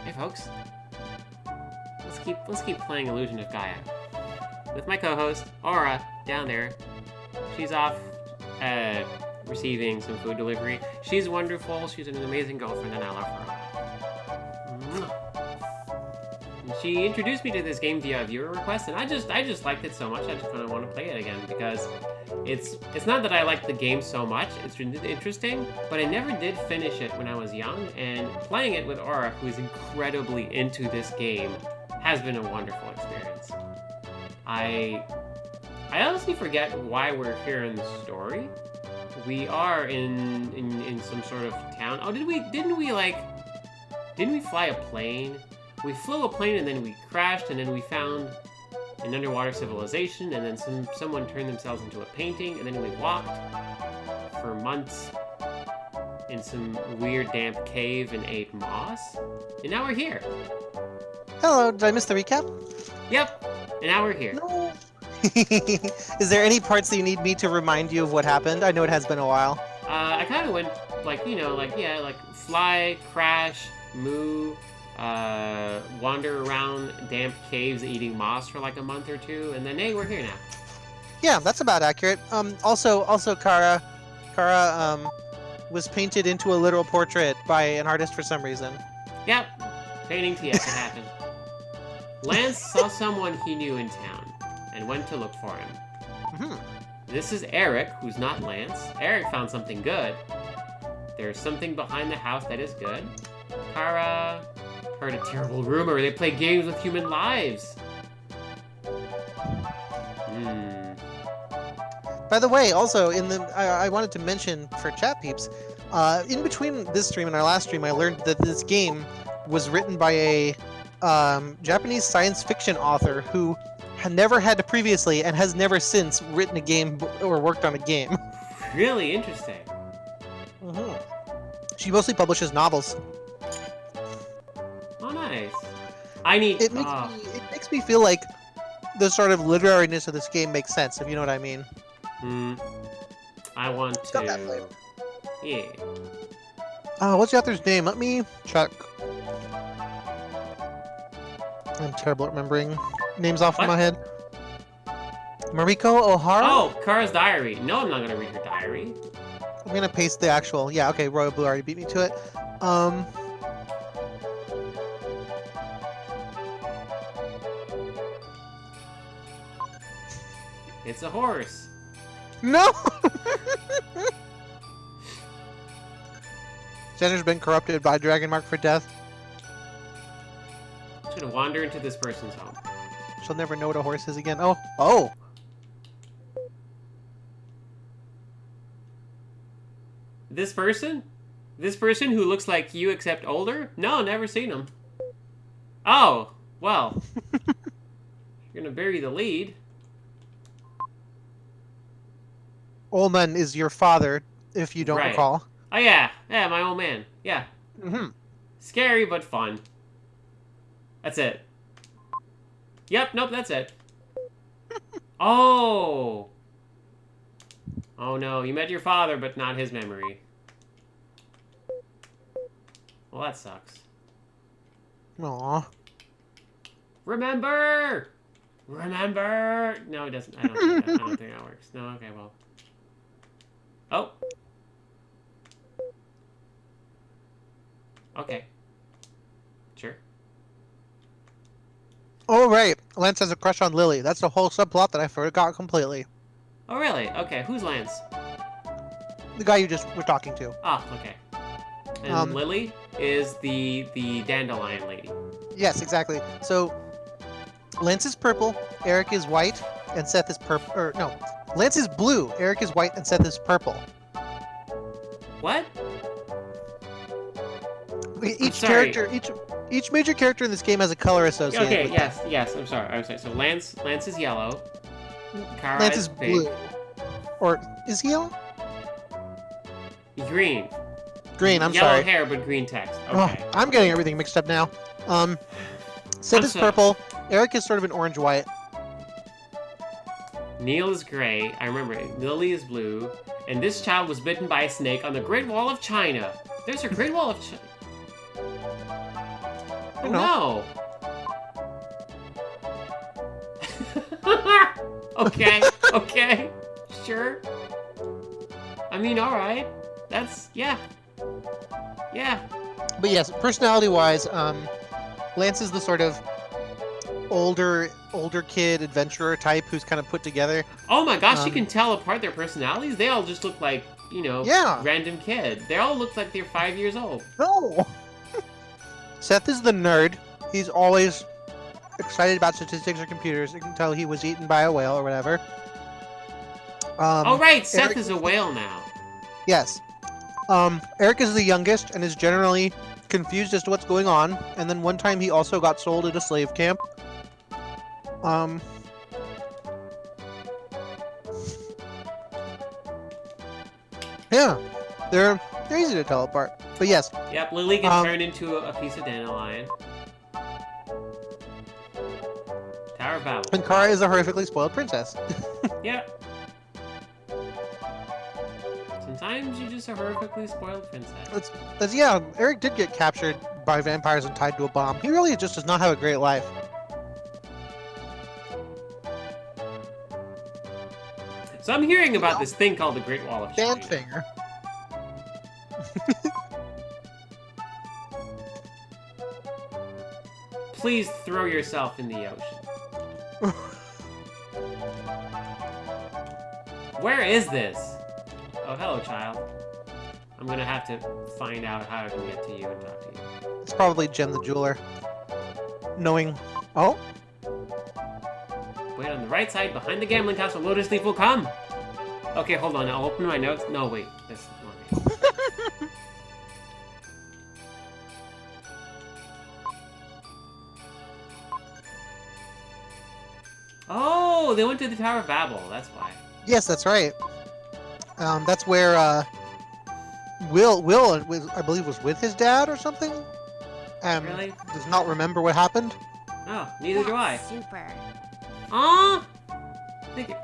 Hey folks, let's keep playing Illusion of Gaia with my co-host Aura down there. She's off receiving some food delivery. She's wonderful. She's an amazing girlfriend, and I love her. She introduced me to this game via viewer request, and I just liked it so much. I just kind of want to play it again because it's not that I like the game so much. It's interesting, but I never did finish it when I was young. And playing it with Aura, who is incredibly into this game, has been a wonderful experience. I honestly forget why we're here in the story. We are in some sort of town. Oh, didn't we fly a plane? We flew a plane and then we crashed and then we found an underwater civilization and then someone turned themselves into a painting and then we walked for months in some weird damp cave and ate moss. And now we're here. Hello, did I miss the recap? Yep, and now we're here. No. Is there any parts that you need me to remind you of what happened? I know it has been a while. I kind of went like fly, crash, moo, wander around damp caves eating moss for like a month or two, and then hey, we're here now. Yeah, that's about accurate. Also, Kara was painted into a literal portrait by an artist for some reason. Yep, painting tea, it happened. Lance saw someone he knew in town and went to look for him. Mm-hmm. This is Eric, who's not Lance. Eric found something good. There's something behind the house that is good. Kara heard a terrible rumor. They play games with human lives. By the way, also I wanted to mention for chat peeps, in between this stream and our last stream, I learned that this game was written by a Japanese science fiction author who had never had previously and has never since written a game or worked on a game. Really interesting. Mm-hmm. She mostly publishes novels. Oh, nice. I need. It makes me feel like the sort of literariness of this game makes sense, if you know what I mean. I want It's got that to. flavor. Yeah. What's the author's name? Let me check. I'm terrible at remembering names off of my head. Mariko O'Hara? Oh, Kara's diary. No, I'm not gonna read her diary. I'm gonna paste the actual. Yeah, okay, Royal Blue already beat me to it. It's a horse. No! Jenner's been corrupted by Dragon Mark for death. I'm gonna wander into this person's home. She'll never know what a horse is again. Oh! This person? This person who looks like you except older? No, never seen him. Oh, well. You're gonna bury the lead. Olman is your father, if you don't Right. recall. Oh yeah, my old man. Yeah. Mm-hmm. Scary but fun. That's it. Yep, nope, that's it. Oh! Oh no, you met your father, but not his memory. Well, that sucks. Aww. Remember! Remember! No, it doesn't. I don't think that works. No, okay, well. Oh. Okay. Sure. Oh, right. Lance has a crush on Lily. That's a whole subplot that I forgot completely. Oh, really? Okay, who's Lance? The guy you just were talking to. Ah, okay. And Lily is the dandelion lady. Yes, exactly. So, Lance is purple, Eric is white, and Seth is purple. Or, no. Lance is blue, Eric is white, and Seth is purple. What? Each character, each major character in this game has a color associated Okay, with yes, I'm sorry. So Lance is yellow. Kara Lance is is pink. blue. Or, is he yellow? Green. Green, I'm Yellow sorry. hair, but green text. Oh, Okay. I'm getting everything mixed up now. Seth is purple, Eric is sort of an orange-white. Neil is gray. I remember it. Lily is blue. And this child was bitten by a snake on the Great Wall of China. There's a Great Wall of China. Oh know. no! Okay, okay, sure. I mean, alright. That's, yeah. Yeah. But yes, personality-wise, Lance is the sort of older kid adventurer type who's kind of put together. Oh my gosh, you can tell apart their personalities? They all just look like, you know, Yeah. random kid. They all look like they're 5 years old. No! Seth is the nerd. He's always excited about statistics or computers. You can tell he was eaten by a whale or whatever. Oh right, Seth Eric is a whale now. Yes. Eric is the youngest and is generally confused as to what's going on. And then one time he also got sold at a slave camp. Yeah, they're easy to tell apart. But yes. Yep, Lily can turn into a piece of dandelion. Tower of Babel. And Kara is a horrifically spoiled princess. Yep. Sometimes you're just a horrifically spoiled princess. Yeah, Eric did get captured by vampires and tied to a bomb. He really just does not have a great life. So I'm hearing about this thing called the Great Wall of China. Bandfinger. Please throw yourself in the ocean. Where is this? Oh, hello, child. I'm gonna have to find out how I can get to you and talk to you. It's probably Jem the Jeweler. Knowing... Oh? Wait, on the right side, behind the gambling house, a Lotus Leaf will come! Okay, hold on, I'll open my notes. No, wait, that's not me. Oh, they went to the Tower of Babel, that's why. Yes, that's right. That's where, Will, I believe, was with his dad or something? Really? Does not remember what happened. Oh, neither do I. Super. Aw! Thank you.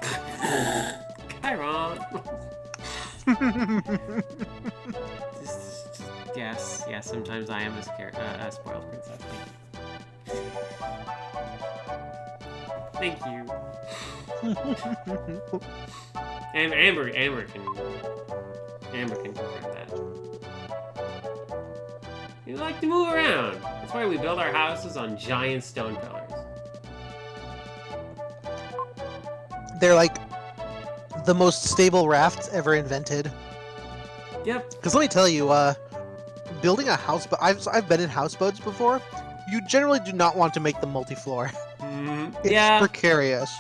Chiron. Yes, sometimes I am a spoiled princess. Thank you. And Amber can confirm that. You like to move around. That's why we build our houses on giant stone pillars. They're like the most stable rafts ever invented. Yep. Because let me tell you, building a house, but I've been in houseboats before. You generally do not want to make them multi-floor. It's yeah. precarious.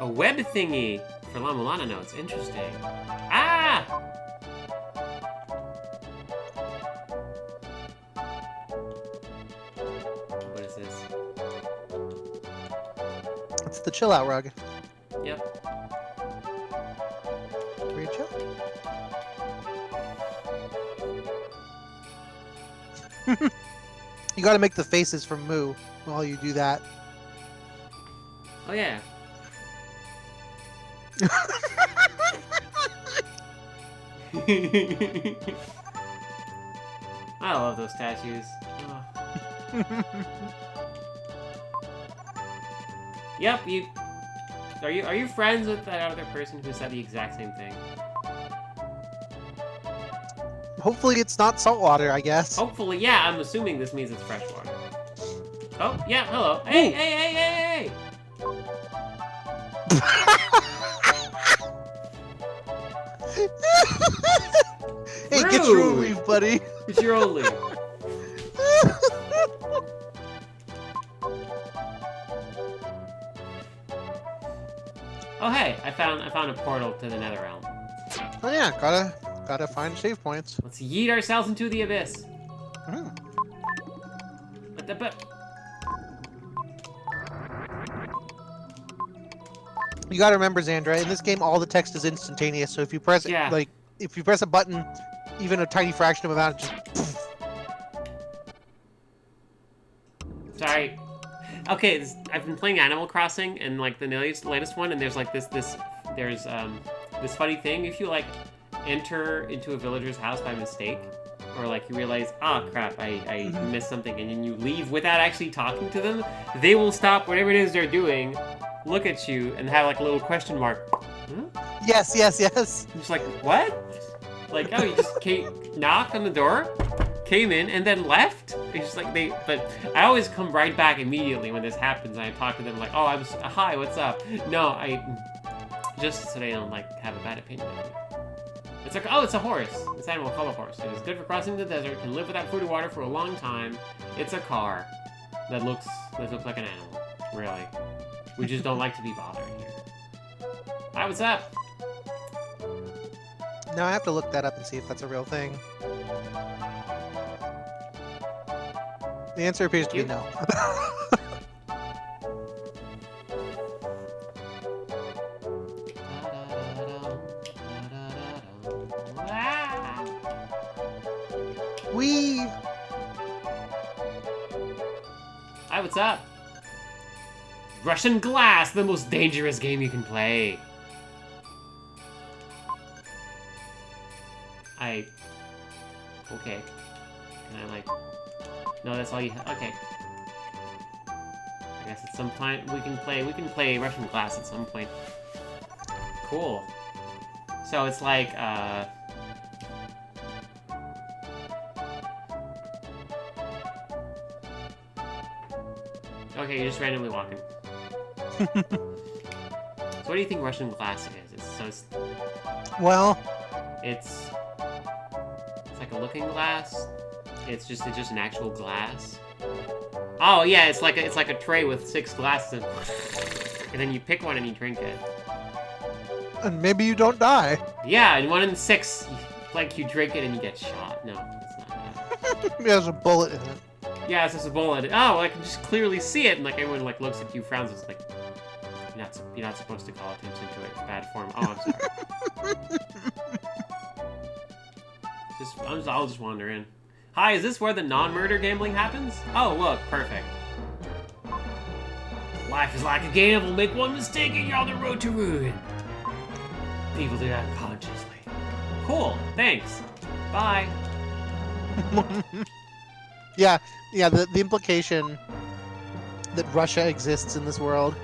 A web thingy for La Mulana notes. Interesting. Ah! What is this? It's the chill out rug. Yep. Where you chill? You gotta make the faces from Moo while you do that. Oh yeah. I love those statues. Oh. Yep, are you friends with that other person who said the exact same thing? Hopefully it's not saltwater, I guess. Hopefully, yeah, I'm assuming this means it's freshwater. Oh, yeah, hello. Hey, Ooh. hey! Hey, get your own Rude. leaf, buddy. It's your old leaf. Oh hey, I found a portal to the Nether Realm. Oh yeah, gotta find save points. Let's yeet ourselves into the abyss. Hmm. But You gotta remember, Xandra, in this game all the text is instantaneous, so if you press if you press a button, even a tiny fraction of amount, it just sorry. Okay, I've been playing Animal Crossing and like the latest one, and there's like this funny thing. If you like enter into a villager's house by mistake, or like you realize, oh crap, I missed something, and then you leave without actually talking to them, they will stop whatever it is they're doing, look at you, and have like a little question mark. Huh? Yes. Just like, what? Like, oh, you just knocked on the door, came in, and then left? It's just like but I always come right back immediately when this happens, and I talk to them like, oh, hi, what's up? No, just so they don't like have a bad opinion of me. It's like, oh, it's a horse. This animal called a horse. It is good for crossing the desert, can live without food or water for a long time. It's a car that looks like an animal. Really. We just don't like to be bothered here. Hi, what's up? Now I have to look that up and see if that's a real thing. The answer appears to be no. Wee! Hi, what's up? Russian Glass, the most dangerous game you can play. Okay. Can I like... No, that's all you okay. I guess at some point we can play Russian Glass at some point. Cool. So it's like, okay, you're just randomly walking. So what do you think Russian Glass is? Well, it's like a looking glass. It's just an actual glass. Oh yeah, it's like a tray with 6 glasses and then you pick one and you drink it. and maybe you don't die. Yeah, and 1 in 6, like you drink it and you get shot. No, it's not that. There's a bullet in it. Yeah, it's just a bullet. Oh, I can just clearly see it, and like everyone like looks at you, frowns, it's like you're not supposed to call attention to it in bad form. Oh, I'm sorry. I'll just wander in. Hi, is this where the non-murder gambling happens? Oh, look, perfect. Life is like a gamble. Make one mistake and you're on the road to ruin. People do that consciously. Cool, thanks. Bye. Yeah, the implication that Russia exists in this world.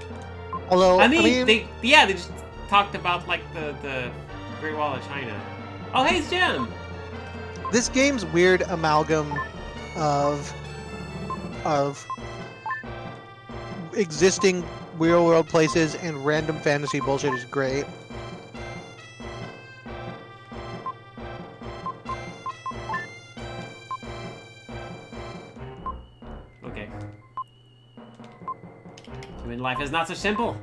Although, I mean, they just talked about like the Great Wall of China. Oh, hey, it's Jim. This game's weird amalgam of existing real world places and random fantasy bullshit is great. Okay. Human life is not so simple.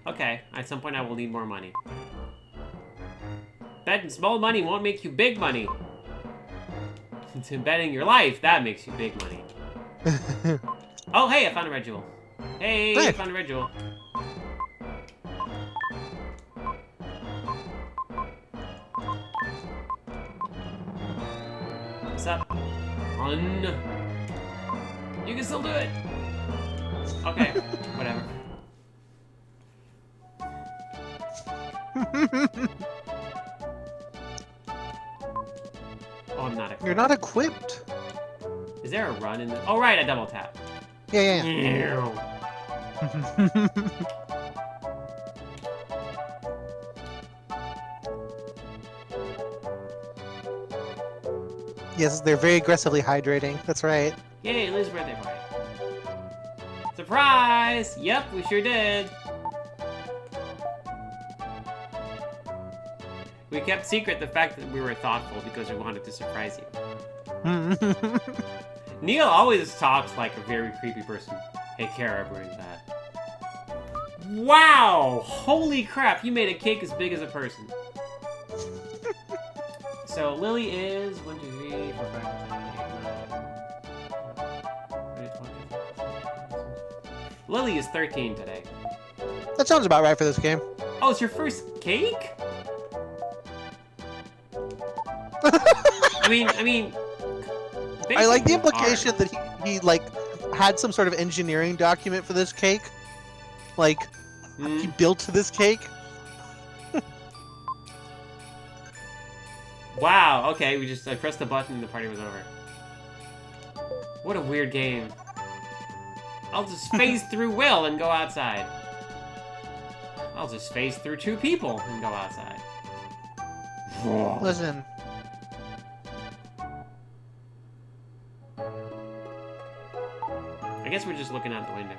Okay, at some point I will need more money. Betting small money won't make you big money. Betting your life, that makes you big money. Oh, hey, I found a red jewel. Hey, Nice. I found a red jewel. What's up? You can still do it. Okay, whatever. Oh, I'm not equipped. You're not equipped. Is there a run in the... Oh, right, I double tap. Yeah. Yes, they're very aggressively hydrating. That's right. Yay, Liz's birthday party. Surprise! Yep, we sure did. We kept secret the fact that we were thoughtful because we wanted to surprise you. Neil always talks like a very creepy person. Hey, Kara, bring that. Wow! Holy crap, you made a cake as big as a person. So, Lily is 1, 2, 3, 4, 5, 6, 7, 8, 9. Lily is 13 today. That sounds about right for this game. Oh, it's your first cake? I mean, I like the basically implication art. that he like had some sort of engineering document for this cake. Like he built this cake. Wow, okay, I pressed the button and the party was over. What a weird game. I'll just phase through Will and go outside. I'll just phase through 2 people and go outside. Listen. I guess we're just looking out the window.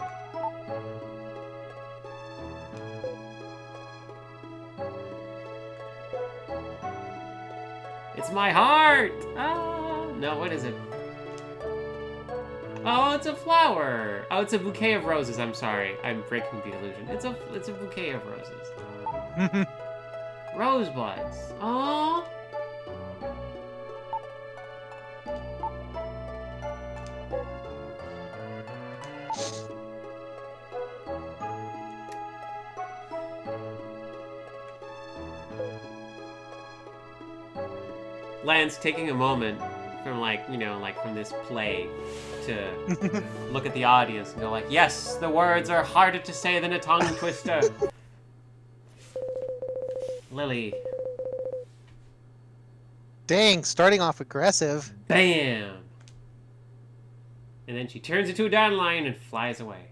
It's my heart! Ah, no, what is it? Oh, it's a flower! Oh, it's a bouquet of roses. I'm sorry. I'm breaking the illusion. It's a bouquet of roses. Rosebuds. Oh. Lance taking a moment from from this play to look at the audience and go like, yes, the words are harder to say than a tongue twister. Lily. Dang, starting off aggressive. Bam! And then she turns into a dandelion and flies away.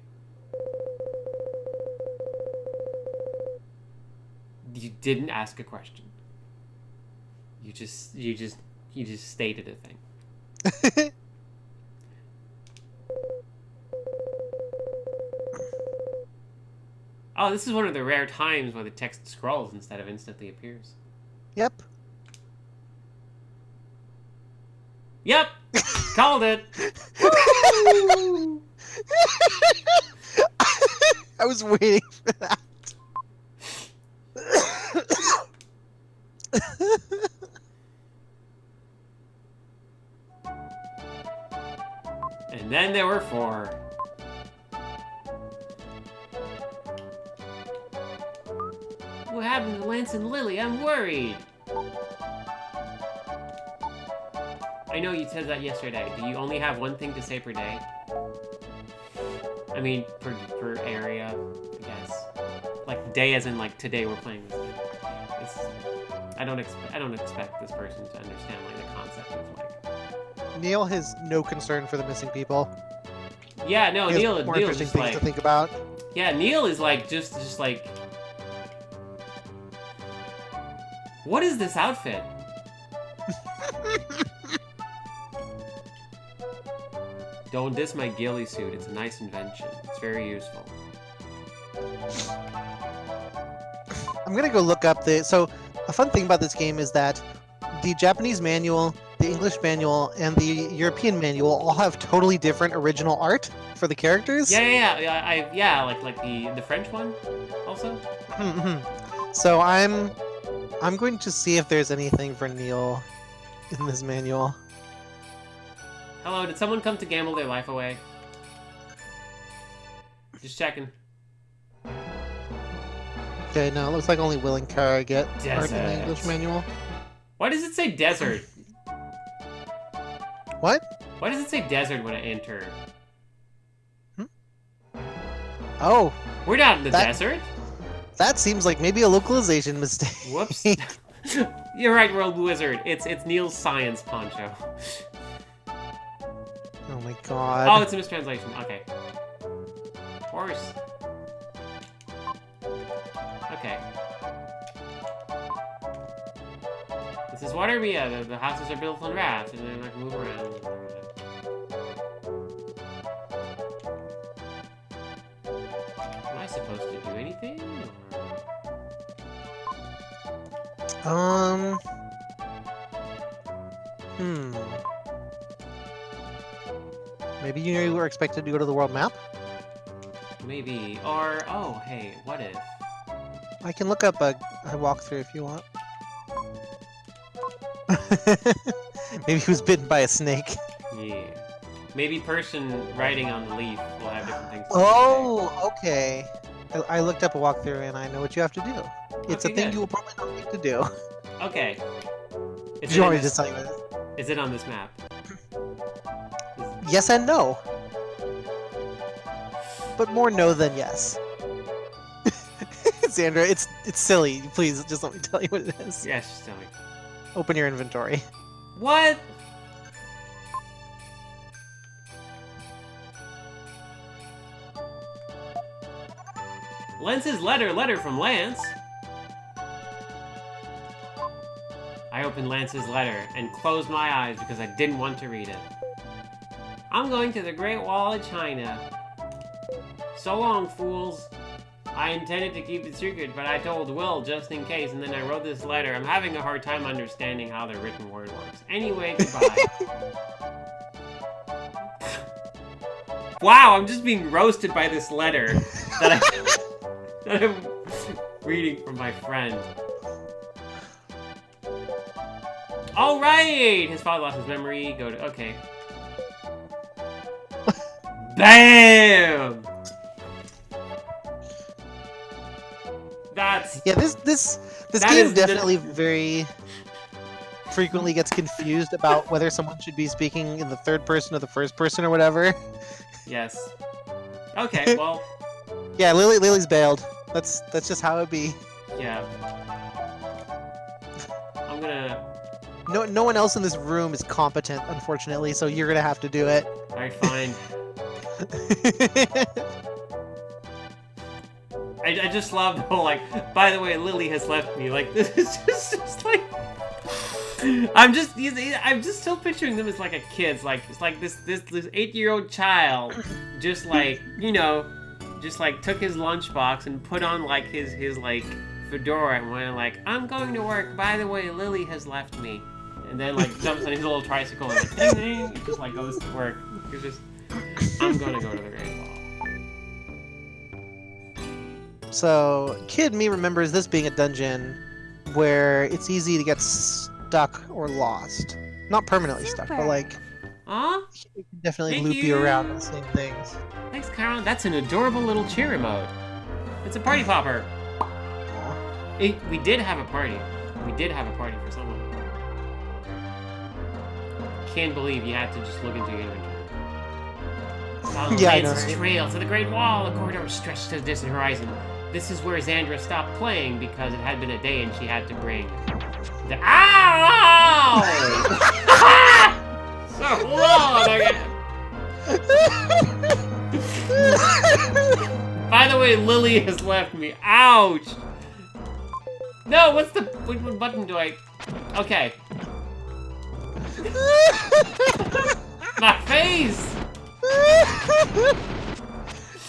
You didn't ask a question. You just stated a thing. Oh, this is one of the rare times where the text scrolls instead of instantly appears. Yep. Yep! Called it! I was waiting for that. And then there were 4. What happened to Lance and Lily? I'm worried. I know you said that yesterday. Do you only have one thing to say per day? I mean, per area, I guess. Like day as in like today we're playing this game. I don't expect this person to understand like the concept of like. Neil has no concern for the missing people. Yeah, no, He has Neil more is interesting just things like to think about. Yeah, Neil is like just like. What is this outfit? Don't diss my ghillie suit. It's a nice invention. It's very useful. I'm gonna go look up the. So, a fun thing about this game is that the Japanese manual, the English manual, and the European manual all have totally different original art for the characters. Yeah. Like the French one, also. So I'm going to see if there's anything for Neil in this manual. Hello, did someone come to gamble their life away? Just checking. Okay, no, it looks like only Will and Kara get art in the Desert. English manual. Why does it say desert? What? Why does it say desert when I enter? Oh, We're not in the That- desert. that seems like maybe a localization mistake. Whoops. You're right, World Wizard. It's Neil's science poncho. Oh my god. Oh, it's a mistranslation. Okay. Horse. Okay. This is Waterbia. The houses are built on rafts, and they like move around. Am I supposed to do anything? Or... Maybe you were expected to go to the world map? Maybe. Or, oh, hey, what if? I can look up a walkthrough if you want. Maybe he was bitten by a snake. Yeah. Maybe person writing on the leaf will have different things to say. Oh, okay. I looked up a walkthrough and I know what you have to do. It's Okay, a thing good. you will probably not need to do. Okay. Is Do you it, want in me to this, tell you this? is it on this map? Yes and no. But more no than yes. Sandra, it's silly. Please just let me tell you what it is. Yes, just tell me. Open your inventory. What? Lance's letter from Lance. I opened Lance's letter and closed my eyes because I didn't want to read it. I'm going to the Great Wall of China. So long, fools. I intended to keep it secret, but I told Will just in case, and then I wrote this letter. I'm having a hard time understanding how the written word works. Anyway, goodbye. Wow, I'm just being roasted by this letter that I'm reading from my friend. All right! His father lost his memory. Go to... Okay. Bam! That's... Yeah, this game definitely very frequently gets confused about whether someone should be speaking in the third person or the first person or whatever. Yes. Okay, well... Yeah, Lily's bailed. That's just how it be. Yeah. I'm gonna... No one else in this room is competent, unfortunately, so you're gonna have to do it. Alright, fine. I just love the whole, like, by the way, Lily has left me. Like, this is just like... I'm just still picturing them as, like, a kid. It's like this 8-year-old child just, like, you know, just, like, took his lunchbox and put on, like, his like, fedora and went, like, I'm going to work. By the way, Lily has left me. And then, like, jumps on his little tricycle and, like, ding, ding, and just, like, goes to work. He's just, I'm gonna go to the Great Wall. So, kid me remembers this being a dungeon where it's easy to get stuck or lost. Not permanently stuck, but, like, Aw, it can definitely Thank loop you you. around the same things. thanks, Karen. That's an adorable little cheer remote. It's a party popper. Aw. We did have a party. We did have a party for someone. Can't believe you had to just look into your inventory. Follow Yeah, I know, Lance's right? trail to the Great Wall. The corridor stretched to the distant horizon. This is where Xandra stopped playing because it had been a day and she had to bring the... Ow! So long again. By the way, Lily has left me. Ouch! No, what button do I... Okay. My face!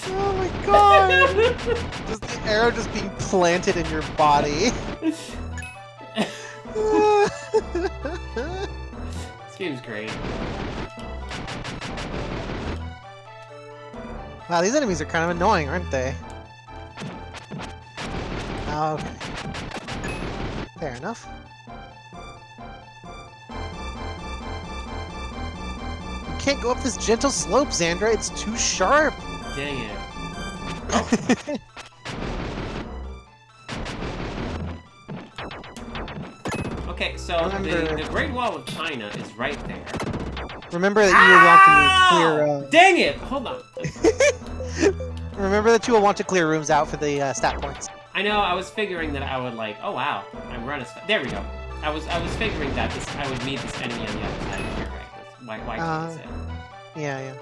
Oh my god! Just the arrow just being planted in your body. This game's great. Wow, these enemies are kind of annoying, aren't they? Oh, okay. Fair enough. You can't go up this gentle slope, Xandra. It's too sharp. Dang it. Okay, so Remember- the Great Wall of China is right there. Remember that you will want to clear. Dang it! Hold on. Remember that you will want to clear rooms out for the stat points. I know. I was figuring that I would like. Oh wow! I run as there we go. I was figuring that I would meet this enemy on the other side of here, right? That's why can't it? Yeah.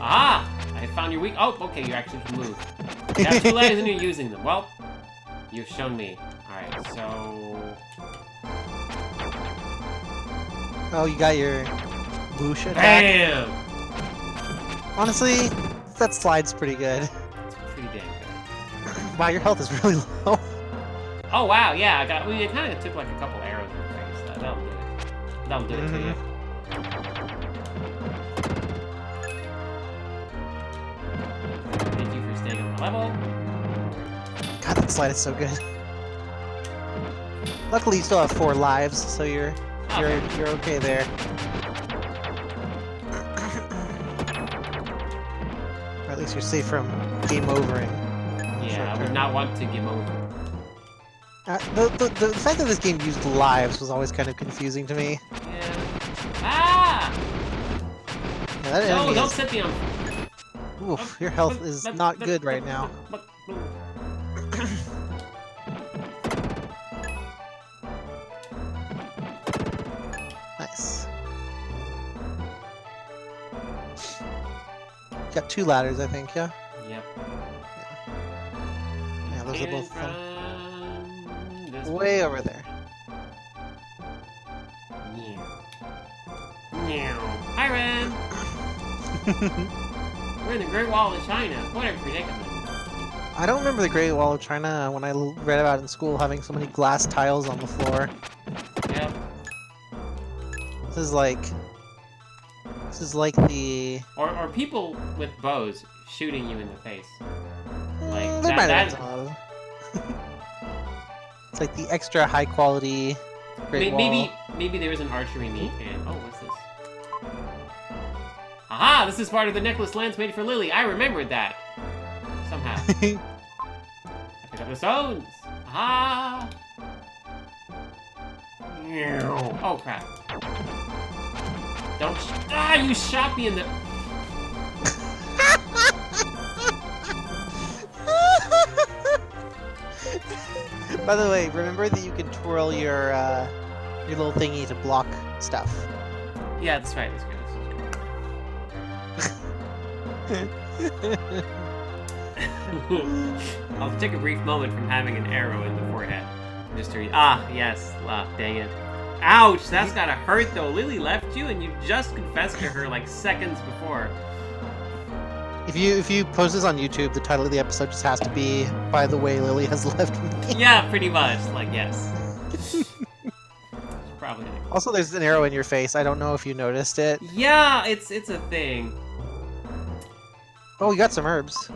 Ah! I found your weak. Oh, okay. You actually can move. You have 2 legs and you're using them. Well, you've shown me. All right. So. Oh, you got your whoosh attack. Bam! Honestly, that slide's pretty good. It's pretty damn good. Wow, your health is really low. Oh wow, yeah, I got. Well, it kind of took like a couple arrows in the face. That'll do it. That'll do it to you. Thank you for staying on the level. God, that slide is so good. Luckily, you still have 4 lives, so you're okay there. Or at least you're safe from game overing. Yeah, I would not want to game over. The fact that this game used lives was always kind of confusing to me. Yeah. Ah! Yeah, that No, enemy don't is, set me on. oof, your health is not good right now. Got 2 ladders, I think. Yeah. Yep. Yeah, those are Cannon both fun. from this Way over there. Hi, Ren. We're in the Great Wall of China. What a predicament. I don't remember the Great Wall of China when I read about it in school having so many glass tiles on the floor. Yep. This is like the. Or people with bows shooting you in the face. Like There might have that. been some of those. It's like the extra high quality Great Wall. Maybe there was an archery meet and oh, what's this? Aha! This is part of the necklace Lance made for Lily. I remembered that somehow. I pick up the stones. Aha! Oh crap! Don't! You shot me in the. By the way, remember that you can twirl your little thingy to block stuff. Yeah, that's right. That's good. I'll take a brief moment from having an arrow in the forehead. Just to read. Yes. Dang it. Ouch! That's gotta hurt though. Lily left you and you just confessed to her like seconds before. If you post this on YouTube, the title of the episode just has to be "By the way, Lily has left me." Yeah, pretty much. Like, yes. Probably gonna... Also, there's an arrow in your face. I don't know if you noticed it. Yeah, it's a thing. Oh, we got some herbs.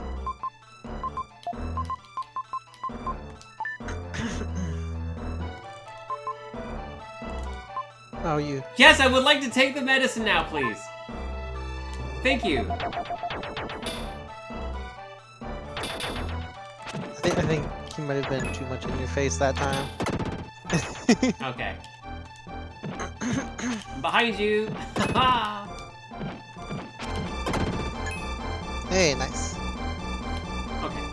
Oh, you. Yes, I would like to take the medicine now, please. Thank you. I think he might have been too much in your face that time. Okay. Behind you. Hey, nice. Okay.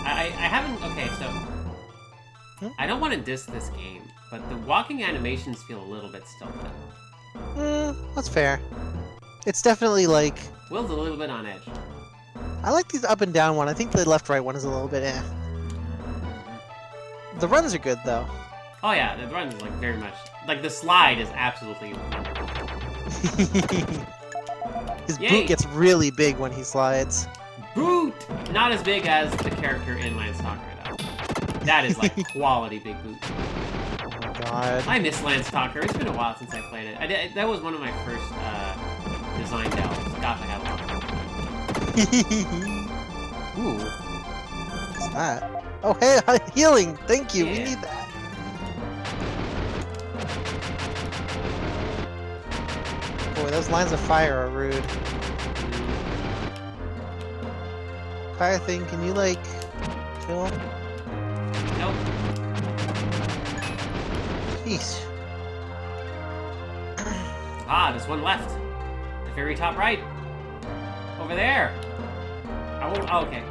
I haven't. Okay, so I don't want to diss this game, but the walking animations feel a little bit stilted. That's fair. It's definitely like. Will's a little bit on edge. I like these up and down one. I think the left-right one is a little bit eh. The runs are good though. Oh yeah, the run is like very much like the slide is absolutely wonderful. His boot gets really big when he slides. Boot! Not as big as the character in Lance Stalker though. That is like quality big boot. Oh my god. I miss Lance Stalker. It's been a while since I played it. That was one of my first design delves. Gosh, I had a lot of fun. Ooh. What's that? Oh, hey, healing! Thank you, we Yeah. need that. Boy, those lines of fire are rude. Fire thing, can you, like, kill? Nope. Jeez. There's one left. The very top right. Over there. Oh, okay.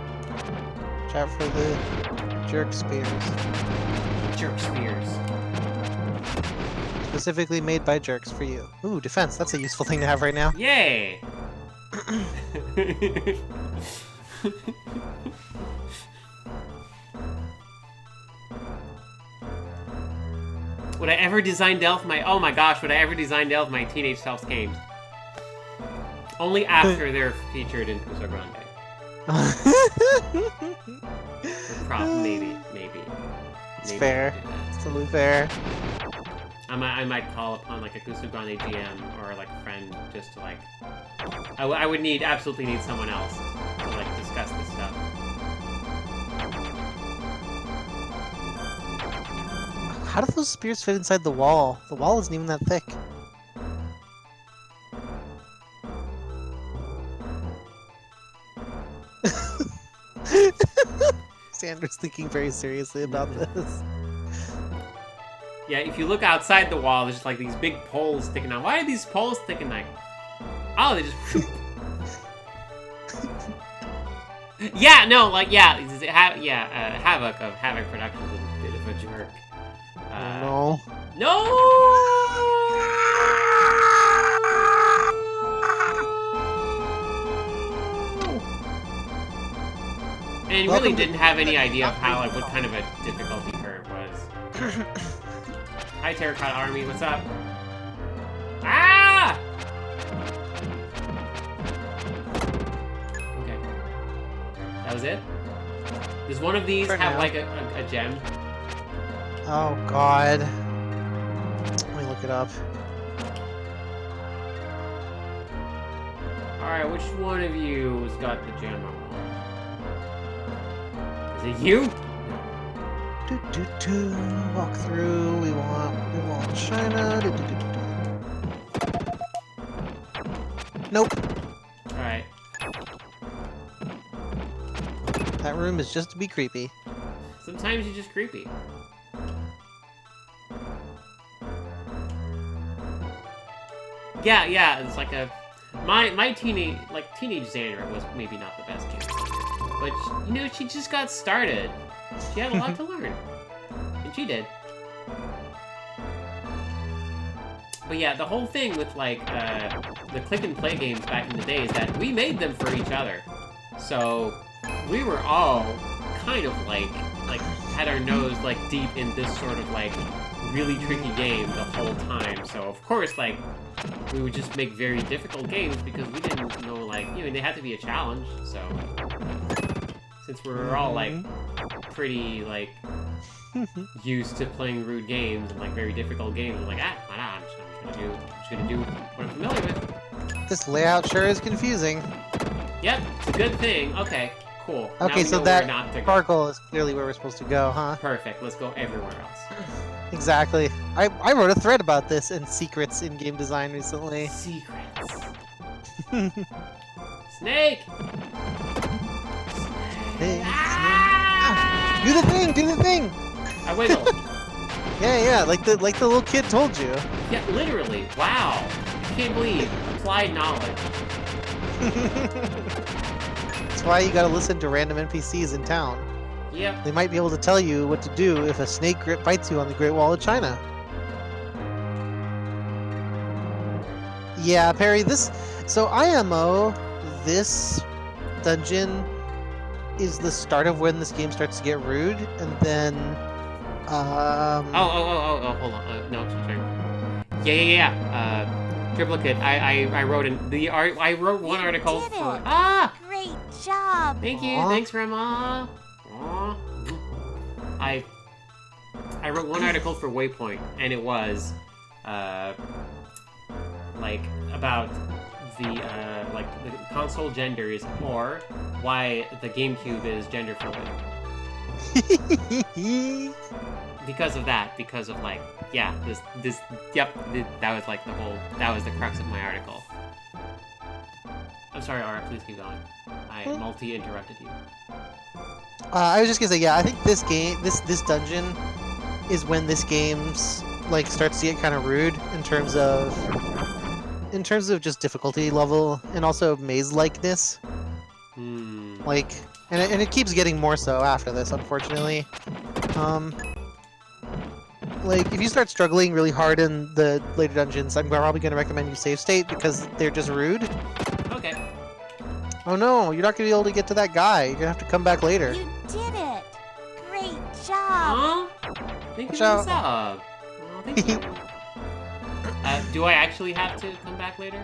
Watch out for the jerk spears. Jerk spears. Specifically made by jerks for you. Ooh, defense. That's a useful thing to have right now. Yay! Would I ever design Delph my... Oh my gosh, would I ever design Delph my teenage self's games? Only after they're featured in Kuso Grande. Maybe. It's Maybe fair. I'll do that. It's totally fair. I might call upon like a Kuso Grande GM or like a friend just to like... I would absolutely need someone else to like discuss this stuff. How do those spears fit inside the wall? The wall isn't even that thick. Sandra's thinking very seriously about this. Yeah, if you look outside the wall, there's just like these big poles sticking out. Why are these poles sticking out? Oh, they just... Yeah, no, like, Havoc of Havoc Productions is a bit of a jerk. No. No! And Welcome really to- didn't have any idea of how, like, what kind of a difficulty curve was. Hi, Terracotta Army, what's up? Ah! Okay. That was it? Does one of these For have, now. like, a gem? Oh God. Let me look it up. Alright, which one of you has got the gem I want? Is it you? Walk through. We want China. Nope. Alright. That room is just to be creepy. Sometimes you're just creepy. Yeah, it's like a... My teenage Xandra was maybe not the best game. But, you know, she just got started. She had a lot to learn. And she did. But yeah, the whole thing with, like, the click-and-play games back in the day is that we made them for each other. So, we were all kind of, like had our nose, like, deep in this sort of, like, really tricky game the whole time. So, of course, like, we would just make very difficult games because we didn't know, like, you know, they had to be a challenge, so... Since we were all, like, pretty, like, used to playing rude games and, like, very difficult games, we're like, why not? I'm just gonna do what I'm familiar with. This layout sure is confusing. Yep, it's a good thing. Okay, cool. Now Okay, we so know that where not to go. sparkle is clearly where we're supposed to go, huh? Perfect, let's go everywhere else. Exactly. I wrote a thread about this and secrets in game design recently. Secrets. Snake! Snake, Ah! Do the thing! Do the thing! I wiggle. Yeah, like the little kid told you. Yeah, literally. Wow. I can't believe applied knowledge. That's why you gotta listen to random NPCs in town. Yep. They might be able to tell you what to do if a snake bites you on the Great Wall of China. Yeah, Perry, so IMO, this dungeon is the start of when this game starts to get rude, and then, Oh, hold on. No, sorry. Yeah. Triplicate. I wrote I wrote one article did for... it. Ah! Great job! Thank you. Aw. Thanks, Grandma. Aw. I wrote one article for Waypoint, and it was, like, about the, the console genders, or why the GameCube is gender fluid. Because of that, like, yeah, that was, like, that was the crux of my article. I'm sorry, Aura, please keep going. I multi-interrupted you. I was just gonna say, yeah, I think this dungeon is when this game's like starts to get kind of rude in terms of just difficulty level and also maze-likeness. Like, and it keeps getting more so after this, unfortunately. Like, if you start struggling really hard in the later dungeons, I'm probably gonna recommend you save state because they're just rude. Okay. Oh no, you're not gonna be able to get to that guy. You're gonna have to come back later. You did it! Great job! Aw. Thank you for the sub. Oh, thank you. Do I actually have to come back later?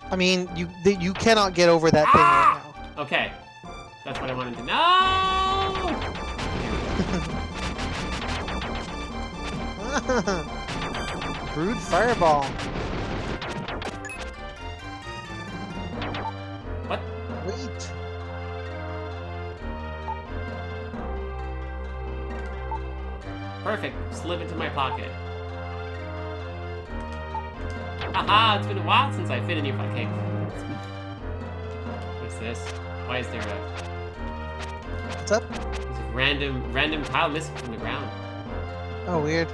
I mean, you cannot get over that thing right now. Okay. That's what I wanted to know! Brood fireball. What? Wait. Perfect. Slip into my pocket. Haha, it's been a while since I fit in your pocket. What's this? Why is there a... What's up? There's a random tile missing from the ground. Oh, weird.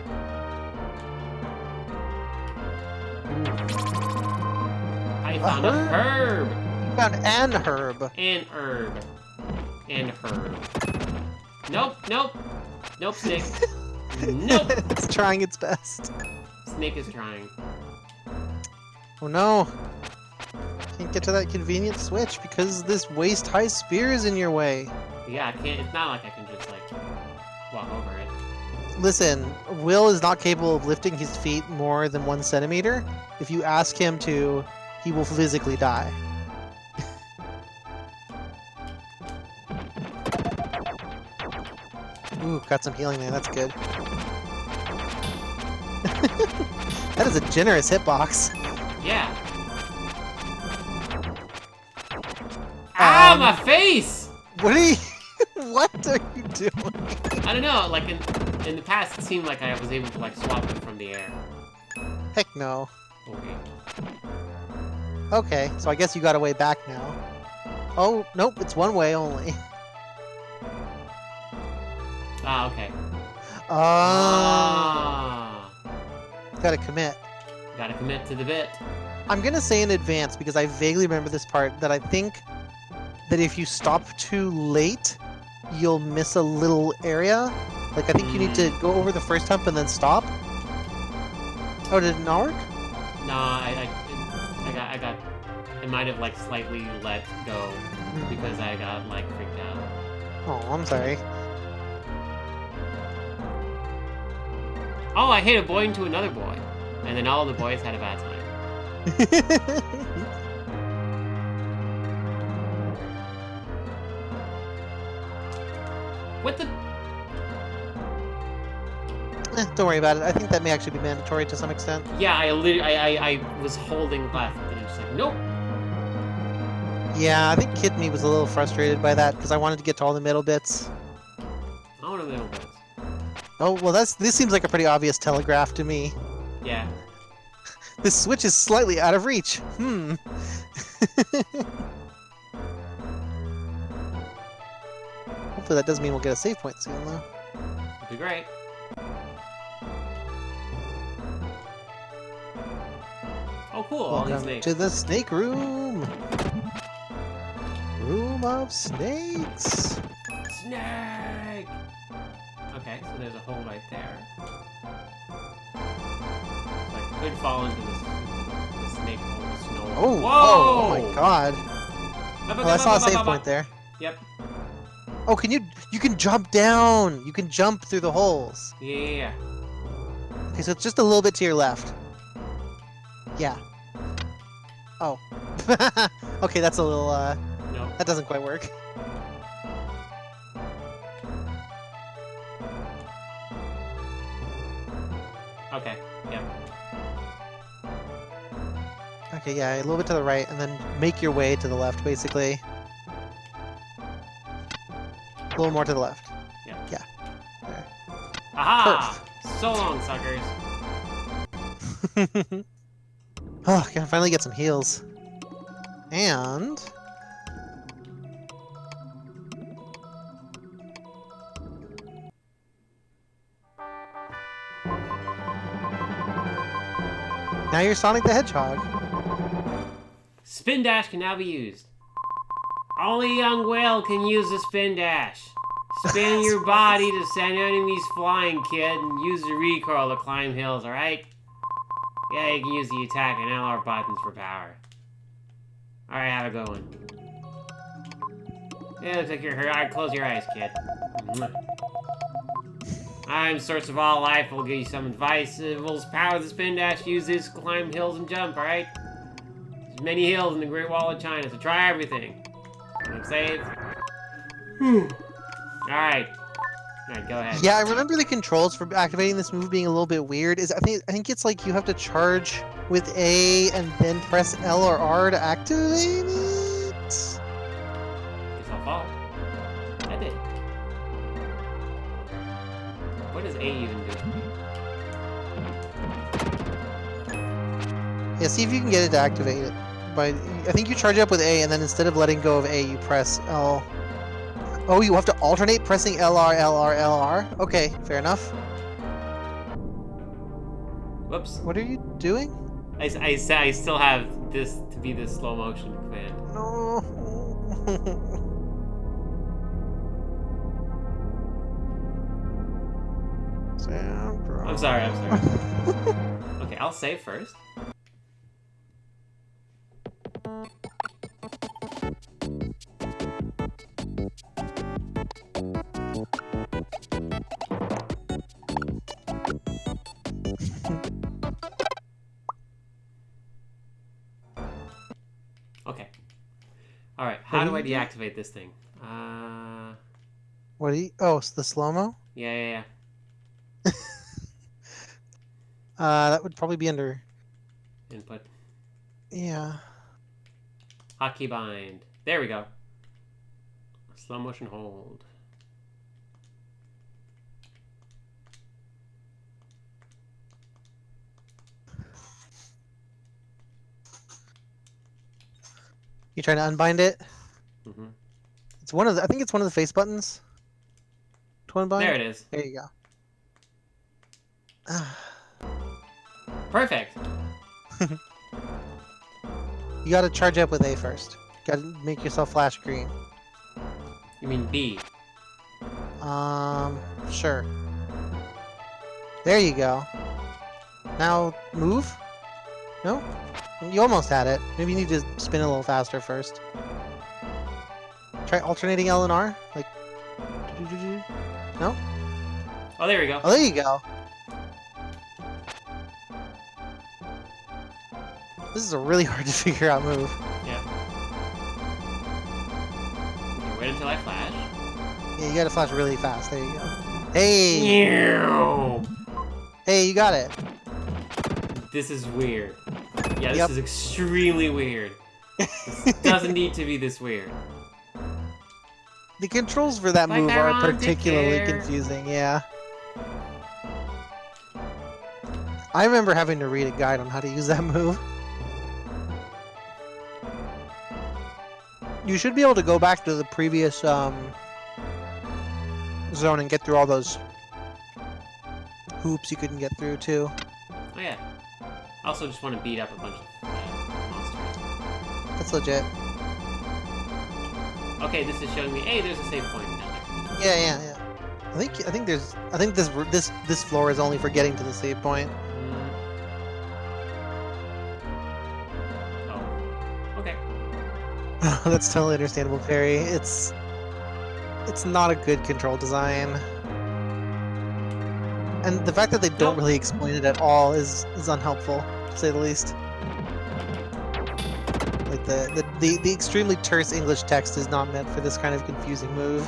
I found a herb! You found an herb. An herb. And herb. Nope. Nope, snake. Nope! It's trying its best. Snake is trying. Oh no. Can't get to that convenient switch because this waist-high spear is in your way. Yeah, I can't. It's not like I can just like walk over it. Listen, Will is not capable of lifting his feet more than 1 centimeter. If you ask him to, he will physically die. Ooh, got some healing there. That's good. That is a generous hitbox. Yeah. Ah, my face! What are you? What are you doing? I don't know. Like in the past, it seemed like I was able to like swap them from the air. Heck no. Okay. Okay, so I guess you got a way back now. Oh, nope, it's one way only. Ah, okay. Ah. Ah. Gotta commit. Gotta commit to the bit. I'm gonna say in advance, because I vaguely remember this part, that I think that if you stop too late, you'll miss a little area. Like, I think you need to go over the first hump and then stop. Oh, did it not work? No, I got. It might have like slightly let go because I got like freaked out. Oh, I'm sorry. Oh, I hit a boy into another boy, and then all the boys had a bad time. What the? Don't worry about it. I think that may actually be mandatory to some extent. Yeah, I was holding left, and it's just like, nope. Yeah, I think Kid Me was a little frustrated by that because I wanted to get to all the middle bits. I want to middle bits. Oh, well, this seems like a pretty obvious telegraph to me. Yeah. This switch is slightly out of reach. Hopefully that does mean we'll get a save point soon, though. That'd be great. Oh, cool. All these Welcome snakes. to the snake room. Room of snakes. Snake! Okay, so there's a hole right there. So I could fall into the snake hole of snow. Oh, Whoa! oh my god. Oh, I saw a save point there. Yep. Oh, you can jump down. You can jump through the holes. Yeah. Okay, so it's just a little bit to your left. Yeah. Oh. Okay, that's a little, No. that doesn't quite work. Okay. Yep. Okay, yeah, a little bit to the right, and then make your way to the left, basically. A little more to the left. Yep. Yeah. There. Aha! So long, suckers. Oh, can finally get some heals. And... now you're Sonic the Hedgehog. Spin dash can now be used. Only young whale can use the spin dash. Spin your body to send enemies flying, kid, and use the recoil to climb hills, alright? Yeah, you can use the attack and LR buttons for power. Alright, have a good one. Yeah, looks like you're hurt. Alright, close your eyes, kid. I'm source of all life. We'll give you some advice. We'll power the spin dash. Use this to climb hills and jump, alright? There's many hills in the Great Wall of China, so try everything. Wanna save? Alright. Alright, go ahead. Yeah, I remember the controls for activating this move being a little bit weird. I think it's like you have to charge with A and then press L or R to activate it. Guess I'll fall. I did. What does A even do? Yeah, see if you can get it to activate it. But I think you charge up with A, and then instead of letting go of A, you press L. Oh, you have to alternate pressing LR, LR, LR? Okay, fair enough. Whoops. What are you doing? I still have this to be the slow motion command. No. Sandra. I'm sorry. Okay, I'll save first. All right, how What do do I you do? deactivate this thing? What do you? Oh, it's the slow-mo? Yeah. That would probably be under... Input. Yeah. Hotkey bind. There we go. Slow motion hold. You trying to unbind it? Mm-hmm. It's one of the, I think it's one of the face buttons. To unbind? There it is. There you go. Perfect. You gotta charge up with A first. Gotta make yourself flash green. You mean B? Sure. There you go. Now move? No? You almost had it. Maybe you need to spin a little faster first. Try alternating L and R. Like... No? Oh, there we go. Oh, there you go. This is a really hard to figure out move. Yeah. Okay, wait until I flash. Yeah, you gotta flash really fast. There you go. Hey! Ew. Hey, you got it. This is weird. Yeah, this Yep. is extremely weird. This doesn't need to be this weird. The controls for that Like move they're are on particularly dictator. confusing, yeah. I remember having to read a guide on how to use that move. You should be able to go back to the previous zone and get through all those hoops you couldn't get through too. Oh yeah. I also just want to beat up a bunch of monsters. That's legit. Okay, this is showing me. Hey, there's a save point down there. Yeah. I think this floor is only for getting to the save point. Oh. Okay. That's totally understandable, Perry. It's not a good control design. And the fact that they don't really explain it at all is unhelpful, to say the least. Like the extremely terse English text is not meant for this kind of confusing move.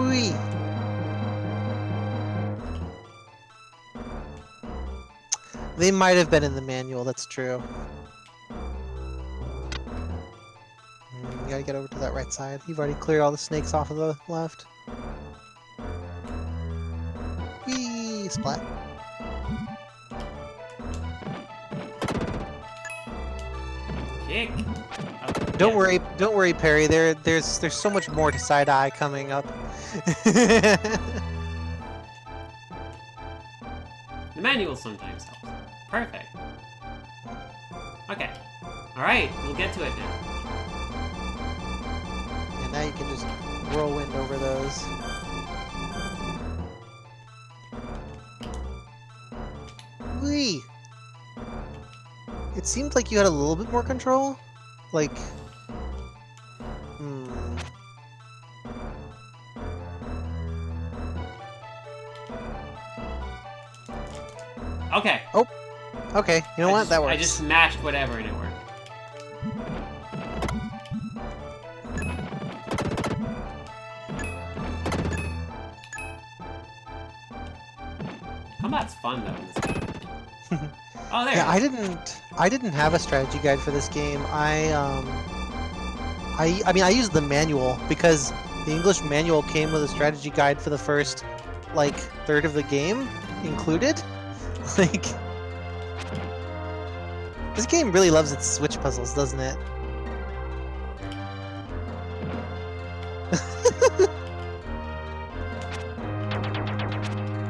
Whee! They might have been in the manual, that's true. You gotta get over to that right side. You've already cleared all the snakes off of the left. Whee! Splat. Kick. Oh, Don't yeah. worry, Perry. There's so much more to side eye coming up. The manual sometimes helps. Perfect. Okay. Alright, we'll get to it now. And now you can just whirlwind over those. Whee! It seemed like you had a little bit more control. Like... Okay. Okay, you know what? That works. I just mashed whatever and it worked. Combat's fun though in this game. Oh, there. Yeah, I didn't have a strategy guide for this game. I mean I used the manual because the English manual came with a strategy guide for the first like third of the game included. Like this game really loves its switch puzzles, doesn't it?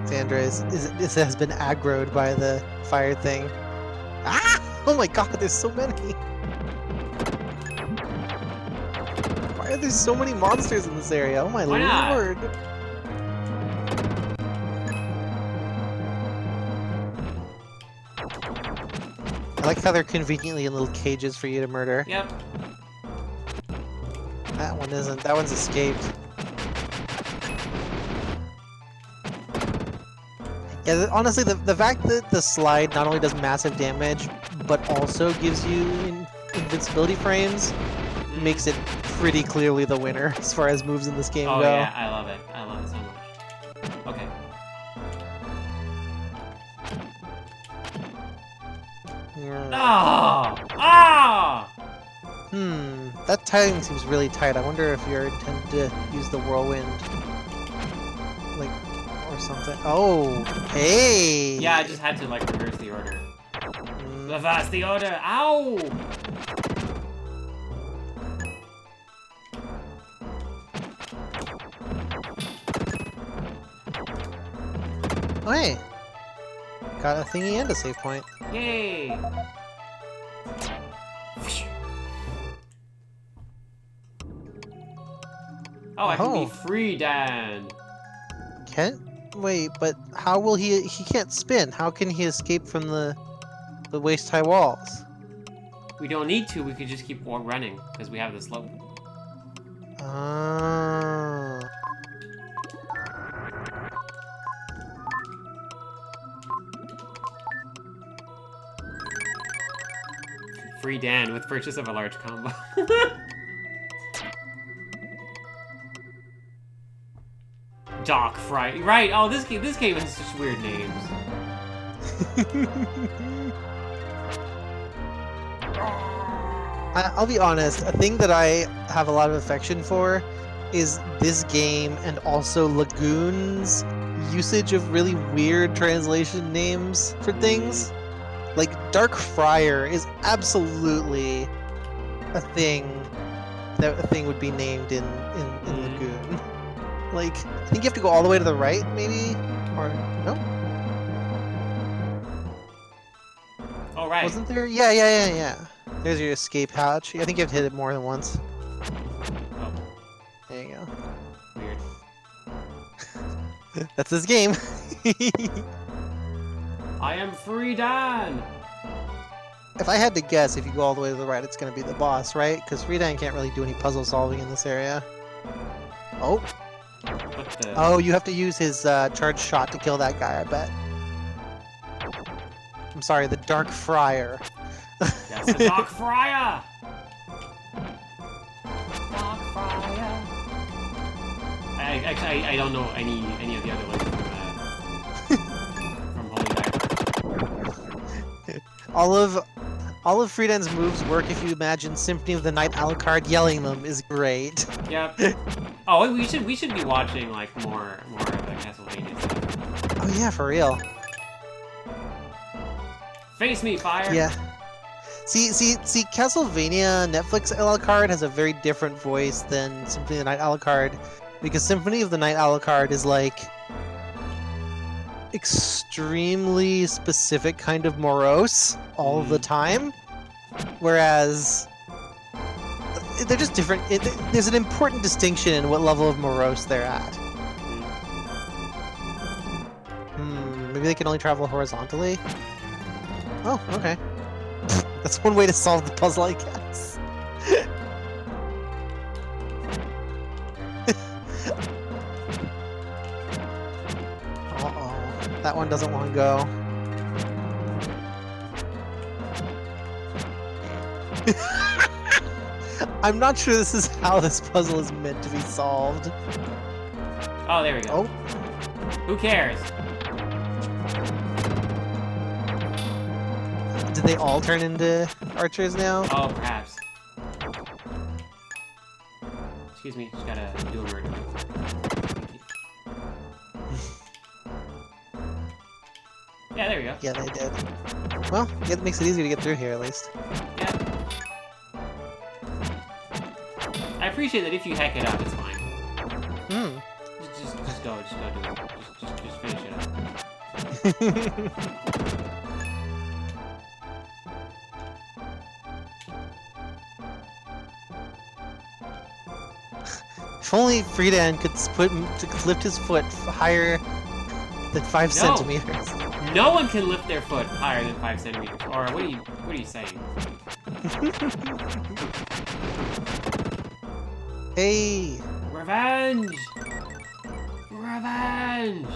Sandra has been aggroed by the fire thing. Ah! Oh my god, there's so many! Why are there so many monsters in this area? Oh my Why not? lord! I like how they're conveniently in little cages for you to murder. Yep. That one isn't. That one's escaped. Yeah, honestly, the fact that the slide not only does massive damage, but also gives you invincibility frames makes it pretty clearly the winner as far as moves in this game Oh go. yeah, I love it. I love it so much. Okay. Oh! Oh! That timing seems really tight. I wonder if you're intended to use the whirlwind, like, or something. Oh, hey! Yeah, I just had to like reverse the order. Mm, Reverse the order. Ow! Oh, hey! Got a thingy and a save point. Yay! Oh, I can be free, Dan. Wait, but how will he can't spin. How can he escape from the waist-high walls? We don't need to. We could just keep running because we have the slope. Ah. Free Dan with purchase of a large combo. Doc Fry. Right. Oh, this game has such weird names. I'll be honest, a thing that I have a lot of affection for is this game and also Lagoon's usage of really weird translation names for things. Like, Dark Friar is absolutely a thing that a thing would be named in Lagoon. Like, I think you have to go all the way to the right, maybe? Or, no? Oh, right. Wasn't there? Yeah. There's your escape hatch. I think you have to hit it more than once. Oh, There you go. weird. That's this game. I am free Dan! If I had to guess, if you go all the way to the right, it's going to be the boss, right? Because Friedan can't really do any puzzle solving in this area. Oh. What the... Oh, you have to use his charged shot to kill that guy, I bet. I'm sorry, the Dark Friar. That's the Doc Fryer! Doc Fryer. I don't know any of the other ones from Holy Diver. All of Friedan's moves work if you imagine Symphony of the Night Alucard yelling them is great. Yep. Oh, we should be watching like more of the Castlevania stuff. Oh yeah, for real. Face me, fire! Yeah. See, Castlevania Netflix Alucard has a very different voice than Symphony of the Night Alucard, because Symphony of the Night Alucard is like extremely specific kind of morose all the time, whereas they're just different. There's an important distinction in what level of morose they're at. Maybe they can only travel horizontally? Oh, okay. That's one way to solve the puzzle, I guess. Uh-oh. That one doesn't want to go. I'm not sure this is how this puzzle is meant to be solved. Oh, there we go. Oh. Who cares? Did they all turn into archers now? Oh, perhaps. Excuse me, just gotta do a word. Yeah, there we go. Yeah, they did. Well, it makes it easier to get through here, at least. Yeah. I appreciate that if you hack it up, it's fine. Just go do it. Just finish it up. If only Friedan could lift his foot higher than 5 centimeters. No one can lift their foot higher than 5 centimeters. Or what are you saying? Hey! Revenge! Revenge!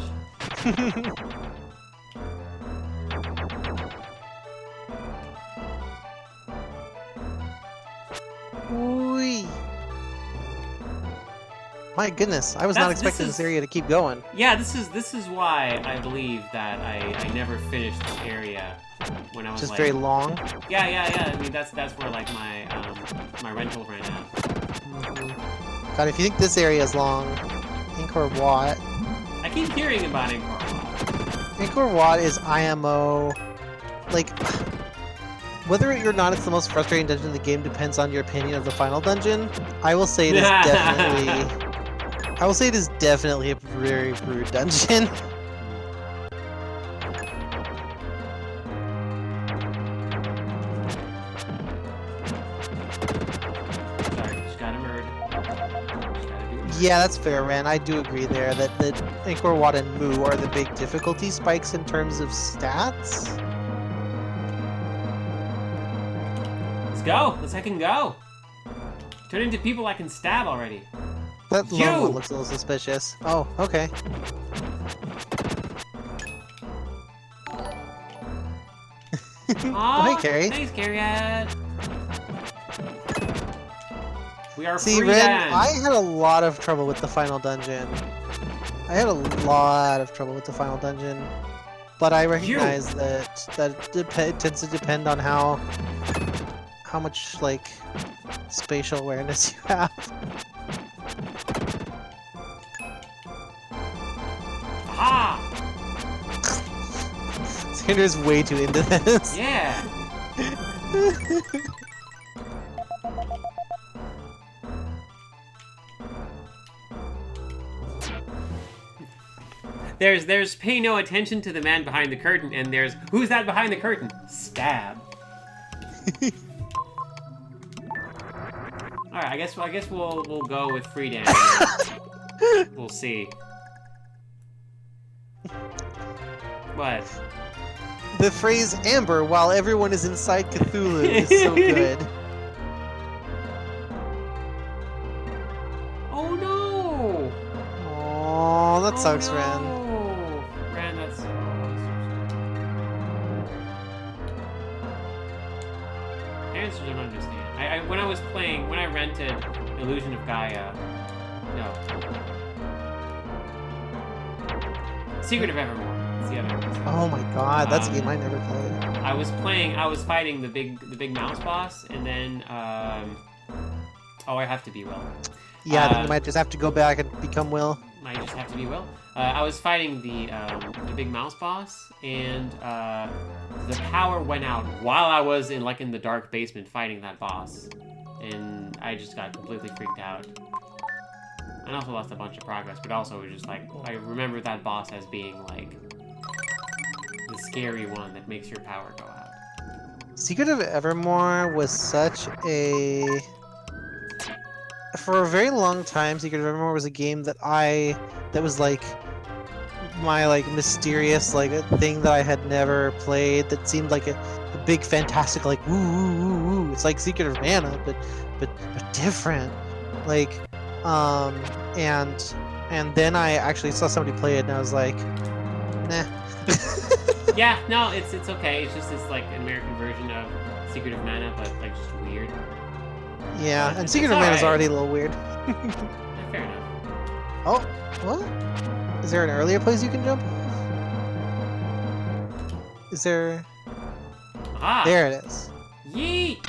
My goodness, I was not expecting this area to keep going. Yeah, this is why I believe that I never finished this area when I was Just like... very long. Yeah. I mean, that's where like my my rental ran out. God, if you think this area is long, Angkor Wat. I keep hearing about Angkor Wat. Angkor Wat is IMO. Like, whether or not it's the most frustrating dungeon in the game depends on your opinion of the final dungeon. I will say it is definitely. I will say it is definitely a very rude dungeon. Sorry, just got murdered. Yeah, that's fair, Ren. I do agree there that Angkor Wat and Mu are the big difficulty spikes in terms of stats. Let's go. Let's heck and go. Turn into people I can stab already. That lone one looks a little suspicious. Oh, okay. Oh, hey, Carrie. Thanks, Carrie. We are See, free Ren, then. I had a lot of trouble with the final dungeon. But I recognize that it tends to depend on how much like spatial awareness you have. Aha! Xander's way too into this. Yeah. There's pay no attention to the man behind the curtain, and there's who's that behind the curtain? Stab. All right, I guess we'll go with free damage. We'll see. What? The phrase "amber" while everyone is inside Cthulhu is so good. Oh no! Oh, that sucks, no. Ren. Ren, that's so Parents don't understand. When I was playing, when I rented Illusion of Gaia, no. Secret of Evermore. That's the other one. Oh my god, that's a game I never played. I was fighting the big mouse boss, and then oh, I have to be Will. Yeah, then you might just have to go back and become Will. Might just have to be Will. I was fighting the big mouse boss, and the power went out while I was in the dark basement fighting that boss, and I just got completely freaked out. I also lost a bunch of progress, but also it was just like I remember that boss as being like the scary one that makes your power go out. Secret of Evermore was such a... For a very long time, Secret of Evermore was a game that was like my mysterious thing that I had never played, that seemed like a big fantastic woo woo woo woo. It's like Secret of Mana, but different. And then I actually saw somebody play it, and I was like, nah. Yeah, no, it's okay. It's just an American version of Secret of Mana, but just weird. Yeah, but and Secret of Mana is already a little weird. Yeah, fair enough. Oh, what? Is there an earlier place you can jump? Is there? Ah, There it is. Yeet!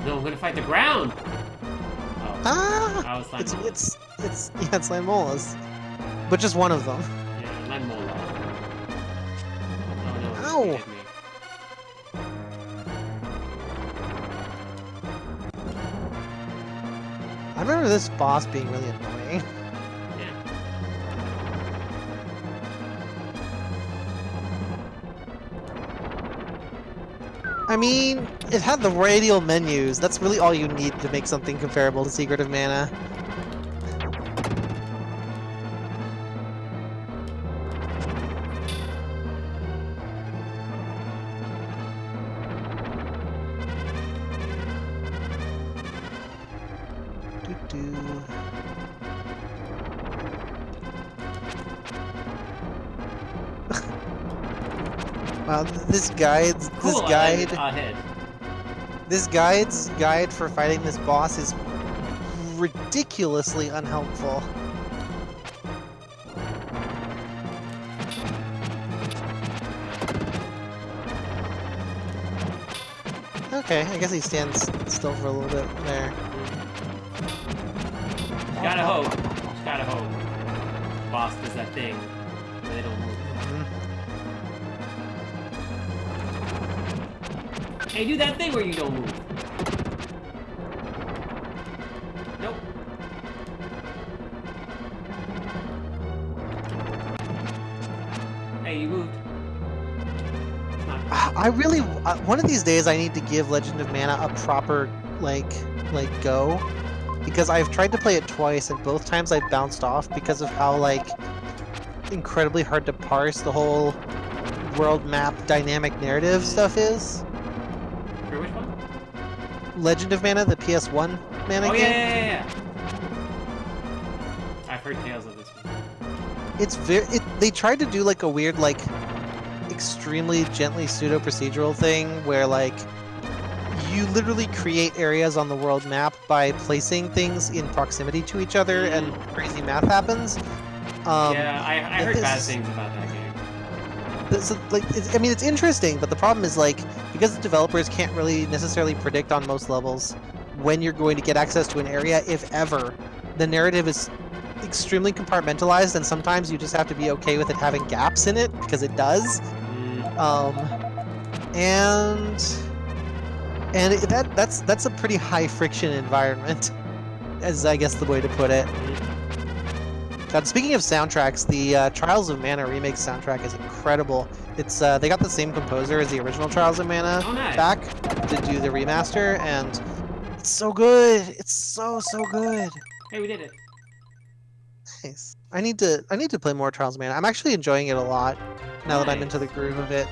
No, I'm gonna fight the ground. Oh, Ah! I was slime molas. It's slime molas, but just one of them. Yeah, slime mola. Oh no! Ow! He hit me. I remember this boss being really annoying. Yeah. I mean, it had the radial menus. That's really all you need to make something comparable to Secret of Mana. Doo-doo. Wow, this guide. Cool. This guide. Ahead. This guide for fighting this boss is ridiculously unhelpful. Okay, I guess he stands still for a little bit there. Gotta hope. Just gotta hope. Boss does that thing where they don't move. Hey, do that thing where you don't move. Nope. Hey, you moved. It's not I really, one of these days I need to give Legend of Mana a proper, like go. Because I've tried to play it twice, and both times I've bounced off because of how, like, incredibly hard to parse the whole world map dynamic narrative stuff is. For which one? Legend of Mana, the PS1 Mana Oh, game. yeah. I've heard tales of this one. It's they tried to do like a weird, like, extremely gently pseudo-procedural thing where, like, you literally create areas on the world map by placing things in proximity to each other, and crazy math happens. Yeah, I heard bad things about that game. I mean, it's interesting, but the problem is, like, because the developers can't really necessarily predict on most levels when you're going to get access to an area, if ever, the narrative is extremely compartmentalized, and sometimes you just have to be okay with it having gaps in it, because it does. That's a pretty high friction environment, is I guess the way to put it. God, speaking of soundtracks, the Trials of Mana remake soundtrack is incredible. It's they got the same composer as the original Trials of Mana back to do the remaster, and it's so good. It's so good. Hey, we did it. Nice. I need to play more Trials of Mana. I'm actually enjoying it a lot now that I'm into the Nice. groove of it.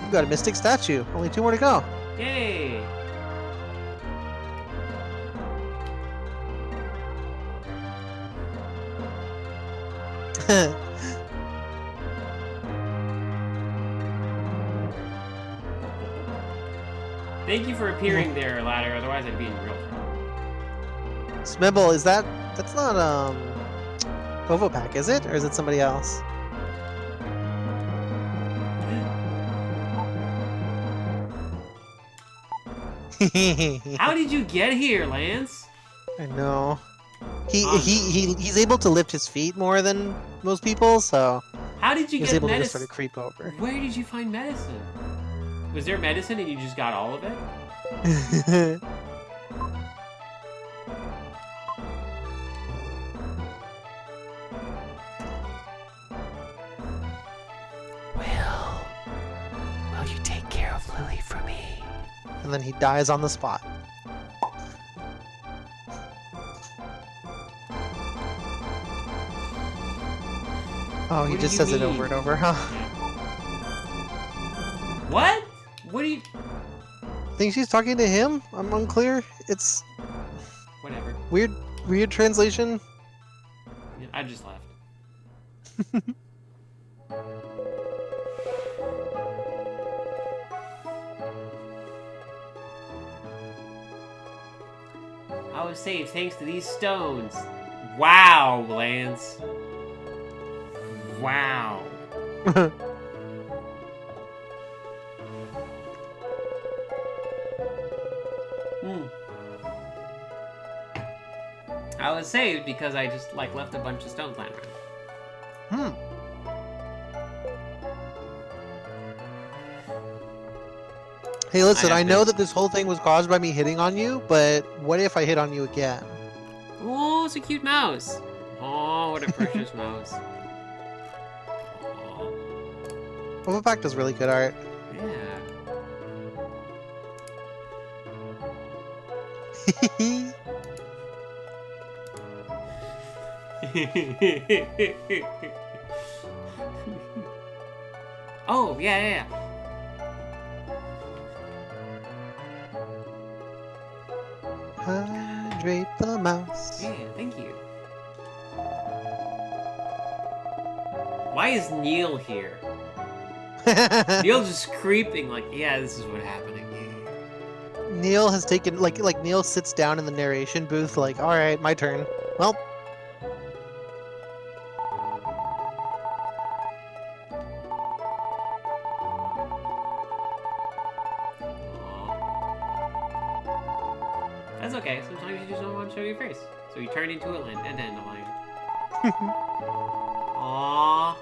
We've got a Mystic statue. Only 2 more to go. Yay! Thank you for appearing there, Ladder, otherwise I'd be in real trouble. Smibble, that's not Ovopack, is it? Or is it somebody else? How did you get here, Lance? I know. He's able to lift his feet more than most people, so How did you he was get able to just medicine? sort of creep over. Where did you find medicine? Was there medicine and you just got all of it? Will you take care of Lily for me? And then he dies on the spot. Oh, he What do just you says it over mean? and over, huh? What? What do you... Think she's talking to him? I'm unclear. It's Whatever. weird translation. Yeah, I just left. I was saved thanks to these stones. Wow, Lance. Wow. I was saved because I just left a bunch of stones lying around. Hey, listen, I know been- that this whole thing was caused by me hitting on you, but what if I hit on you again? Oh, it's a cute mouse. Oh, what a precious mouse. Oh, Ovopack does really good art. yeah. Oh, yeah. Hydrate the mouse. Yeah, thank you. Why is Neil here? Neil just creeping like, yeah, this is what happened again. Neil has taken like Neil sits down in the narration booth like, all right, my turn. Well, That's okay. Sometimes you just don't want to show your face. So you turn into a dandelion. Aww.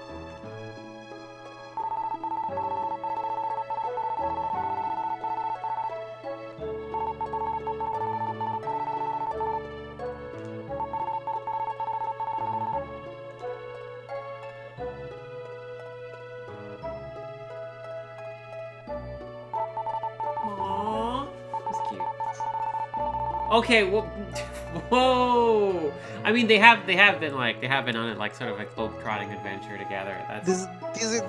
Aww. That's cute. Okay, well, whoa. I mean, they have been on it like sort of a globe-trotting adventure together. That's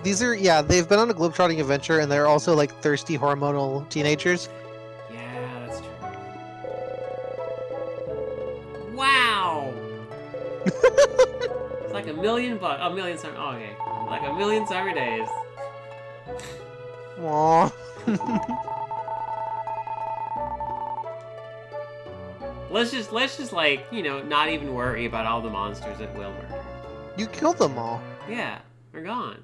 these are yeah, they've been on a globetrotting adventure, and they're also like thirsty hormonal teenagers. yeah, that's true. Wow. It's like a million summer. Oh, okay, like a million summer days. Aww. Let's just like, you know, not even worry about all the monsters that will murder. You killed them all. Yeah, they're gone.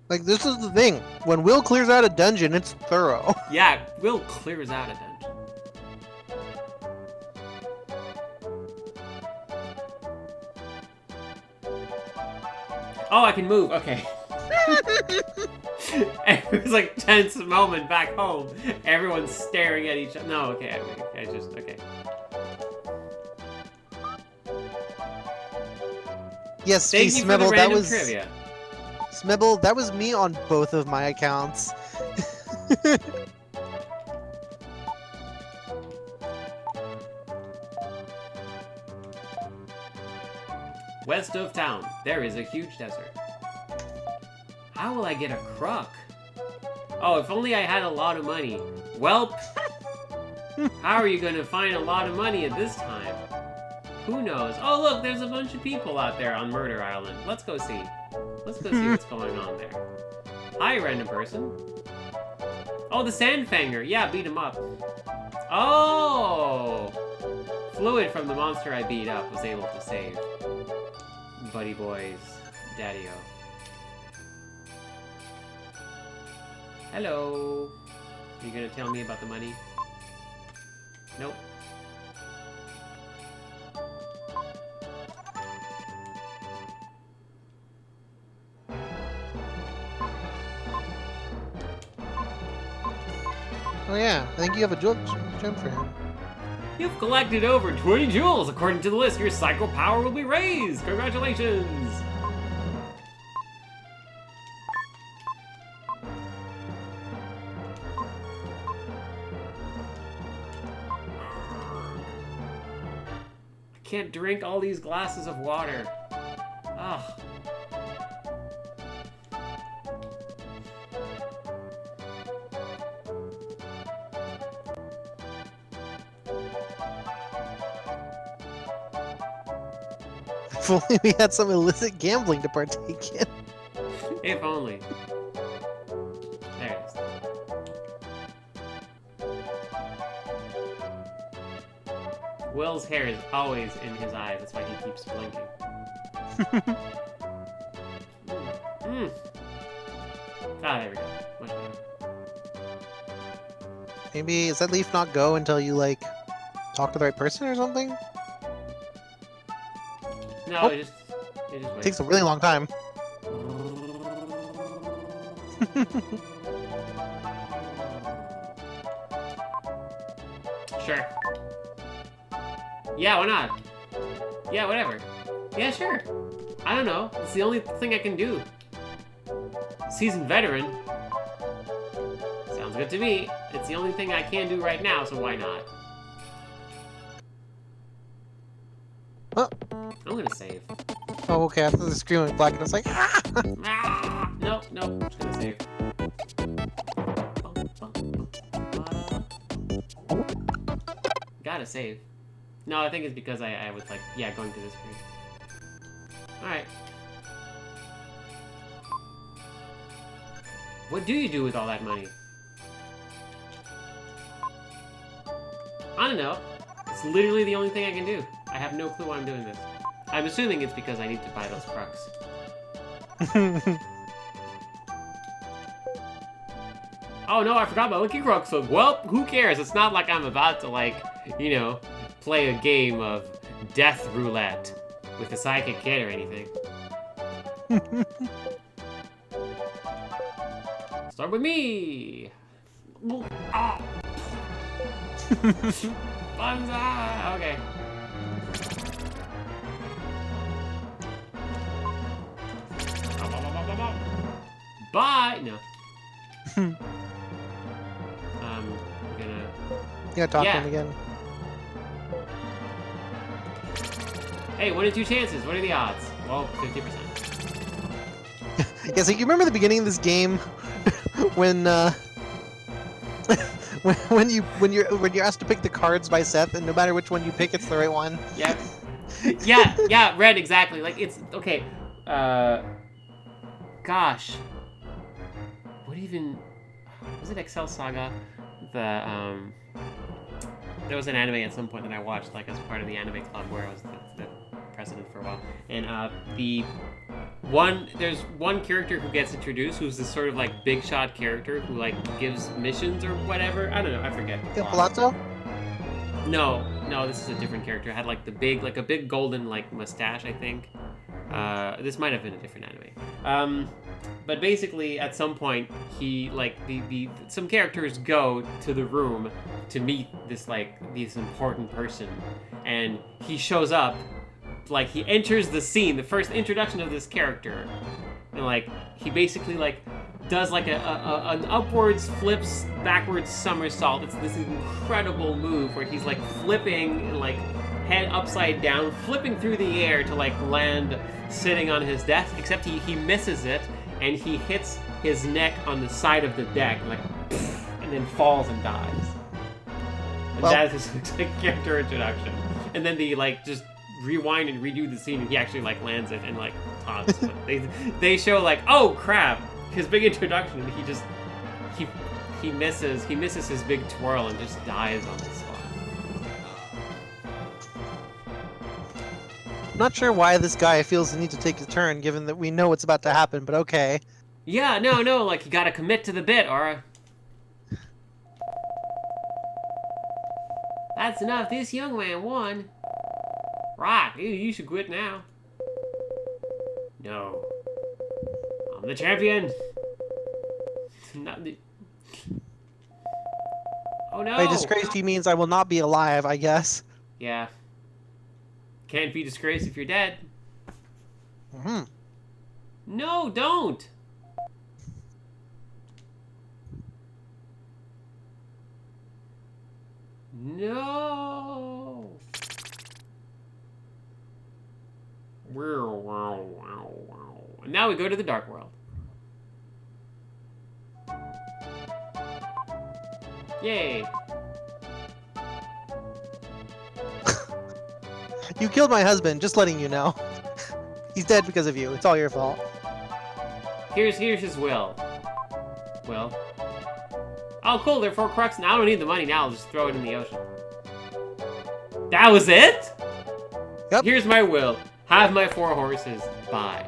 Like, this is the thing. When Will clears out a dungeon, it's thorough. Yeah, Will clears out a dungeon. Oh, I can move. Okay. It was like tense moment back home. Everyone's staring at each other. No, okay, I just okay. Yes, Thank see, you for the Smebble, that random was trivia. Smebble, that was me on both of my accounts. West of town, there is a huge desert. How will I get a crook? Oh, if only I had a lot of money. Welp, how are you going to find a lot of money at this time? Who knows? Oh, look, there's a bunch of people out there on Murder Island. Let's go see. Let's go see what's going on there. Hi, random person. Oh, the Sandfanger. Yeah, beat him up. Oh! Fluid from the monster I beat up was able to save Buddy Boy's daddy-o. Hello. Are you gonna tell me about the money? Nope. Oh yeah, I think you have a gem for him. You've collected over 20 jewels. According to the list, your psycho power will be raised. Congratulations. I can't drink all these glasses of water. Ugh. If only we had some illicit gambling to partake in. If only. There it is. Will's hair is always in his eyes. That's why he keeps blinking. Ah, there we go. Much better. Maybe, does that leaf not go until you, like, talk to the right person or something? No, Oh. it just It waits. takes a really long time. Sure. Yeah, why not? Yeah, whatever. Yeah, sure. I don't know. It's the only thing I can do. Seasoned veteran. Sounds good to me. It's the only thing I can do right now, so why not? Oh. I'm gonna save. Oh, okay, I thought the screen went black and I was like, ah! Ah! Nope, I'm just gonna save. Gotta save. No, I think it's because I was like, yeah, going to this screen. Alright. What do you do with all that money? I don't know. It's literally the only thing I can do. I have no clue why I'm doing this. I'm assuming it's because I need to buy those crux. Oh no, I forgot my Lucky Crux. So, well, who cares? It's not like I'm about to, like, you know, play a game of death roulette with a psychic kid or anything. Start with me! Ah. Banzai! Okay. Bye! No. I'm gonna... You gotta talk to him again. Hey, 1 in 2 chances. What are the odds? Well, 50%. Yeah, so you remember the beginning of this game when when you're asked to pick the cards by Seth, and no matter which one you pick, it's the right one. Yep. Yeah, Red, exactly. Like, it's okay. Gosh, what even was it? Excel Saga? There was an anime at some point that I watched, like, as part of the anime club where I was the president for a while, and there's one character who gets introduced who's this sort of like big shot character who like gives missions or whatever. I don't know, I forget. Palazzo? No, this is a different character. It had like a big golden like mustache, I think. This might have been a different anime. But basically, at some point, he like some characters go to the room to meet this important person, and he shows up. Like, he enters the scene, the first introduction of this character, and like he basically like does like an upwards flips backwards somersault. It's this incredible move where he's like flipping like head upside down, flipping through the air to like land sitting on his desk, except he misses it and he hits his neck on the side of the deck, like, and then falls and dies. And that is his character introduction. And then they like just rewind and redo the scene, and he actually like lands it and like taunts. But they show like, oh crap, his big introduction, and he misses his big twirl and just dies on the spot. Not sure why this guy feels the need to take a turn, given that we know what's about to happen, but okay. Yeah, no, like, you gotta commit to the bit, Aura. That's enough. This young man won. Right, you should quit now. No. I'm the champion. Not the... Oh no! By disgraced, he means I will not be alive, I guess. Yeah. Can't be disgraced if you're dead. Mm-hmm. No, don't! No! And now we go to the Dark World. Yay! You killed my husband, just letting you know. He's dead because of you. It's all your fault. Here's his will. Will. Oh, cool, they're 4 crux. Now I don't need the money now. I'll just throw it in the ocean. That was it? Yep. Here's my will. Have my 4 horses. Bye.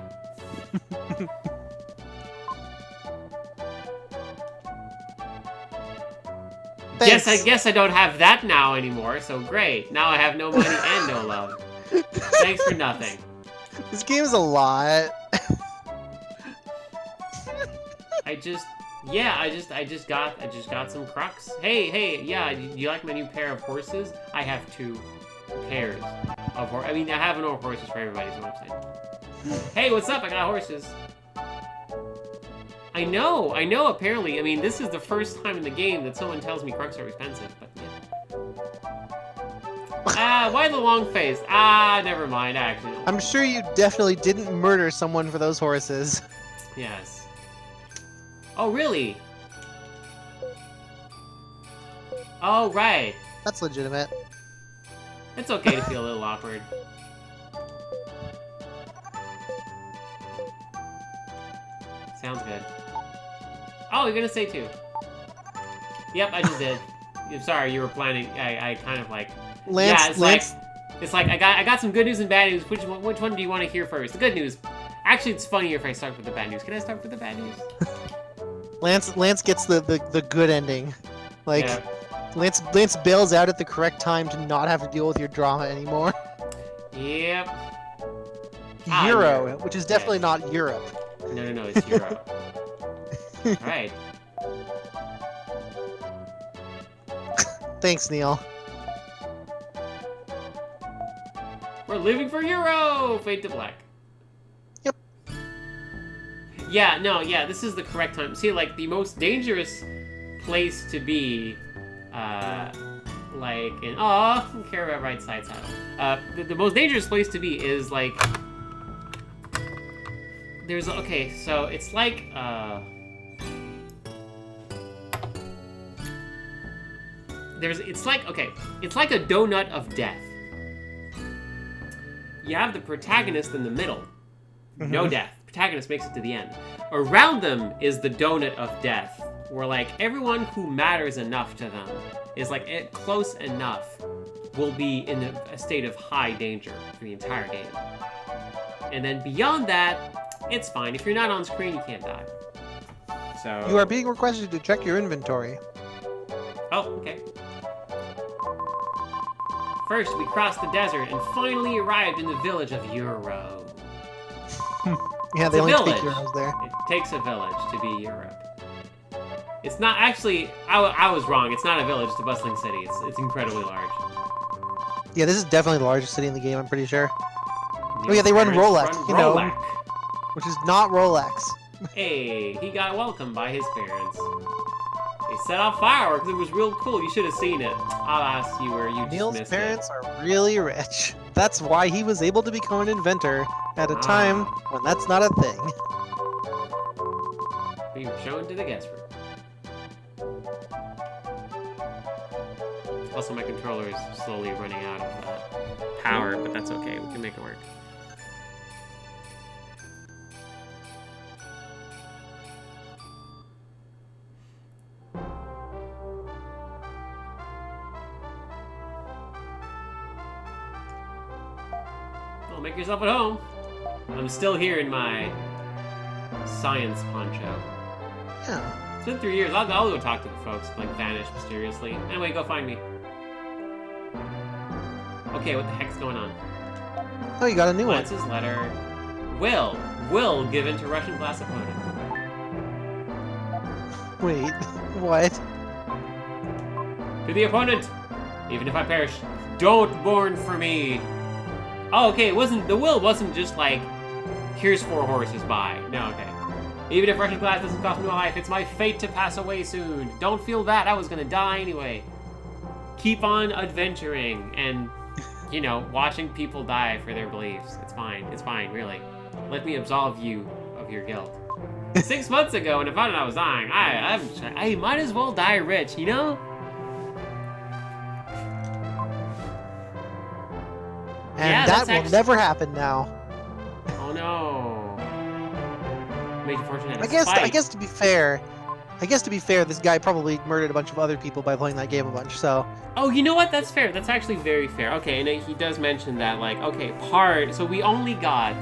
Thanks. I guess I don't have that now anymore, so great. Now I have no money and no love. Thanks for nothing. This game is a lot. I just got some crux. Hey, yeah, you like my new pair of horses? I have 2 pairs of horses. I mean, I have enough horses for everybody, is what I'm saying. Hey, what's up? I got horses. I know, apparently. I mean, this is the first time in the game that someone tells me crux are expensive, but yeah. Why the long face? Never mind, I actually don't. I'm sure you definitely didn't murder someone for those horses. Yes. Oh, really? Oh, right. That's legitimate. It's okay to feel a little awkward. Sounds good. Oh, you're gonna say 2. Yep, I just did. I'm sorry, you were planning. I kind of like. Lance, yeah, it's like I got some good news and bad news. Which one do you want to hear first? The good news. Actually, it's funnier if I start with the bad news. Can I start with the bad news? Lance gets the good ending. Like, Yeah. Lance bails out at the correct time to not have to deal with your drama anymore. Yep. Euro, which is definitely Yes. not Europe. No, it's Euro. All right. Thanks, Neil. We're living for Euro! Fade to black. Yep. Yeah, this is the correct time. See, like, the most dangerous place to be, like, in... Oh, care about right side saddle. The most dangerous place to be is, like... There's... Okay, so it's like, It's like a donut of death. You have the protagonist in the middle. No death. Protagonist makes it to the end. Around them is the donut of death, where like everyone who matters enough to them is like close enough will be in a state of high danger for the entire game. And then beyond that, it's fine. If you're not on screen, you can't die. So You are being requested to check your inventory. Oh, okay. First, we crossed the desert and finally arrived in the village of Euro. Yeah, It's they a only speak village. Euros there. It takes a village to be Europe. It's not actually. I was wrong. It's not a village. It's a bustling city. It's incredibly large. Yeah, this is definitely the largest city in the game, I'm pretty sure. The Oh yeah, they run parents Rolex, you know. Rolex. Which is not Rolex. Hey, he got welcomed by his parents. They set off fireworks. It was real cool. You should have seen it. I'll ask you where you just Neil's missed parents are really rich. That's why he was able to become an inventor at a time when that's not a thing. it. Being shown to the guest room. Also, my controller is slowly running out of power, but that's okay. We can make it work. Well, make yourself at home. I'm still here in my science poncho. Yeah. It's been 3 years. I'll go talk to the folks, like, vanish mysteriously. Anyway, go find me. Okay, what the heck's going on? Oh, you got a new one. Lance's letter. Will given to Russian class opponent. Wait, what? To the opponent! Even if I perish, don't mourn for me! Oh, okay, the will wasn't just like, here's 4 horses, bye. No, okay. Even if Russian class doesn't cost me my life, it's my fate to pass away soon. Don't feel bad, I was gonna die anyway. Keep on adventuring and, you know, watching people die for their beliefs. It's fine, really. Let me absolve you of your guilt. 6 months ago, when I found out I was dying, I might as well die rich, you know? And Yeah, that that's will never happen now. Oh no. Major Fortune had a I guess spike. to be fair, this guy probably murdered a bunch of other people by playing that game a bunch, so Oh, you know what? That's fair. That's actually very fair. Okay, and he does mention that, like, okay, so we only got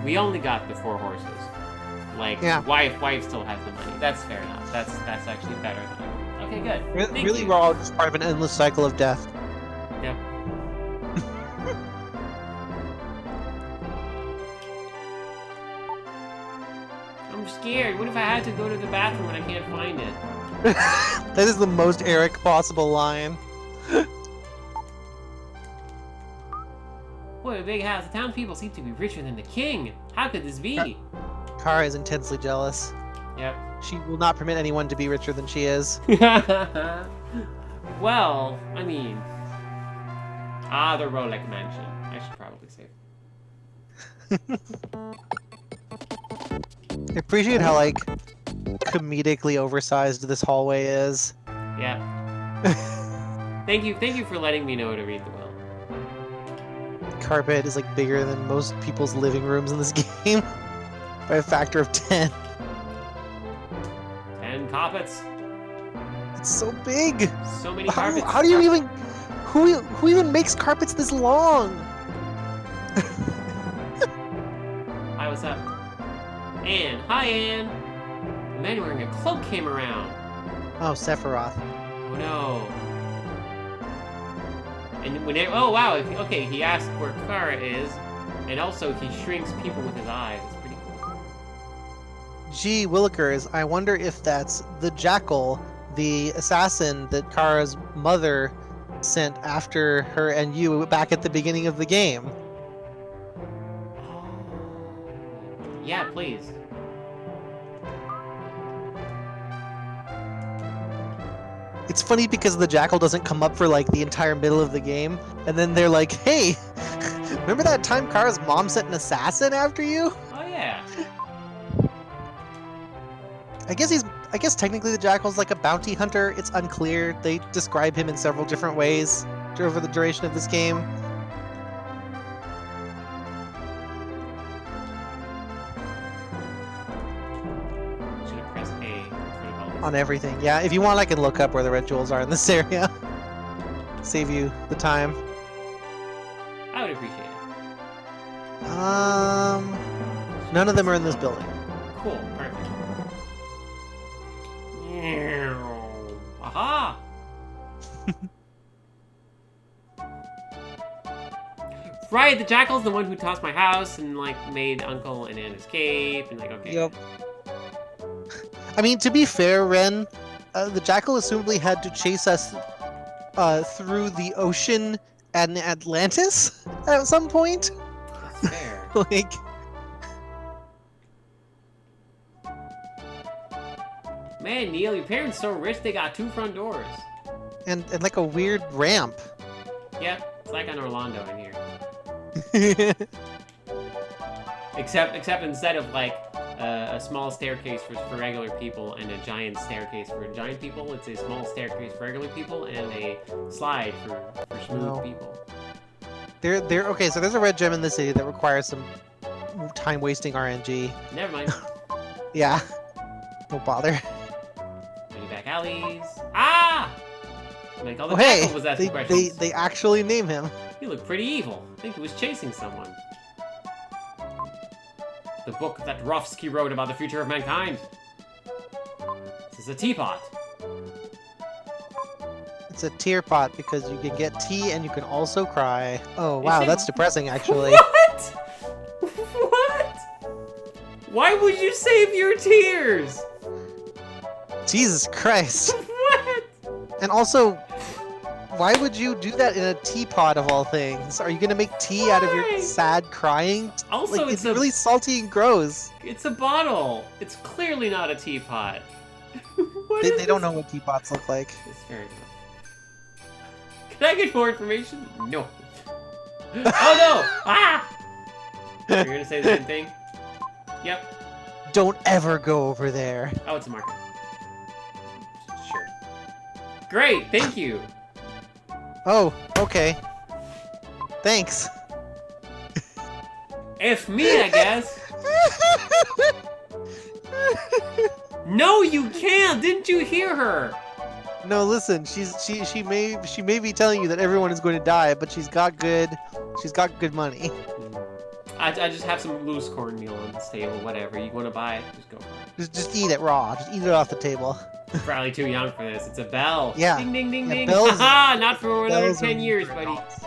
the 4 horses. Like, Yeah. wife still has the money. That's fair enough. That's actually better than. Okay, good. Thank really you. we're all just part of an endless cycle of death. Yep. I'm scared. What if I had to go to the bathroom and I can't find it? That is the most Eric possible line. What a big house. The townspeople seem to be richer than the king. How could this be? Kara is intensely jealous. Yep. She will not permit anyone to be richer than she is. Well, I mean... the Rolex mansion. I should probably save. I appreciate how, like, comedically oversized this hallway is. Yeah. Thank you for letting me know to read the will. Carpet is, like, bigger than most people's living rooms in this game. By a factor of 10. 10 carpets. It's so big. So many carpets. How do you even... Who even makes carpets this long? Hi, what's up? Anne. Hi, Anne. A man wearing a cloak came around. Oh, Sephiroth. Oh, no. And oh, wow. Okay, he asked where Kara is, and also he shrinks people with his eyes. It's pretty cool. Gee, Willikers, I wonder if that's the Jackal, the assassin that Kara's mother sent after her and you back at the beginning of the game. Yeah, please. It's funny because the Jackal doesn't come up for like the entire middle of the game, and then they're like, hey, remember that time Kara's mom sent an assassin after you? Oh, yeah. I guess technically the Jackal's like a bounty hunter. It's unclear. They describe him in several different ways over the duration of this game. Should have pressed A in front of all this. On everything. Yeah, if you want, I can look up where the red jewels are in this area. Save you the time. I would appreciate it. None of them are in this building. Cool, perfect. Aha! Right, the Jackal's the one who tossed my house and like made Uncle and Aunt escape and like okay. Yep. I mean, to be fair, Ren, the Jackal assumably had to chase us through the ocean and Atlantis at some point. That's fair. Like, Man, Neil, your parents so rich they got 2 front doors. and like a weird ramp. Yep, it's like on Orlando in here. Except instead of like a small staircase for regular people and a giant staircase for giant people, it's a small staircase for regular people and a slide for smooth No. people. Okay, so there's a red gem in the city that requires some time-wasting RNG. Never mind. Yeah. Don't bother. Many back alleys. Ah! Like all the Oh, hey! Jackal was asking They questions. actually name him. He looked pretty evil. I think he was chasing someone. The book that Rofsky wrote about the future of mankind. This is a teapot. It's a tear pot because you can get tea and you can also cry. Oh, wow, it- that's depressing, actually. What? What? Why would you save your tears? Jesus Christ. What? And also, why would you do that in a teapot of all things? Are you gonna make tea out of Why? your sad crying? Also, Like, it's it's really salty and gross. a bottle. It's clearly not a teapot. What They, is they don't this? know what teapots look like. It's fair enough. Can I get more information? No. Oh no! Ah! You're gonna say the same thing? Yep. Don't ever go over there. Oh, it's a market. Sure. Great, thank you. Oh, okay. Thanks. If me, I guess. No, you can't. Didn't you hear her? No, listen. She may be telling you that everyone is going to die, but she's got good money. I just have some loose cornmeal on this table. Whatever. You want to buy it? Just go for it. Just eat it raw. Just eat it off the table. I'm probably too young for this. It's a bell. Yeah. Ding ding ding Yeah, ding. bells- Haha! Not for another Bells are 10 years, for buddy. adults.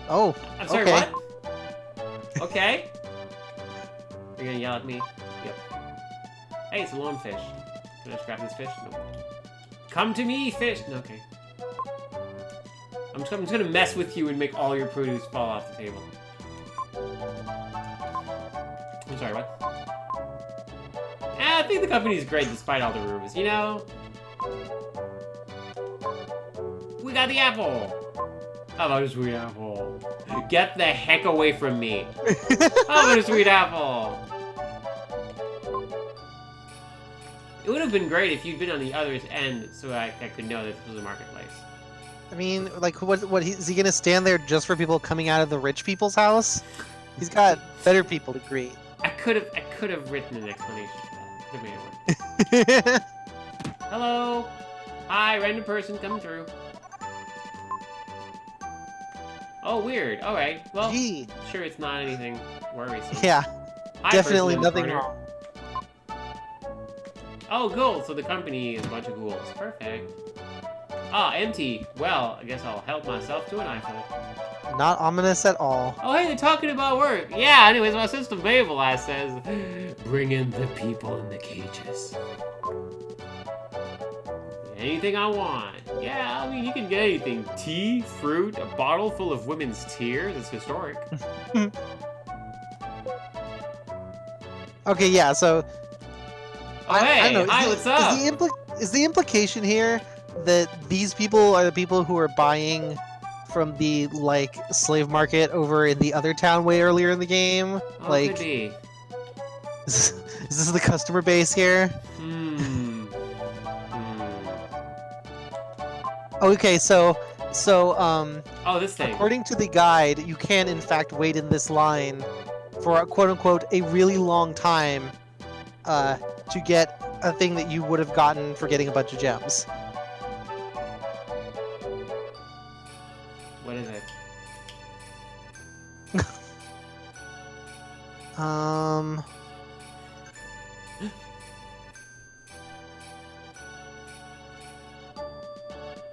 Oh, I'm sorry. okay. What? Okay. You're gonna yell at me? Yep. Hey, it's a lone fish. Can I just grab this fish? No. Come to me, fish! Okay. I'm just gonna mess with you and make all your produce fall off the table. I'm sorry, what? I think the company's great despite all the rumors, you know? We got the apple! How about a sweet apple? Get the heck away from me! How about a sweet apple? It would have been great if you'd been on the other end so I could know that this was a marketplace. I mean, like, what is he gonna stand there just for people coming out of the rich people's house? He's got better people to greet. I could have written an explanation for that. Could have made it work. Hello. Hi, random person coming through. Oh, weird. All right. Well, Gee. sure, it's not anything worrisome. Yeah, Hi, definitely person in the nothing corner. wrong. Oh, ghouls. So the company is a bunch of ghouls. Perfect. Ah, empty. Well, I guess I'll help myself to an eyeful. Not ominous at all. Oh, hey, they're talking about work. Yeah, anyways, my sister Mabel says, bring in the people in the cages. Anything I want. Yeah, I mean, you can get anything. Tea, fruit, a bottle full of women's tears. It's historic. Okay, yeah, so... Oh, hey, I don't know, hi, what's up? Is the implication here that these people are the people who are buying from the, like, slave market over in the other town way earlier in the game? Oh, Like, could be. is this the customer base here? Okay, so, Oh, this thing. according to the guide, you can in fact wait in this line for quote-unquote a really long time to get a thing that you would have gotten for getting a bunch of gems. What is it?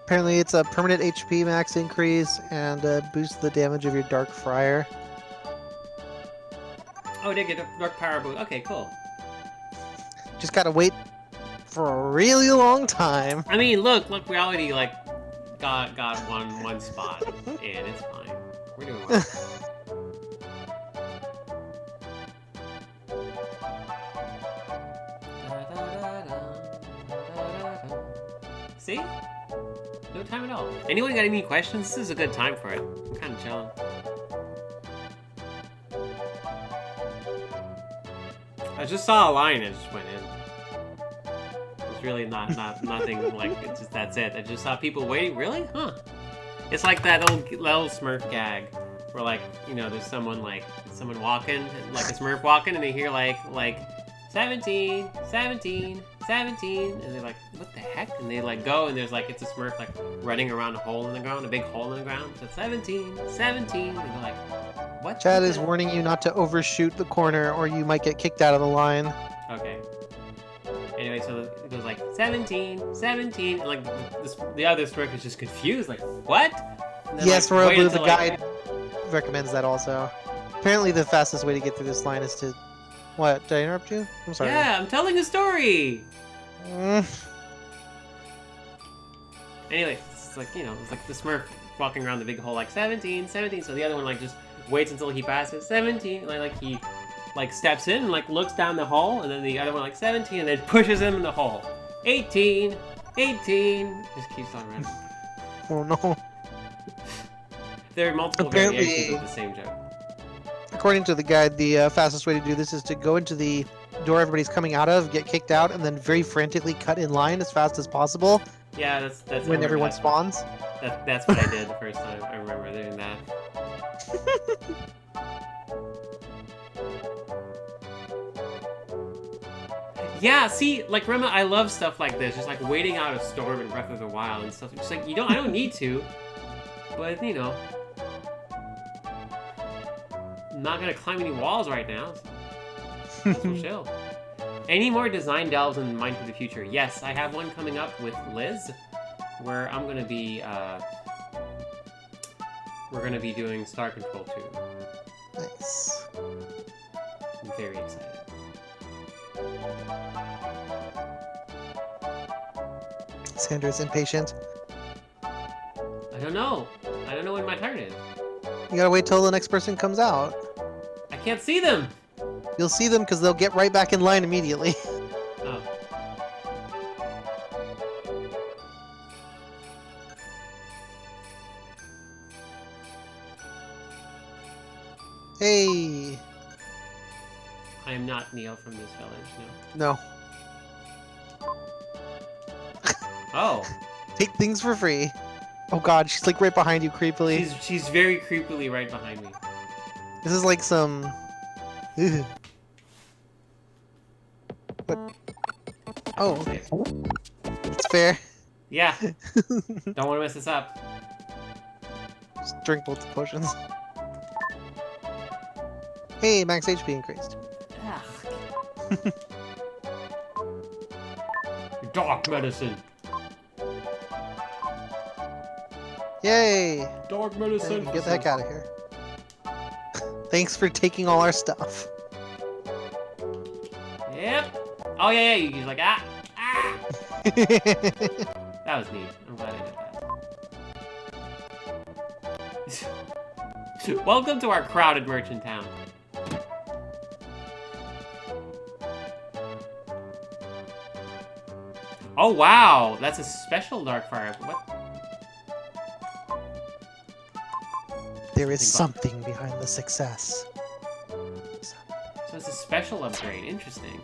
Apparently it's a permanent HP max increase and boosts the damage of your Dark Friar. Oh, I did get a dark power boost. Okay, cool. Just gotta wait for a really long time. I mean, look, we already, like, got one spot, and it's fine. We're doing well. See? No time at all. Anyone got any questions? This is a good time for it. I'm kind of chilling. I just saw a line and just went in. It's really nothing like, it's just, that's it. I just saw people waiting. Really? Huh. It's like that old Smurf gag where, like, you know, there's someone walking, like a Smurf walking, and they hear like 17, 17, 17, and they're like, what the heck? And they like go, and there's like, it's a Smurf like running around a hole in the ground, a big hole in the ground. So 17, 17, and they're like, what? Chad is warning you not to overshoot the corner or you might get kicked out of the line. Okay. Anyway, so it goes like 17, 17, and like the other Smurf is just confused, like, what? And then, Yes, like, wait Robo, until, the guide recommends that also. Apparently the fastest way to get through this line is to... What? Did I interrupt you? I'm sorry. Yeah, I'm telling a story! Anyway, it's like, you know, it's like the Smurf walking around the big hole like 17, 17, so the other one like just waits until he passes 17, and like he like steps in and like looks down the hole, and then the other one like 17, and then pushes him in the hole. 18, 18, just keeps on running. Oh no. There are multiple variations of the same joke. According to the guide, the fastest way to do this is to go into the door everybody's coming out of, get kicked out, and then very frantically cut in line as fast as possible. Yeah, that's when everyone spawns. That's what I did the first time. I remember doing that. Yeah, see, like, Rema, I love stuff like this, just like waiting out a storm in Breath of the Wild and stuff. Just like, I don't need to, but you know, I'm not gonna climb any walls right now. So we'll chill. Any more design delves in Mind for the Future? Yes, I have one coming up with Liz, where I'm gonna be, we're gonna be doing Star Control 2. Nice. I'm very excited. Sandra's impatient. I don't know. I don't know when my turn is. You gotta wait till the next person comes out. I can't see them! You'll see them because they'll get right back in line immediately. Oh. Hey. I am not Neil from this village, No. no. Oh. Take things for free. Oh god, she's like right behind you creepily. She's very creepily right behind me. This is like some... Ugh. What? Oh, Save. it's fair. Yeah. Don't want to mess this up. Just drink both the potions. Hey, max HP increased. Ugh. Dark medicine. Yay! Dark Now medicine. we can get the heck out of here. Thanks for taking all our stuff. Yep. Oh yeah, yeah. You're like ah. That was neat. I'm glad I did that. Welcome to our crowded merchant town. Oh wow, that's a special dark fire. What? There is something behind the success. So it's a special upgrade. Interesting.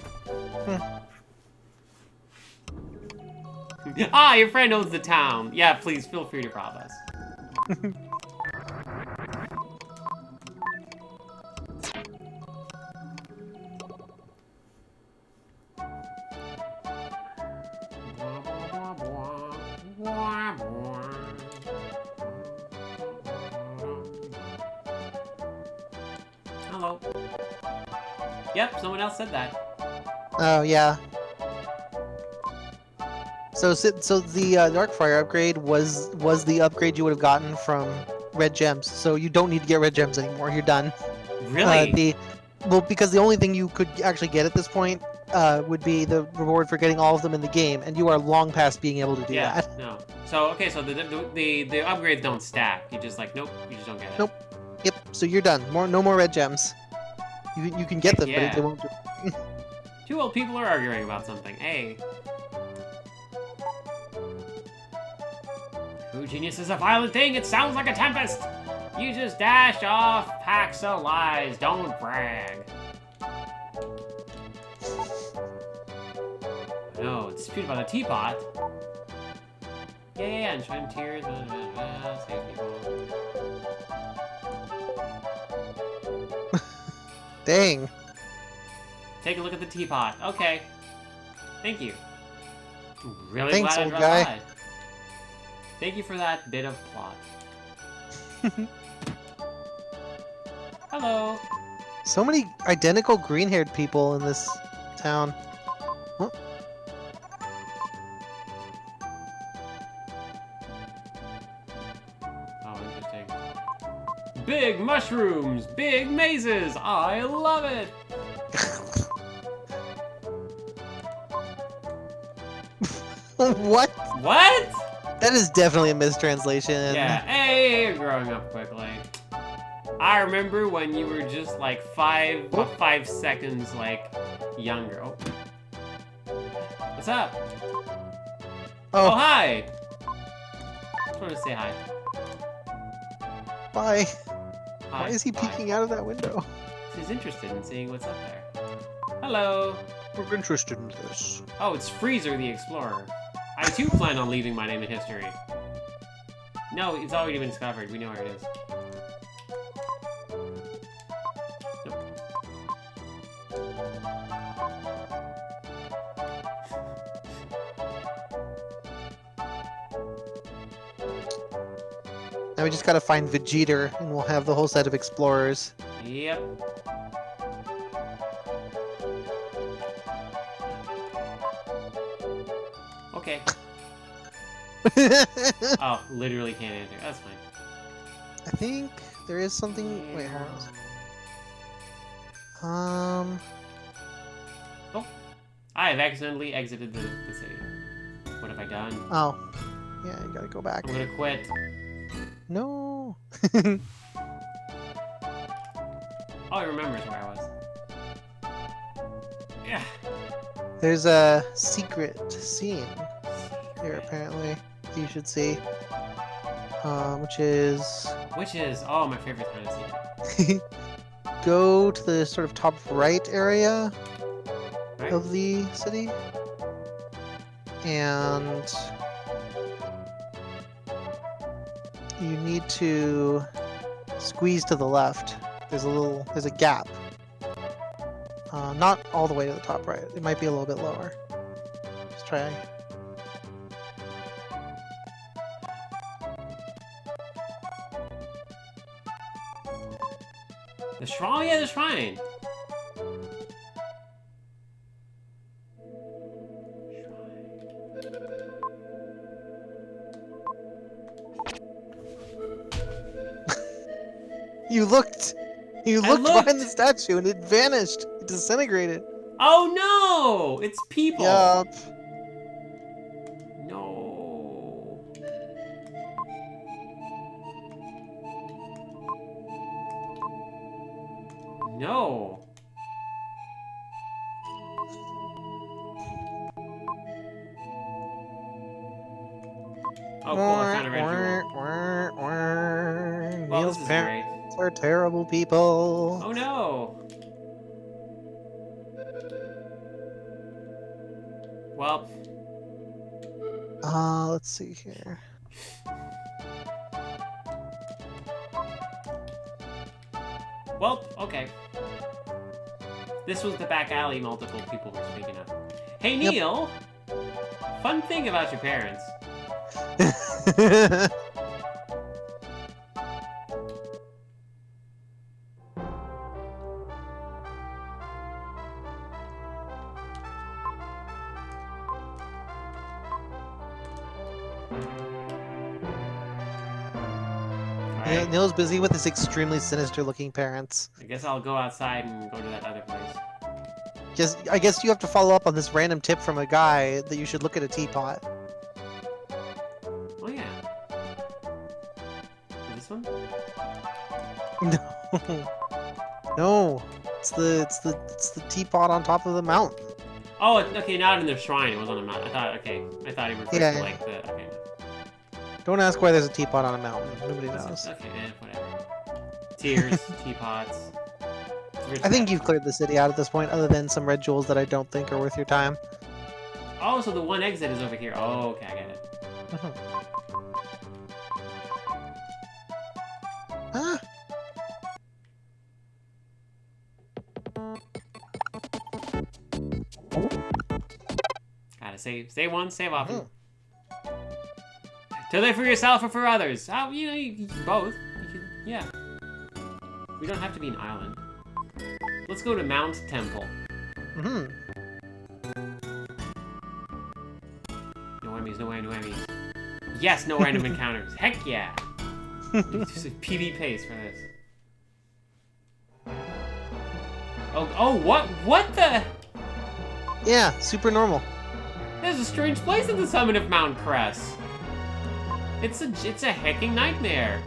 Ah, your friend owns the town. Yeah, please feel free to rob us. Hello. Yep, someone else said that. Oh yeah. So the Darkfire upgrade was the upgrade you would have gotten from red gems. So you don't need to get red gems anymore. You're done. Really? Because the only thing you could actually get at this point would be the reward for getting all of them in the game, and you are long past being able to do Yeah, that. no. So, okay, so the upgrades don't stack. You just like, nope, you just don't get it. Nope. Yep. So you're done. No more red gems. You can get them, Yeah. but they won't do. Two old people are arguing about something. Hey. True genius is a violent thing. It sounds like a tempest. You just dash off packs of lies. Don't brag. No, it's disputed about a teapot. Yeah, and shine tears. Save people. Dang. Take a look at the teapot. Okay. Thank you. Really Thanks, glad I old dropped guy. by. Thank you for that bit of plot. Hello. So many identical green-haired people in this town. Huh? Oh, interesting. Big mushrooms, big mazes. I love it. What? What? That is definitely a mistranslation. Yeah. Hey, you're growing up quickly. I remember when you were just like 5 seconds like younger. Oh. What's up? Oh, Oh, hi. Just want to say hi. bye. Hi. Why is he Bye. peeking out of that window? He's interested in seeing what's up there. Hello. We're interested in this. Oh, it's Freezer the Explorer. I too plan on leaving my name in history. No, it's already been discovered. We know where it is. Nope. Now we just gotta find Vegeta, and we'll have the whole set of explorers. Yep. Okay. Oh, literally can't answer. That's fine. I think there is something. Wait, hold on. Oh, I have accidentally exited the city. What have I done? Oh. Yeah, you gotta go back. I'm gonna quit. No. Oh, he remembers where I was. Yeah. There's a secret scene here, apparently. You should see. Which is Oh, my favorite kind of secret. go to the sort of top right area Right? of the city, and you need to squeeze to the left. There's a gap. Not all the way to the top right. It might be a little bit lower. try. The shrine? Oh, yeah, the shrine. You I looked looked. behind the statue and it vanished. It disintegrated. Oh no! It's people. Yup. No. No. Oh, cool! I found a red jewel. Well, Neil's this is parents great. are terrible people. Oh no. Well, Let's see here. okay. This was the back alley multiple people were speaking of. Hey, Yep. Neil! Fun thing about your parents. Alright, Neil's busy with his extremely sinister-looking parents. I guess I'll go outside and go to that other place. I guess you have to follow up on this random tip from a guy that you should look at a teapot. Oh yeah. Is this one? No. No. It's the teapot on top of the mountain. Oh, okay, not in the shrine. It was on the mountain. I thought he referred Yeah. to like the. Okay. Don't ask why there's a teapot on a mountain. Nobody knows. Okay, whatever. Tears, teapots. I think you've cleared the city out at this point, other than some red jewels that I don't think are worth your time. Oh, so the one exit is over here. Oh, okay, I get it. Huh? Gotta save once, save often. Mhm. To live for yourself or for others. Oh, you both. Yeah. We don't have to be an island. Let's go to Mount Temple. Mm-hmm. No enemies, no enemies. Yes, no random encounters. Heck yeah. Just a PB pace for this. Oh, what the? Yeah, super normal. There's a strange place at the summit of Mount Cress. It's a hecking nightmare.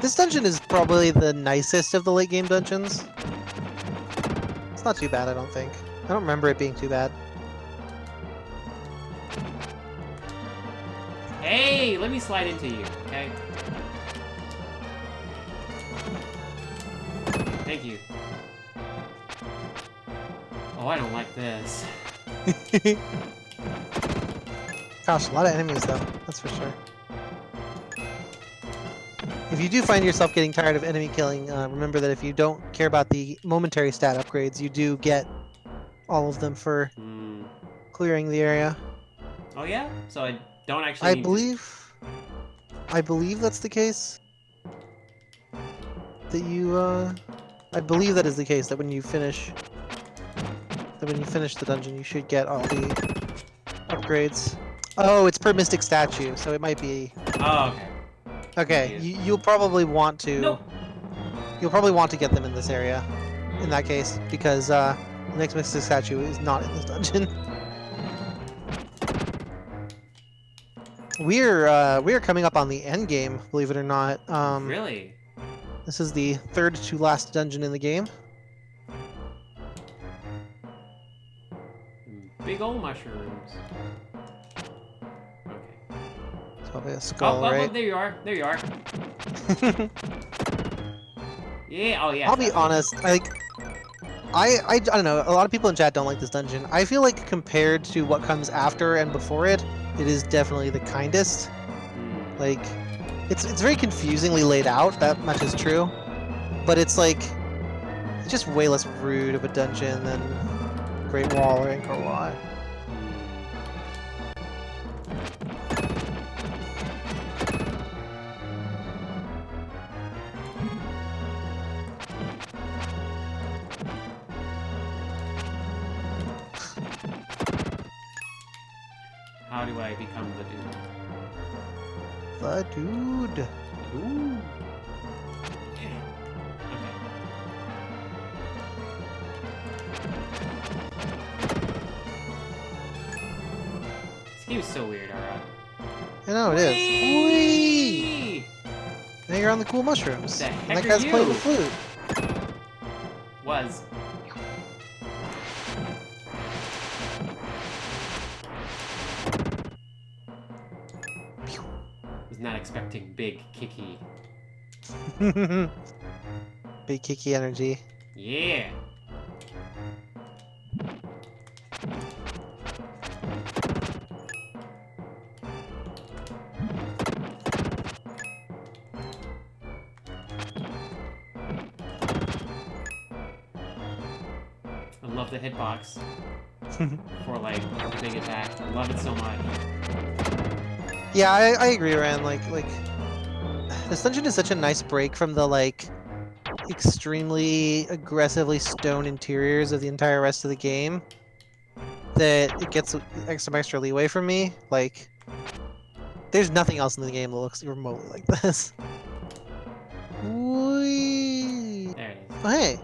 This dungeon is probably the nicest of the late game dungeons. It's not too bad, I don't think. I don't remember it being too bad. Hey, let me slide into you, okay? Thank you. Oh, I don't like this. Gosh, a lot of enemies though, that's for sure. If you do find yourself getting tired of enemy killing, remember that if you don't care about the momentary stat upgrades, you do get all of them for clearing the area. Oh yeah? So I don't actually need I believe that's the case. That you, I believe that is the case, that when you finish the dungeon, you should get all the upgrades. Oh, it's per mystic statue, so it might be... Oh, okay. Okay, you'll probably want to... Nope. You'll probably want to get them in this area, in that case, because the next mystic statue is not in this dungeon. We're coming up on the end game, believe it or not. Really? This is the third to last dungeon in the game. Big old mushrooms. Okay. It's probably a skull, Oh, right? there you are. There you are. Yeah, oh yeah. I'll be honest, like, I don't know, a lot of people in chat don't like this dungeon. I feel like compared to what comes after and before it, it is definitely the kindest. Like, it's very confusingly laid out, that much is true. But it's like, it's just way less rude of a dungeon than Great Wall or Angkor Wat. How do I become the dude? The dude. Ooh. Yeah. Okay. This game's so weird, Aura. I know it is. Whee! Whee! Now you're on the cool mushrooms. The And heck that are guy's playing the you? flute. Was. Was not expecting big kicky. Big kicky energy. Yeah. I love the hitbox for like a big attack. I love it so much. Yeah, I agree, Ryan. Like this dungeon is such a nice break from the like extremely aggressively stone interiors of the entire rest of the game that it gets some extra leeway from me. Like, there's nothing else in the game that looks remotely like this. Whee! There it is. Oh, hey.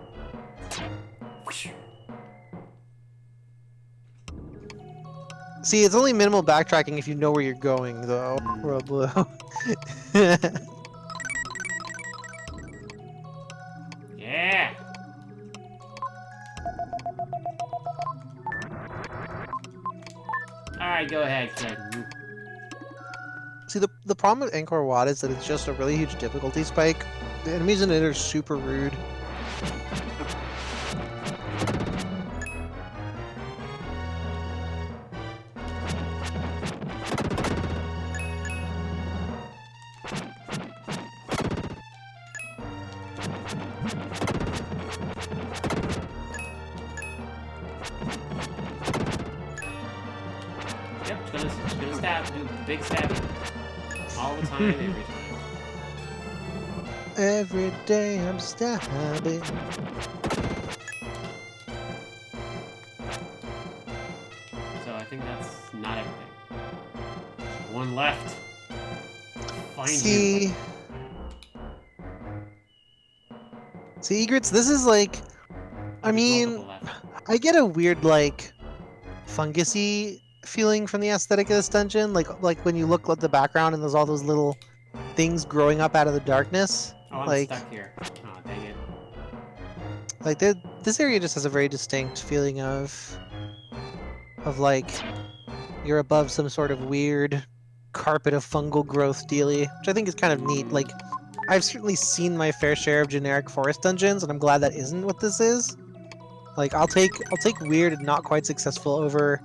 See, it's only minimal backtracking if you know where you're going, though. World Blue. Yeah. Alright, go ahead, kid. See, the problem with Angkor Wat is that it's just a really huge difficulty spike. The enemies in it are super rude. Yep, just gonna stab, do big stabbing. All the time, every time. Every day I'm stabbing. So I think that's not everything. There's one left. Find you. See, Egrets, this is like, I There's mean, multiple left. I get a weird like fungusy feeling from the aesthetic of this dungeon. Like when you look at the background and there's all those little things growing up out of the darkness. Oh, I'm like, stuck here. Oh, dang it. like this area just has a very distinct feeling of like you're above some sort of weird carpet of fungal growth dealy, which I think is kind of neat. Like, I've certainly seen my fair share of generic forest dungeons, and I'm glad that isn't what this is. Like, I'll take weird and not quite successful over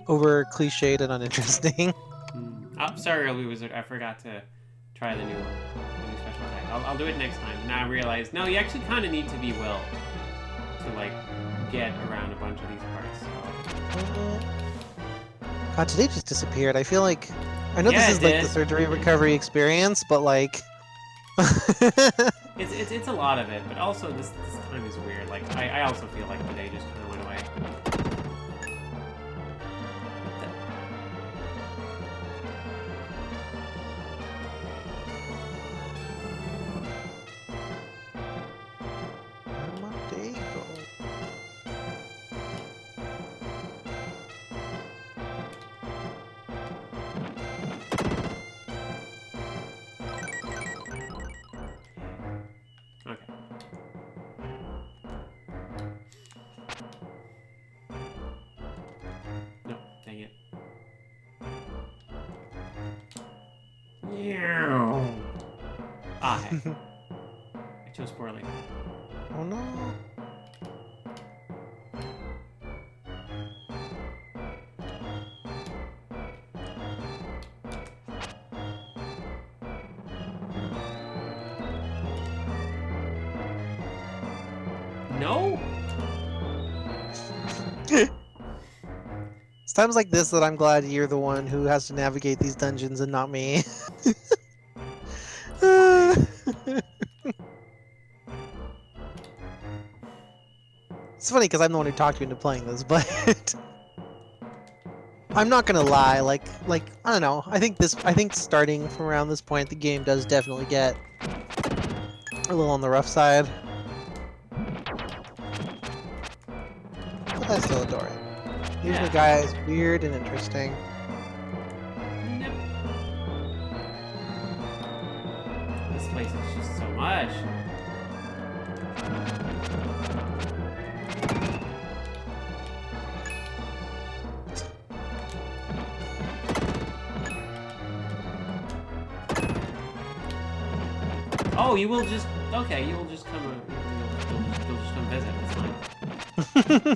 cliched and uninteresting. Oh, sorry, early wizard. I forgot to try the new special attack. I'll do it next time. Now I realize, no, you actually kind of need to be Will to like get around a bunch of these parts. So. God, today just disappeared. I feel like I know Yeah, this is it like did. the surgery recovery experience, but like It's a lot of it, but also this time is weird. Like I also feel like today just kind of went away. where'd my day go? Okay. No, dang it. Meow. Ah, heck. I chose poorly. Oh no. No? It's times like this that I'm glad you're the one who has to navigate these dungeons and not me. Fine. It's funny because I'm the one who talked you into playing this, but I'm not gonna lie. Like I don't know. I think starting from around this point, the game does definitely get a little on the rough side. But I still adore it. Even Yeah. the guy is weird and interesting. Nope. This place is just so much. Oh, you will just... Okay, you will just come... You'll just come visit. It's fine.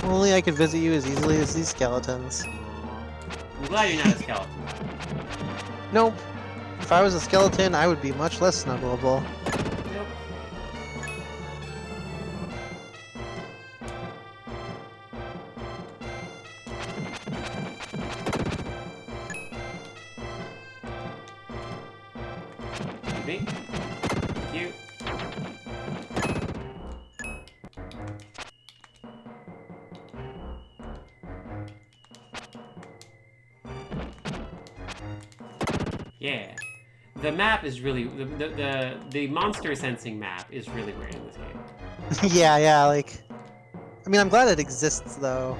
Only I could visit you as easily as these skeletons. I'm glad you're not a skeleton. Nope. If I was a skeleton, I would be much less snuggleable. Nope. Me? You. Yeah. The map is really the monster sensing map is really great in this game. Yeah, like... I mean, I'm glad it exists, though.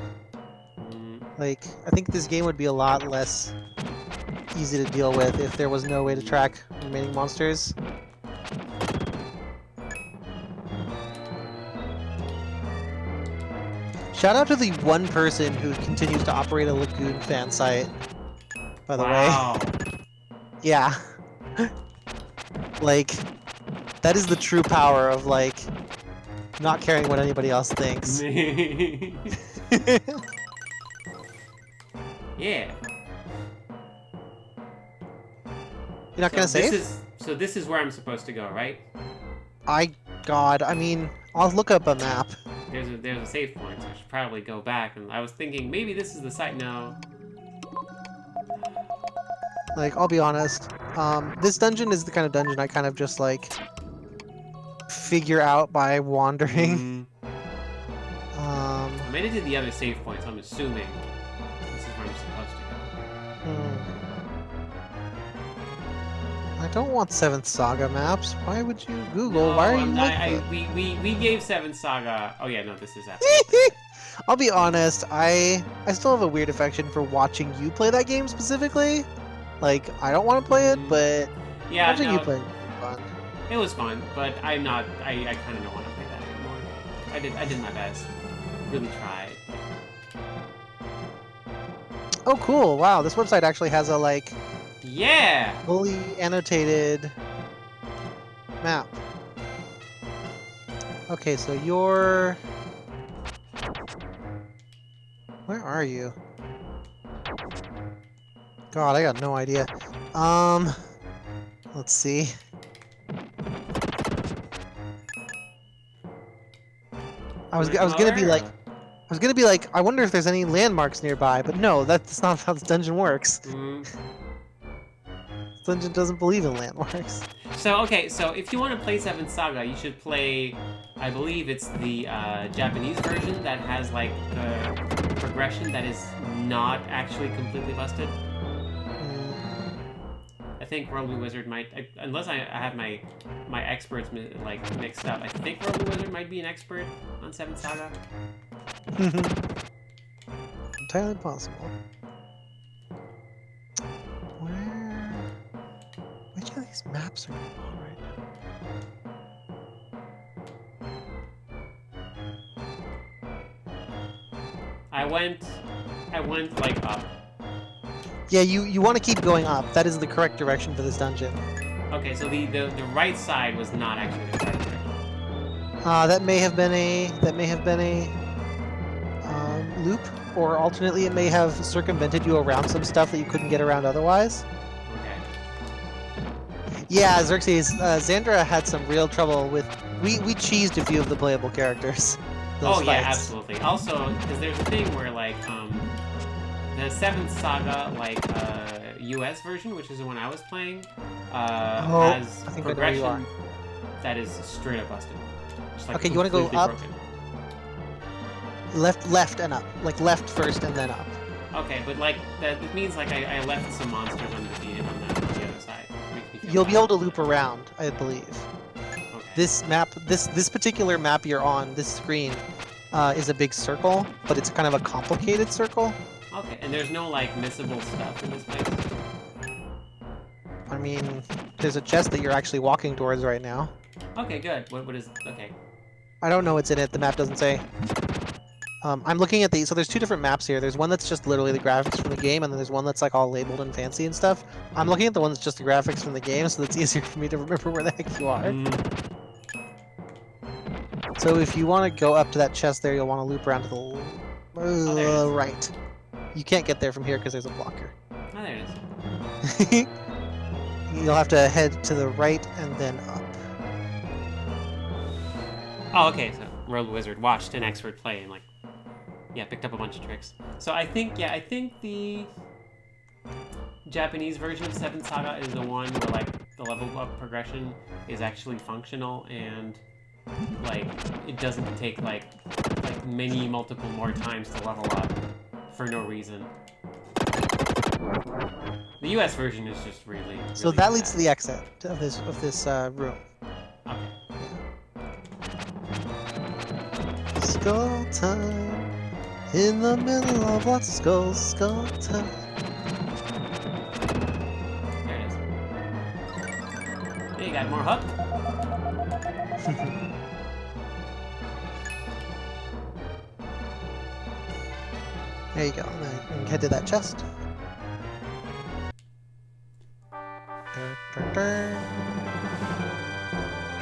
Mm, Like, I think this game would be a lot less easy to deal with if there was no way to track remaining monsters. Shout out to the one person who continues to operate a Lagoon fan site, by the way. wow. Yeah. Like, that is the true power of, like, not caring what anybody else thinks. Yeah. You're not gonna save? So this is where I'm supposed to go, right? God, I mean, I'll look up a map. There's a save point, so I should probably go back. And I was thinking maybe this is the site. No. Like, I'll be honest. This dungeon is the kind of dungeon I kind of just, like, figure out by wandering. I made it to the other save point, so I'm assuming this is where I'm supposed to I don't want 7th Saga maps. Why would you Google? go. Why are you I'm like not, that? we gave 7 Saga. Oh yeah, no, this is that. I'll be honest, I still have a weird affection for watching you play that game specifically. Like, I don't want to play it, but Yeah, watching no, you play it is fun. it was fun, but I'm not. I kind of don't want to play that anymore. I did my best. Really tried. Oh, cool. Wow, this website actually has a, like, Yeah. fully annotated map. Okay, so you're... Where are you? God, I got no idea. Let's see. I was gonna be like, I wonder if there's any landmarks nearby, but no, that's not how this dungeon works. This dungeon doesn't believe in landmarks. So okay, so if you want to play 7 Saga, you should play. I believe it's the Japanese version that has like the progression that is not actually completely busted. I think Worldly Wizard might, unless I have my experts like mixed up. I think Worldly Wizard might be an expert on 7 Saga. Entirely possible. Which of these maps are you on right now? I went like up. Yeah, you want to keep going up. That is the correct direction for this dungeon. Okay, so the right side was not actually the correct direction. That may have been a loop, or alternately, it may have circumvented you around some stuff that you couldn't get around otherwise. Okay. Yeah, Xerxes, Xandra had some real trouble with. We cheesed a few of the playable characters. those Oh yeah, fights. absolutely. Also, because there's a thing where like the Seventh Saga US version, which is the one I was playing, has I think I know where you are. progression that is straight up busted. Just, like, Okay, you wanna go completely up? broken. Left, and up. Like left first and then up. Okay, but like that means like I left some monsters undefeated on the other side. Makes me feel You'll be bad. able to loop around, I believe. Okay. This map, this particular map you're on, this screen, is a big circle, but it's kind of a complicated circle. Okay, and there's no like missable stuff in this place. I mean, there's a chest that you're actually walking towards right now. Okay, good. What is okay? I don't know what's in it. The map doesn't say. I'm looking at so there's two different maps here. There's one that's just literally the graphics from the game, and then there's one that's like all labeled and fancy and stuff. I'm looking at the one that's just the graphics from the game, so that's easier for me to remember where the heck you are. Mm, So if you want to go up to that chest there, you'll want to loop around to the there it is. right. You can't get there from here because there's a blocker. oh, there it is. You'll have to head to the right and then up. Oh, okay. So Rogue Wizard watched an expert play and like, yeah, picked up a bunch of tricks. So I think the Japanese version of Seventh Saga is the one where like the level up progression is actually functional and like it doesn't take like multiple more times to level up for no reason. The US version is just really So that leads to the exit of this room. Okay. Skull time. In the middle of lots of skulls, skull time. There it is. Hey, you got more hook? There you go. And then you can head to that chest.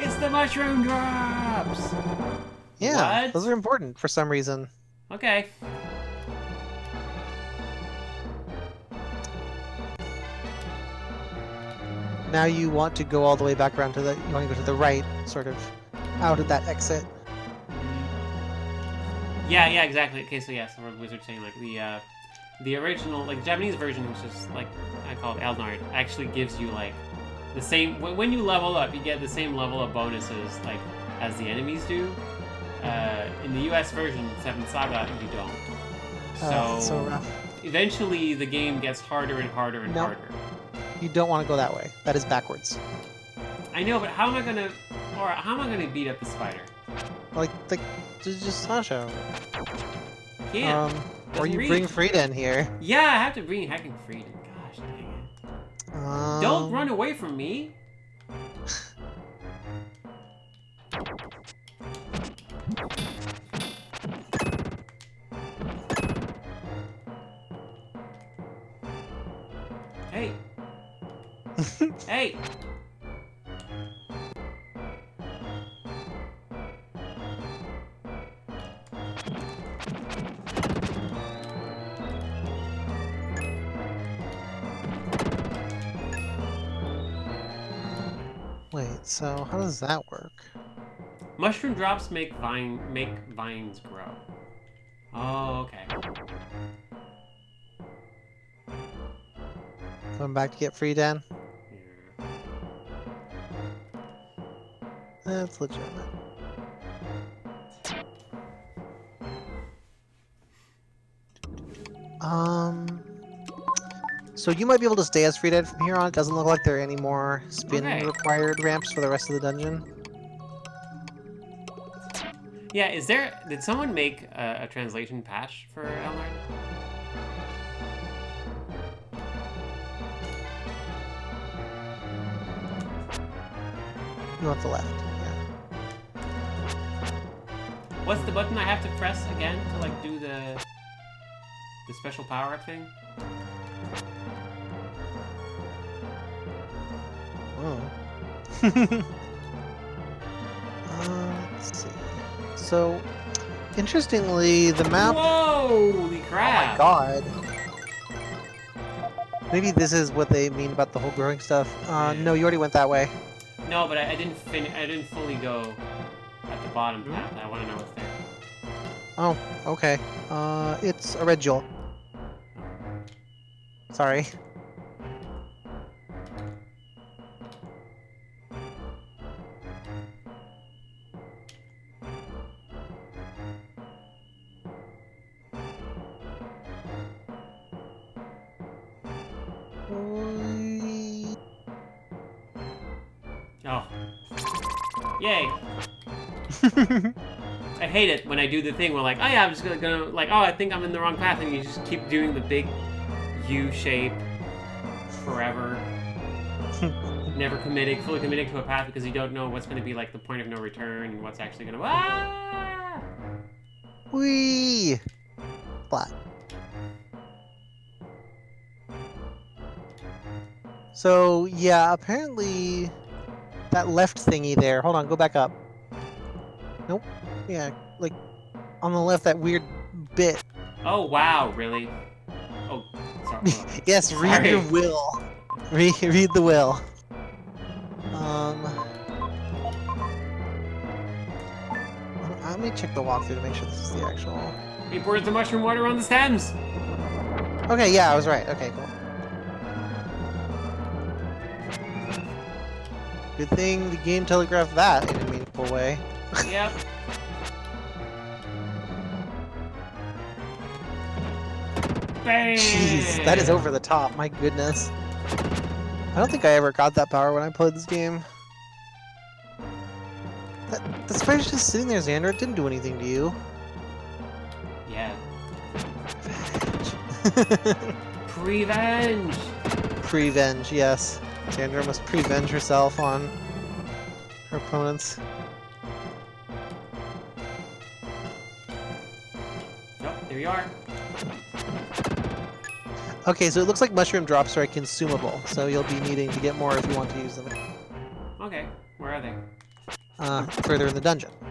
It's the mushroom drops! Yeah, What? those are important for some reason. Okay. Now you want to go all the way back around to the. You want to go to the right, sort of, out of that exit. Yeah, exactly. Okay, so yeah, so Rogue Wizard saying like the original, like Japanese version, which is like I call it Elnard, actually gives you like the same when you level up, you get the same level of bonuses like as the enemies do. In the US version, Seventh Saga, you don't. It's so rough. Eventually, the game gets harder and harder and Nope. harder. You don't want to go that way. That is backwards. I know, but how am I gonna beat up the spider? Like just Sasha. Can't. Or Doesn't you reach. bring Frida in here. Yeah, I have to bring hacking freedom. Gosh dang it. Don't run away from me. Hey. Hey. Wait, so how does that work? Mushroom drops make vines grow. Oh, okay. Going back to get Friedan? Yeah. That's legitimate. So you might be able to stay as Friedan from here on. It doesn't look like there are any more spin Okay. required ramps for the rest of the dungeon. Yeah, did someone make a translation patch for Elnard? You want the left, yeah. What's the button I have to press again to like do the special power-up thing? Oh. Let's see. So, interestingly, the map. Whoa! Holy Oh crap! my god. Maybe this is what they mean about the whole growing stuff. No, you already went that way. No, but I didn't fully go at the bottom path. I want to know what's there. Oh, okay. It's a red jewel. Sorry. Oh. Yay. I hate it when I do the thing where like, oh yeah, I'm just gonna like, oh, I think I'm in the wrong path, and you just keep doing the big U shape forever. Never fully committing to a path because you don't know what's gonna be like the point of no return and what's actually gonna Whee! Flat. So, yeah, apparently that left thingy there. Hold on, go back up. Nope. Yeah, like on the left, that weird bit. Oh wow, really? Oh, sorry. Yes, read your Sorry. will. Read the will. Let me check the walkthrough to make sure this is the actual. He pours the mushroom water on the stems. Okay, yeah, I was right. Okay, cool. Good thing the game telegraphed that in a meaningful way. Yep. Bam! Jeez, that is over the top. My goodness. I don't think I ever got that power when I played this game. The spider's just sitting there, Xander. It didn't do anything to you. Yeah. Prevenge! Prevenge, yes. Xander must prevenge herself on her opponents. Oh, there you are. Okay, so it looks like mushroom drops are consumable, so you'll be needing to get more if you want to use them. Okay, where are they? Further in the dungeon. Oh.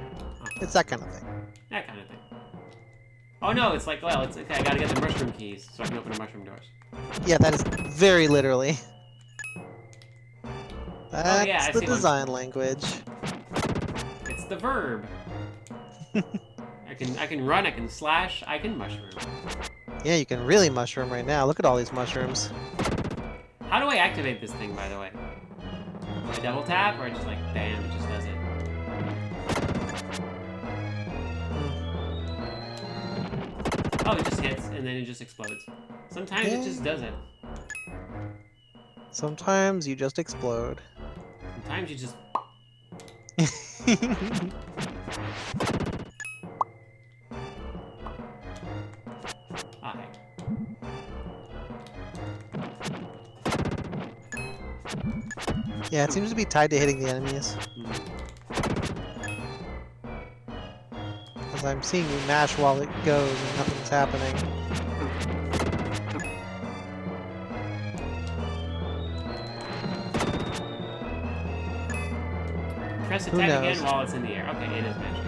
It's that kind of thing. That kind of thing. Oh no, it's like, well, it's okay, I gotta get the mushroom keys so I can open the mushroom doors. Yeah, that is very literally. That's yeah, I the see one. design language. It's the verb. I can run, I can slash, I can mushroom. Yeah, you can really mushroom right now. Look at all these mushrooms. How do I activate this thing, by the way? Do I double tap, or I just like, bam, it just does it? Oh, it just hits, and then it just explodes. Sometimes it just does it. Sometimes you just explode. Sometimes you just... Ah, heck. Yeah, it seems to be tied to hitting the enemies. Because I'm seeing you mash while it goes and nothing's happening. Press Who attack knows? again while it's in the air. Okay, it is magic.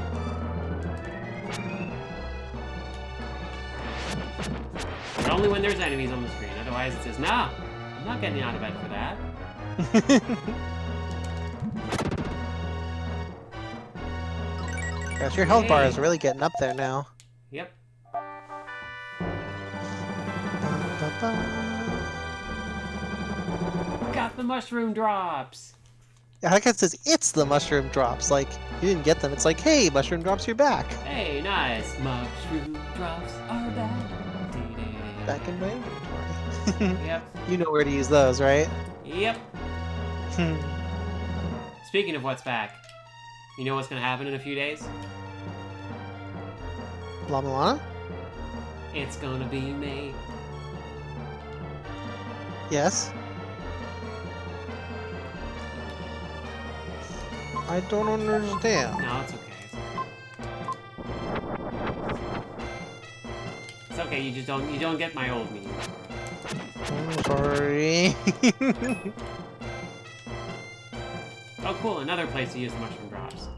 But only when there's enemies on the screen. Otherwise it says, nah, I'm not getting out of bed for that. Gosh, your health bar is really getting up there now. Yep. Got the mushroom drops. I like how it says it's the mushroom drops. Like, you didn't get them. It's like, hey, mushroom drops, you're back. Hey, nice. Mushroom drops are back. Back in my inventory. Yep. You know where to use those, right? Yep. Speaking of what's back, you know what's gonna happen in a few days? La Milana? It's gonna be May. Yes. I don't understand. No, it's okay. It's okay. You don't get my old me. I'm sorry. Oh, cool! Another place to use the mushroom drops.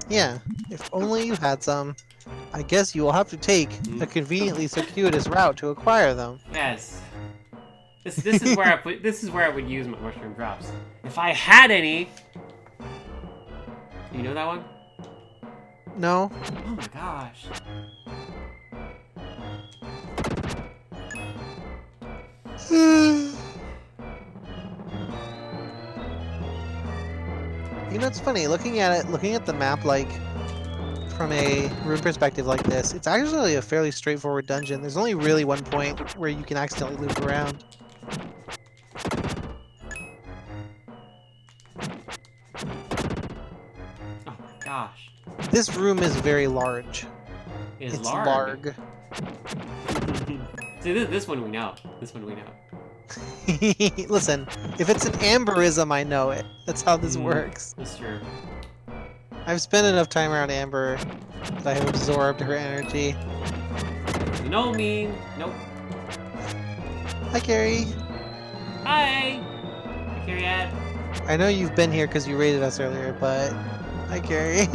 Yeah, if only you had some. I guess you will have to take a conveniently circuitous route to acquire them. Yes. This is where I would use my mushroom drops. If I had any. Do you know that one? No. Oh my gosh. You know, it's funny looking at the map like from a room perspective like this. It's actually a fairly straightforward dungeon. There's only really one point where you can accidentally loop around. Oh my gosh. This room is very large. It's It's large. larg. See, this one we know. This one we know. Listen, if it's an amberism, I know it. That's how this works. That's true. I've spent enough time around Amber that I have absorbed her energy. No mean. Nope. Hi, Carrie. Hi. Carrie at. I know you've been here because you raided us earlier, but hi, Carrie.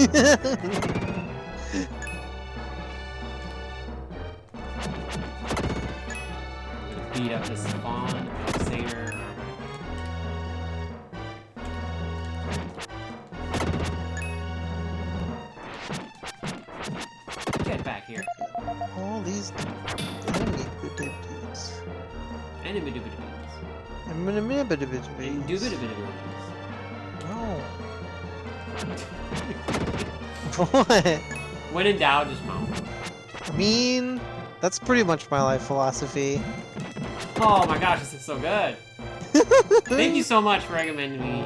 Beat up the spawn of Saner. Get back here. All these enemy dudes. Enemy dubidibies. Dubidibidibies. No. What? When in doubt, just mount. I mean, that's pretty much my life philosophy. Oh my gosh, this is so good. Thank you so much for recommending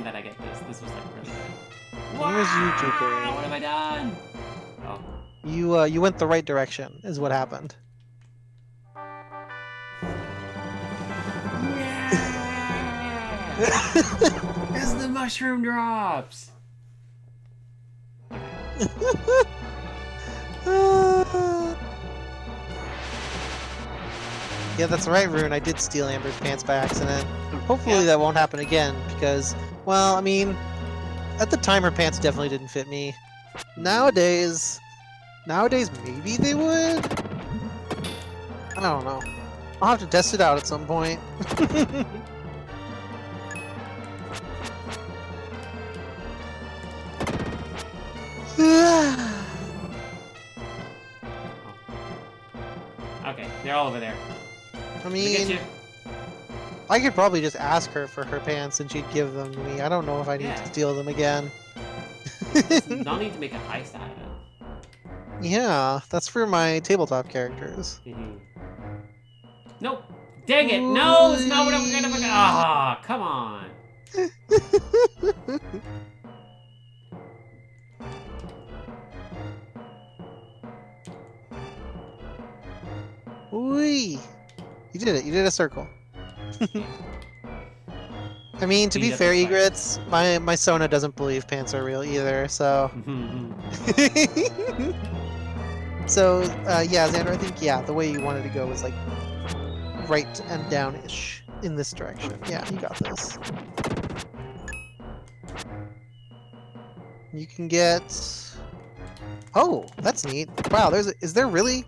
that I get this. This was like really good. Where's you two, Carrie? What have I done? Oh. You went the right direction, is what happened. Yeah! As the mushroom drops. Yeah, that's right, Rune. I did steal Amber's pants by accident. Hopefully that won't happen again, because, well, I mean, at the time her pants definitely didn't fit me. Nowadays maybe they would? I don't know. I'll have to test it out at some point. Okay, they're all over there. I Let me get mean, you. I could probably just ask her for her pants and she'd give them to me. I don't know if I need to steal them again. Don't need to make a heist out of it. Yeah, that's for my tabletop characters. Nope. Dang it! No, it's not what I'm gonna make. Ah, come on. Whee! You did it. You did a circle. I mean, to be fair, Egrets, my Sona doesn't believe pants are real either, so... So, yeah, Xander, I think, yeah, the way you wanted to go was, like, right and down-ish in this direction. Yeah, you got this. You can get... Oh, that's neat. Wow, is there really...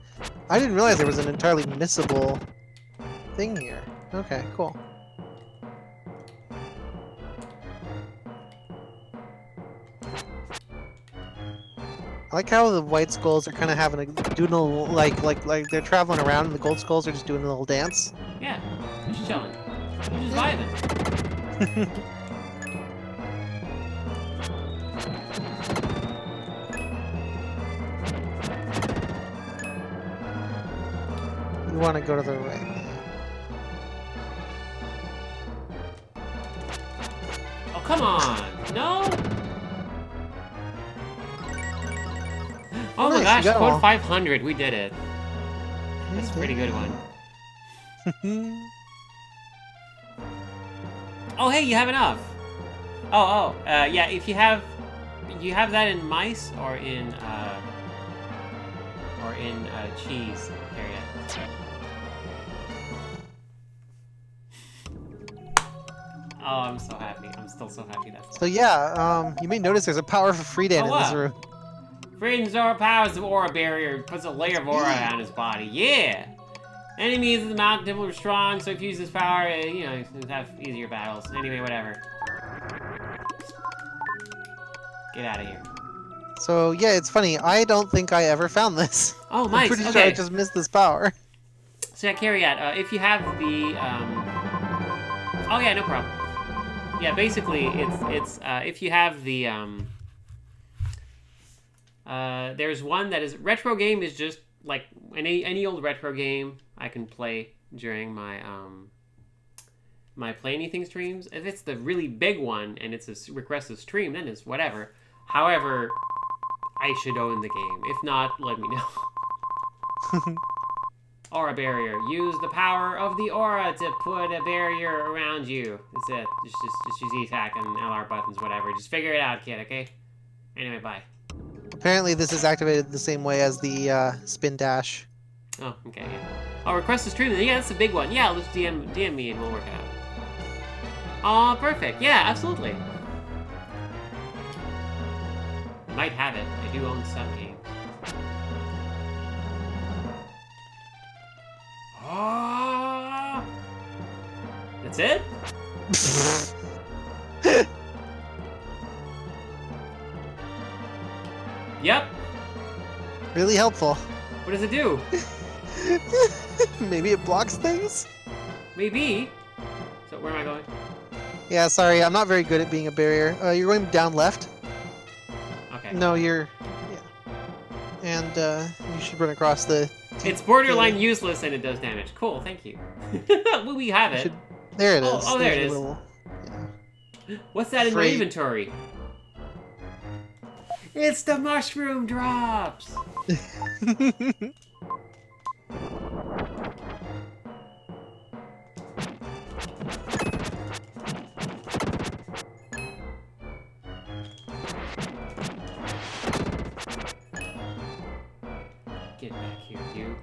I didn't realize there was an entirely missable thing here. Okay, cool. I like how the white skulls are kind of having doing a little, like they're traveling around, and the gold skulls are just doing a little dance. Yeah, they're just chilling. They're just vibing. You want to go to the right. Oh, come on! No! Oh my Nice, gosh, code all. 500, we did it. That's a pretty good one. Oh, hey, you have enough. Yeah, if you have that in mice or in cheese area. Oh, I'm so happy. I'm still so happy that's So yeah, you may notice there's a powerful Friedan in this room. Friedan's aura powers the aura barrier, puts a layer of aura on his body. Yeah! Enemies in the mountain temple are strong, so if you use this power, you know, you have easier battles. Anyway, whatever. Get out of here. So yeah, it's funny. I don't think I ever found this. Oh, I'm nice. pretty sure Okay. I just missed this power. So yeah, carry out. If you have the oh yeah, no problem. Yeah, basically it's if you have the there's one that is retro game is just like any old retro game I can play during my my Play Anything streams. If it's the really big one and it's a requested stream, then it's whatever. However, I should own the game. If not, let me know. Aura barrier. Use the power of the aura to put a barrier around you. That's it. Just use the attack and LR buttons, whatever. Just figure it out, kid, okay? Anyway, bye. Apparently, this is activated the same way as the spin dash. Oh, okay, yeah. Oh, request a stream. Yeah, that's a big one. Yeah, let's DM me and we'll work it out. Oh, perfect. Yeah, absolutely. Might have it. I do own some games. Oh! That's it? Yep. Really helpful. What does it do? Maybe it blocks things? Maybe. So where am I going? Yeah, sorry, I'm not very good at being a barrier. You're going down left? Okay. No, you're... Yeah. And you should run across the... It's borderline useless and it does damage. Cool, thank you. Well, we have it. There it is. Oh, there it is. Little... What's that in my inventory? It's the mushroom drops! Get back here, you.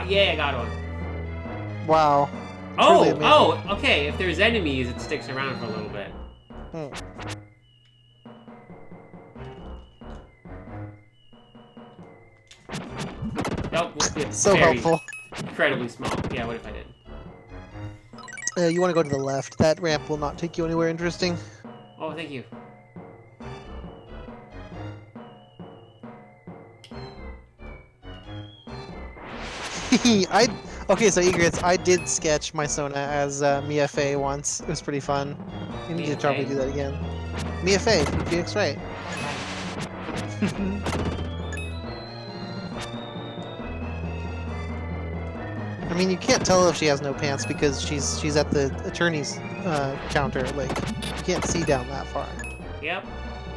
Yeah, I got one. Wow. Oh, okay. If there's enemies, it sticks around for a little bit. Nope. So helpful. Incredibly small. Yeah, what if I did? You want to go to the left. That ramp will not take you anywhere interesting. Oh, thank you. Okay, so Egrets, I did sketch my Sona as Mia Fey once. It was pretty fun. You need to probably do that again. Mia Fey from Phoenix Wright. I mean, you can't tell if she has no pants because she's at the attorney's counter. Like, you can't see down that far. Yep.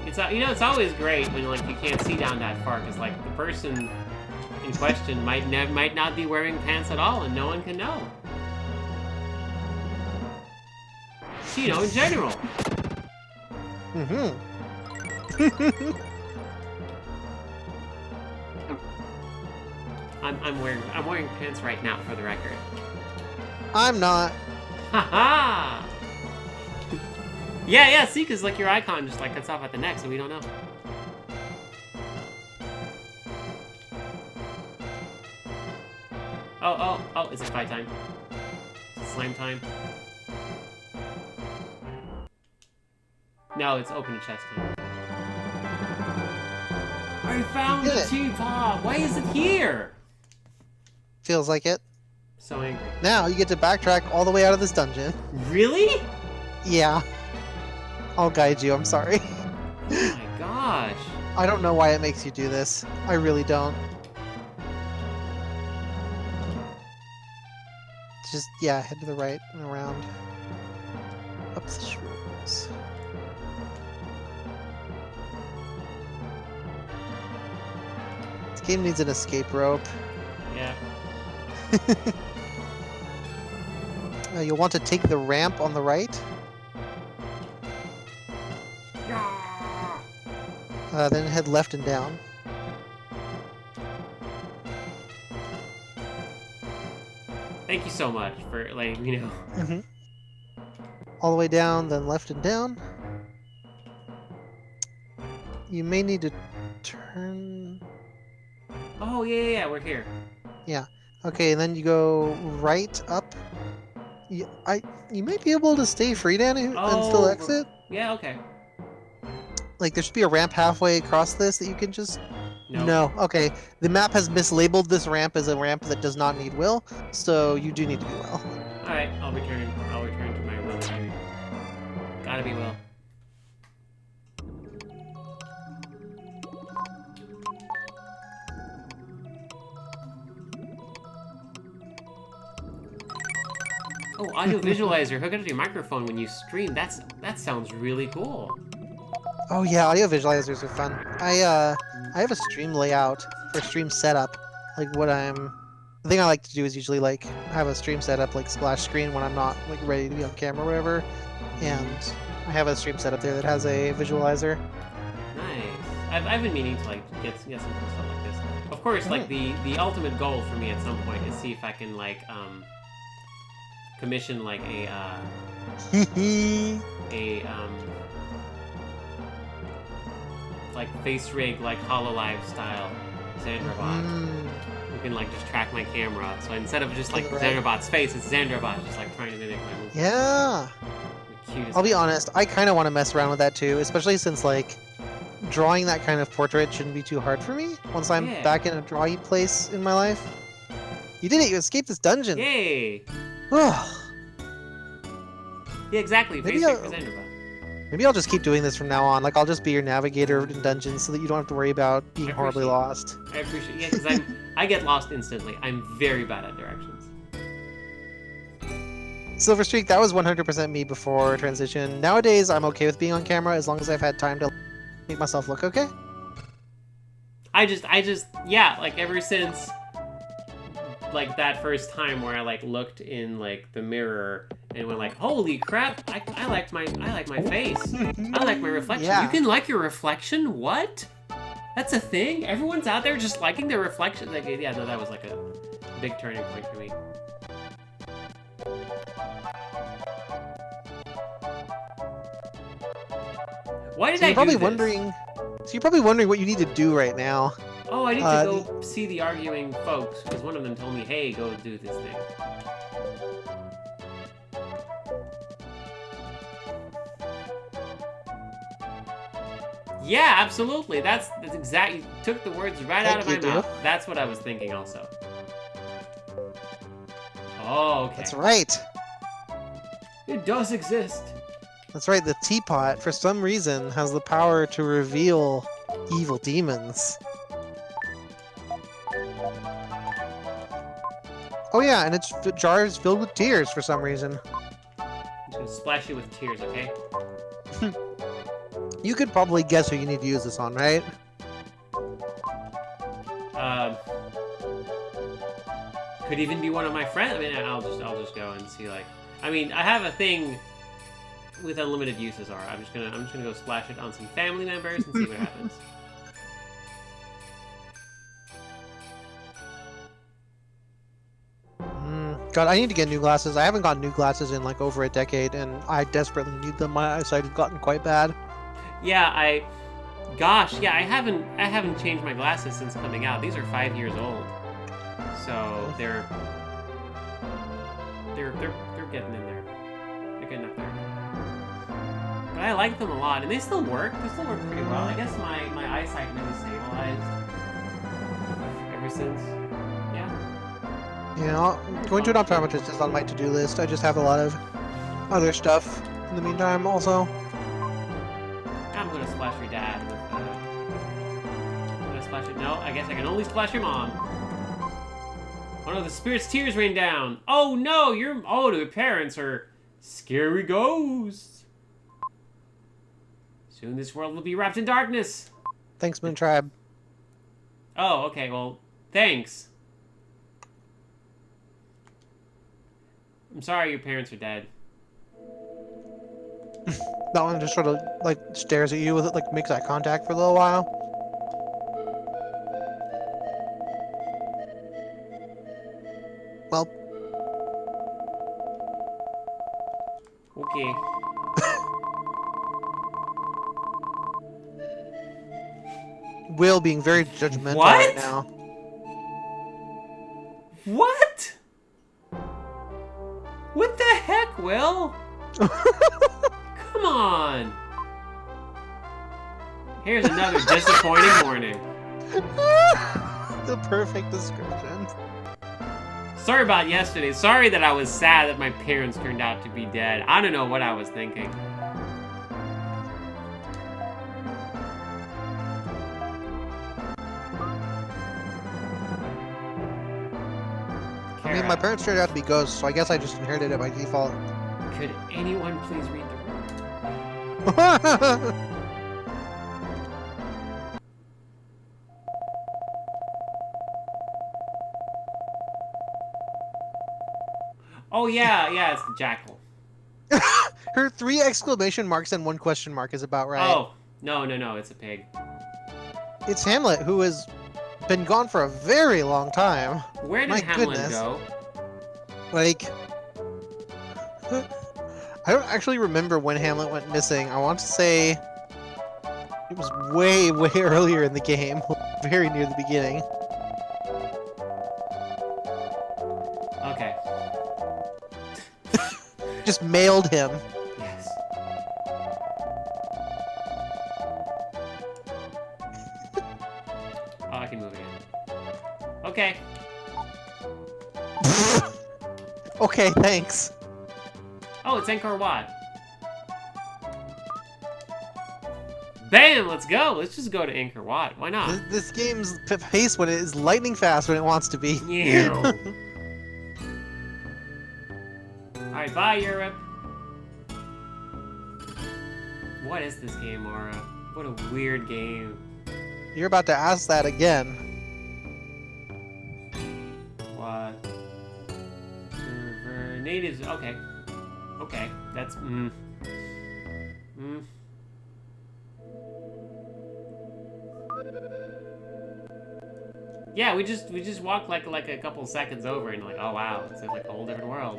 It's it's always great when like you can't see down that far because like the person in question might not be wearing pants at all and no one can know. In general. Mm-hmm. I'm wearing pants right now for the record. I'm not. Haha. Yeah, see, because like your icon just like cuts off at the neck, so we don't know. Oh, is it fight time? Is it slime time? No, it's open chest time. I found the teapot! Why is it here? Feels like it. So angry. Now you get to backtrack all the way out of this dungeon. Really? Yeah. I'll guide you, I'm sorry. Oh my gosh. I don't know why it makes you do this. I really don't. Just, yeah, head to the right and around. Up the shrooms. This game needs an escape rope. Yeah. You'll want to take the ramp on the right. Then head left and down. Thank you so much for letting me know. Mm-hmm. All the way down, then left and down. You may need to turn... Oh, yeah, we're here. Yeah. Okay, and then you go right up. You might be able to stay free down and still exit. Yeah, okay. Like, there should be a ramp halfway across this that you can just... No. No. Okay. The map has mislabeled this ramp as a ramp that does not need will, so you do need to be Will. Alright, I'll return to my will dude. Gotta be Will. Oh, audio visualizer. Hook it up to your microphone when you stream. That sounds really cool. Oh yeah, audio visualizers are fun. I have a stream layout for stream setup. Like the thing I like to do is usually like have a stream setup like splash screen when I'm not like ready to be on camera or whatever. And I have a stream setup there that has a visualizer. Nice. I've been meaning to like get some cool stuff like this. Of course, like the ultimate goal for me at some point is see if I can like commission like a like face rig like HoloLive style Xanderbot. You can like just track my camera. So instead of just like Xanderbot's face, it's Xanderbot just like trying to mimic my movement. Yeah. I'll be honest, I kind of want to mess around with that too, especially since like drawing that kind of portrait shouldn't be too hard for me once I'm back in a drawy place in my life. You did it! You escaped this dungeon! Yay! Yeah, exactly. Face rig for Xanderbot. Maybe I'll just keep doing this from now on. Like, I'll just be your navigator in dungeons so that you don't have to worry about being horribly lost. I appreciate it. Yeah, because I get lost instantly. I'm very bad at directions. Silver Streak, that was 100% me before transition. Nowadays, I'm okay with being on camera as long as I've had time to make myself look okay. I just, yeah, like ever since, like that first time where I like looked in like the mirror and went like, holy crap, I like my face. I like my reflection. Yeah. You can like your reflection? What? That's a thing? Everyone's out there just liking their reflection? Like, yeah, no, that was like a big turning point for me. Why did I do this? So you're probably wondering what you need to do right now. Oh, I need to go see the arguing folks, because one of them told me, hey, go do this thing. Yeah, absolutely. That's exactly, you took the words right out of my mouth. That's what I was thinking also. Oh, okay. That's right. It does exist. That's right, the teapot, for some reason, has the power to reveal evil demons. Oh yeah, and its jar is filled with tears for some reason. I'm just gonna splash you with tears, okay? You could probably guess who you need to use this on, right? Could even be one of my friends. I mean, I'll just go and see. Like, I mean, I have a thing with unlimited uses. Are I'm just gonna go splash it on some family members and see what happens. God, I need to get new glasses. I haven't gotten new glasses in like over a decade, and I desperately need them. My eyesight has gotten quite bad. Yeah, I haven't changed my glasses since coming out. These are 5 years old, so they're getting in there. They're getting up there. But I like them a lot, and they still work. They still work pretty well. I guess my eyesight really stabilized ever since. Yeah, going to an optometrist is on my to-do list. I just have a lot of other stuff in the meantime also. I'm gonna splash your dad with I'm gonna splash it. No, I guess I can only splash your mom. Oh no, the spirit's tears rain down. Oh no, your parents are scary ghosts. Soon this world will be wrapped in darkness. Thanks, Moon Tribe. Oh, okay, well, thanks. I'm sorry your parents are dead. That one just sort of like stares at you with it, like makes eye contact for a little while. Well. Okay. Will being very judgmental right now. What? What the heck, Will? Come on. Here's another disappointing morning. The perfect description. Sorry about yesterday. Sorry that I was sad that my parents turned out to be dead. I don't know what I was thinking. I mean, my parents turned out to be ghosts, so I guess I just inherited it by default. Could anyone please read the room? Oh yeah, it's the jackal. Her 3 exclamation marks and 1 question mark is about right. Oh, no, it's a pig. It's Hamlet, who has been gone for a very long time. Where did My Hamlet goodness. go? Like, I don't actually remember when Hamlet went missing. I want to say it was way earlier in the game, very near the beginning. Okay. Just mailed him. Yes. Oh, I can move again. Okay. Okay, thanks. Oh, it's Angkor Wat. Bam! Let's go. Let's just go to Angkor Wat. Why not? This game's pace when it is lightning fast when it wants to be. Ew. Alright, bye, Europe. What is this game, Aura? What a weird game. You're about to ask that again. What? Server natives. Okay. Okay. That's. Yeah, we just walked like a couple seconds over and like, oh wow, it's like a whole different world.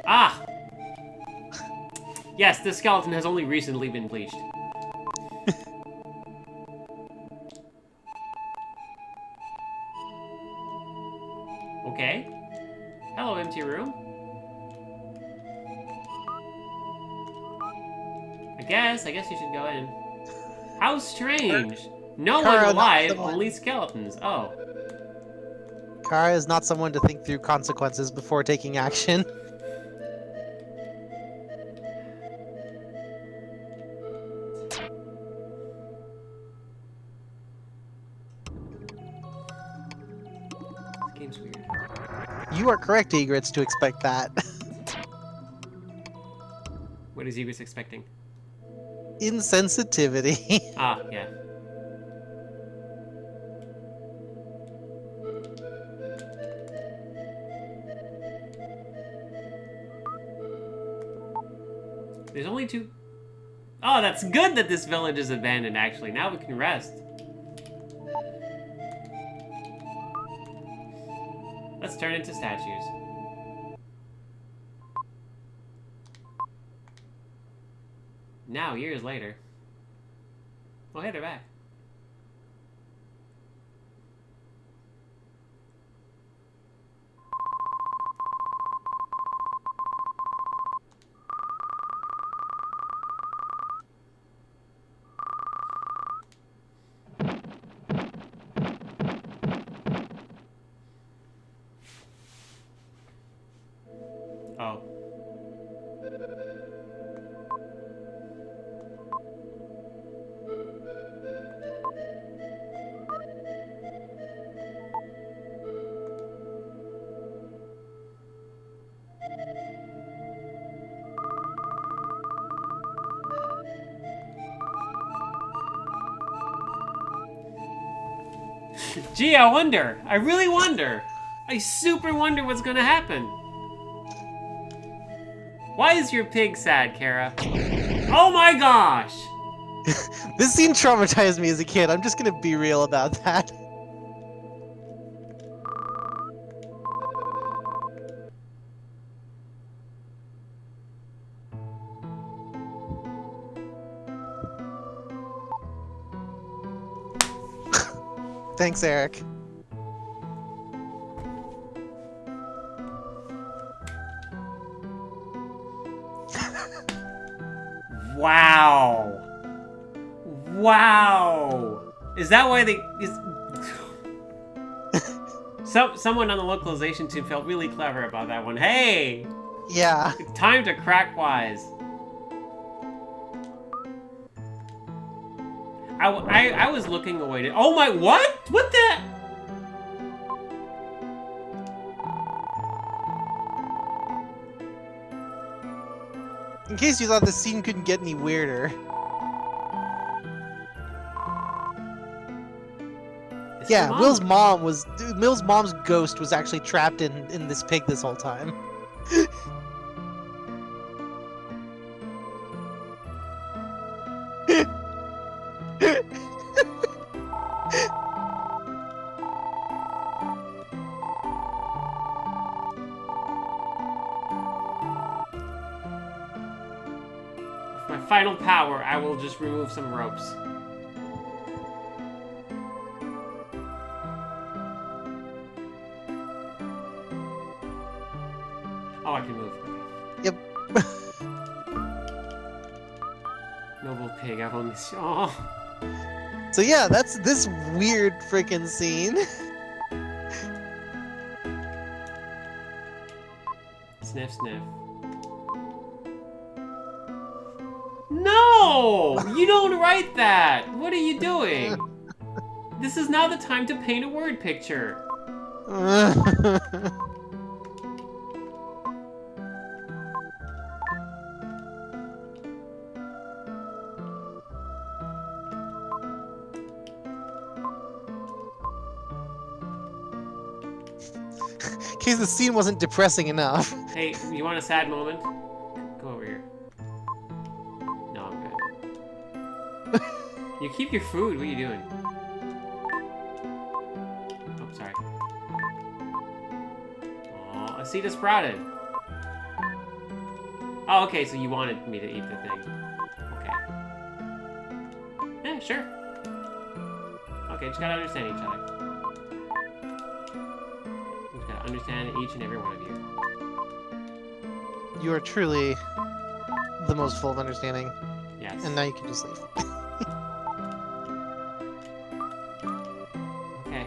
Ah! Yes, this skeleton has only recently been bleached. Okay. Hello, empty room. I guess you should go in. How strange! No Kara, one alive, not someone. only skeletons. Oh. Kara is not someone to think through consequences before taking action. This game's weird. You are correct, Egrets, to expect that. What is Egress expecting? Insensitivity. Ah, yeah. There's only 2. Oh, that's good that this village is abandoned, actually. Now we can rest. Let's turn into statues. Now, years later. Oh, hey, they're back. Oh. Gee, I wonder. I really wonder. I super wonder what's gonna happen. Why is your pig sad, Kara? Oh my gosh! This scene traumatized me as a kid. I'm just gonna be real about that. Thanks, Eric. Wow. Wow. Is that why they... Someone on the localization team felt really clever about that one. Hey! Yeah. Time to crack wise. I was looking away to... Oh my... What? What the... In case you thought the scene couldn't get any weirder. Is Yeah, your mom- Will's mom's ghost was actually trapped in this pig this whole time. With my final power, I will just remove some ropes. Oh, I can move. Yep. Noble pig, I've only... Oh. So yeah, that's this weird freaking scene. Sniff, sniff. No! You don't write that! What are you doing? This is now the time to paint a word picture. In case the scene wasn't depressing enough. Hey, you want a sad moment? Go over here. No, I'm good. You keep your food. What are you doing? Oh, sorry. Oh, a seed has sprouted. Oh, okay, so you wanted me to eat the thing. Okay. Yeah, sure. Okay, just gotta understand each other. Just gotta understand each and every one of you. You are truly the most full of understanding. Yes. And now you can just leave. Okay.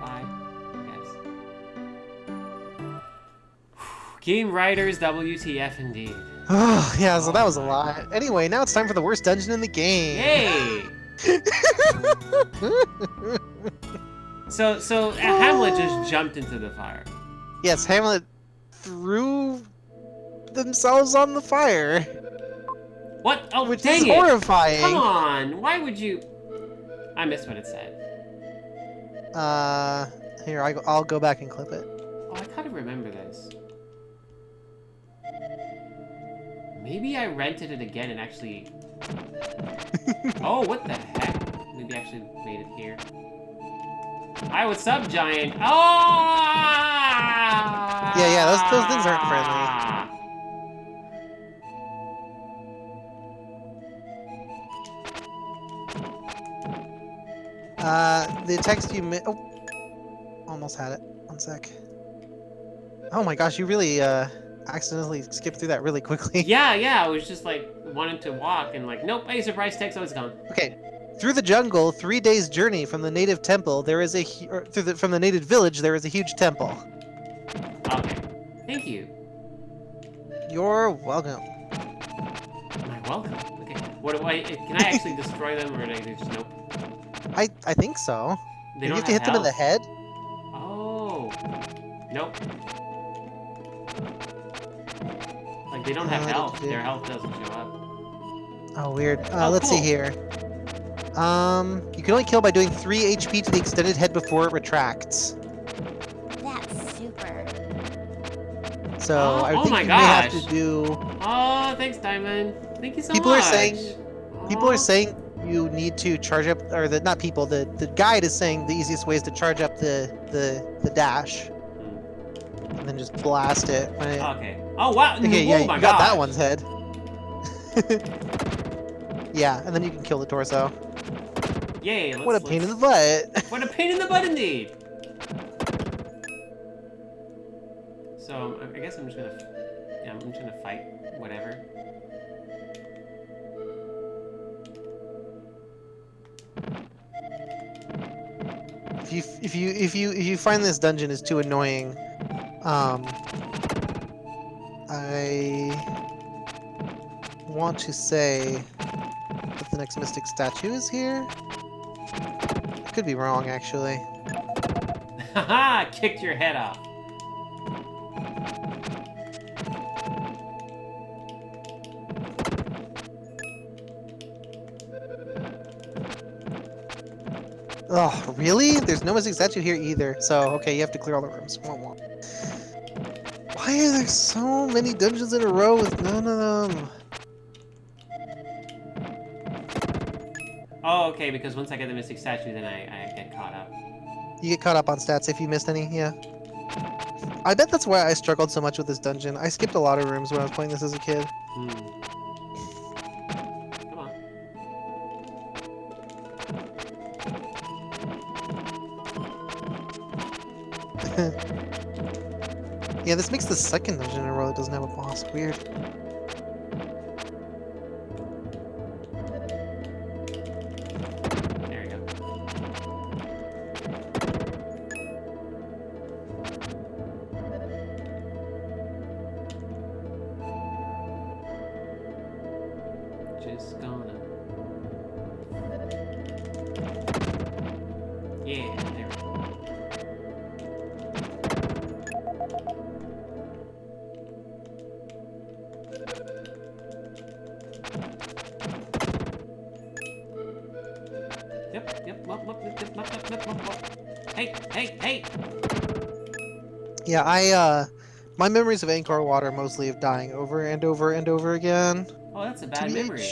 Bye. I guess. Game writers, WTF indeed. Oh, yeah, so that was a lot. Anyway, now it's time for the worst dungeon in the game. Yay! So Hamlet just jumped into the fire. Yes, Hamlet threw themselves on the fire, What? Oh, which dang is it! horrifying. Come on! Why would you? I missed what it said. Here, I'll go back and clip it. Oh, I kind of remember this. Maybe I rented it again and actually... Oh, what the heck? Maybe I actually made it here. Hi, what's up, giant? Oh! Yeah, those things aren't friendly. The text you made... Oh, almost had it. One sec. Oh my gosh, you really, accidentally skipped through that really quickly. Yeah, I was just like wanting to walk and like, nope, hey, surprise text, oh, it's gone. Okay. Through the jungle, 3 days' journey from the native temple, there is from the native village, there is a huge temple. Okay. Thank you. You're welcome. Am I welcome? Okay. What do I... Can I actually destroy them or do they just... Nope. I think so. They You don't have to hit them in the health? head? Oh. Nope. Like, they don't have health. Their health doesn't show up. Oh, weird. Oh, Let's cool. see here. You can only kill by doing 3 HP to the extended head before it retracts. That's super. So Oh, I oh think my you may have gosh. to do. Oh, thanks, Diamond. Thank you so People much. are saying- People Aw. are saying you need to charge up, or not people. The guide is saying the easiest way is to charge up the dash, and then just blast it. When it... Okay. Oh, wow. Okay, Oh, yeah, my you got that gosh. one's head. Yeah, and then you can kill the torso. Yay. What a pain in the butt. What a pain in the butt indeed. So I guess I'm just gonna, I'm just gonna fight whatever. If you find this dungeon is too annoying, I want to say that the next mystic statue is here. I could be wrong, actually. Haha! Kicked your head off. Oh, really? There's no mystic statue here either. So, okay, you have to clear all the rooms. Wah, wah. Why are there so many dungeons in a row with none of them? Oh, okay, because once I get the mystic statue, then I get caught up. You get caught up on stats if you missed any, yeah. I bet that's why I struggled so much with this dungeon. I skipped a lot of rooms when I was playing this as a kid. Hmm. Come on. Yeah, this makes the second dungeon in a row that doesn't have a boss. Weird. There we go. Just gonna. Yeah, there we go. Yep. Hey! Yeah, my memories of Angkor Wat are mostly of dying over and over and over again. Oh, that's a bad memory.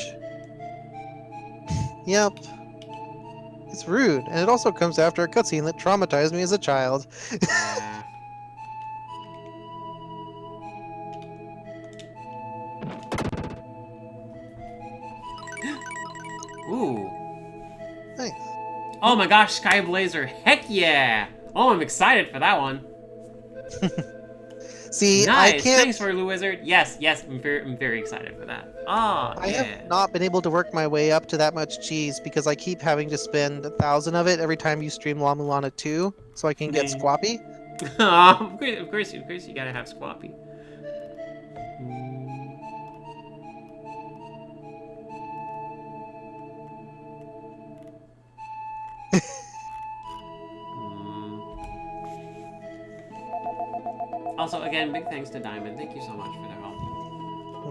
Yep. It's rude, and it also comes after a cutscene that traumatized me as a child. Yeah. Ooh. Nice. Oh my gosh, Sky Blazer. Heck yeah! Oh, I'm excited for that one. See, Nice. I can't. Thanks for Blue Wizard. Yes, I'm very excited for that. Oh, I yeah. have not been able to work my way up to that much cheese because I keep having to spend 1,000 of it every time you stream La Mulana 2, so I can get Dang. Squappy. of course, you gotta have Squappy. Also, again, big thanks to Diamond. Thank you so much for their help.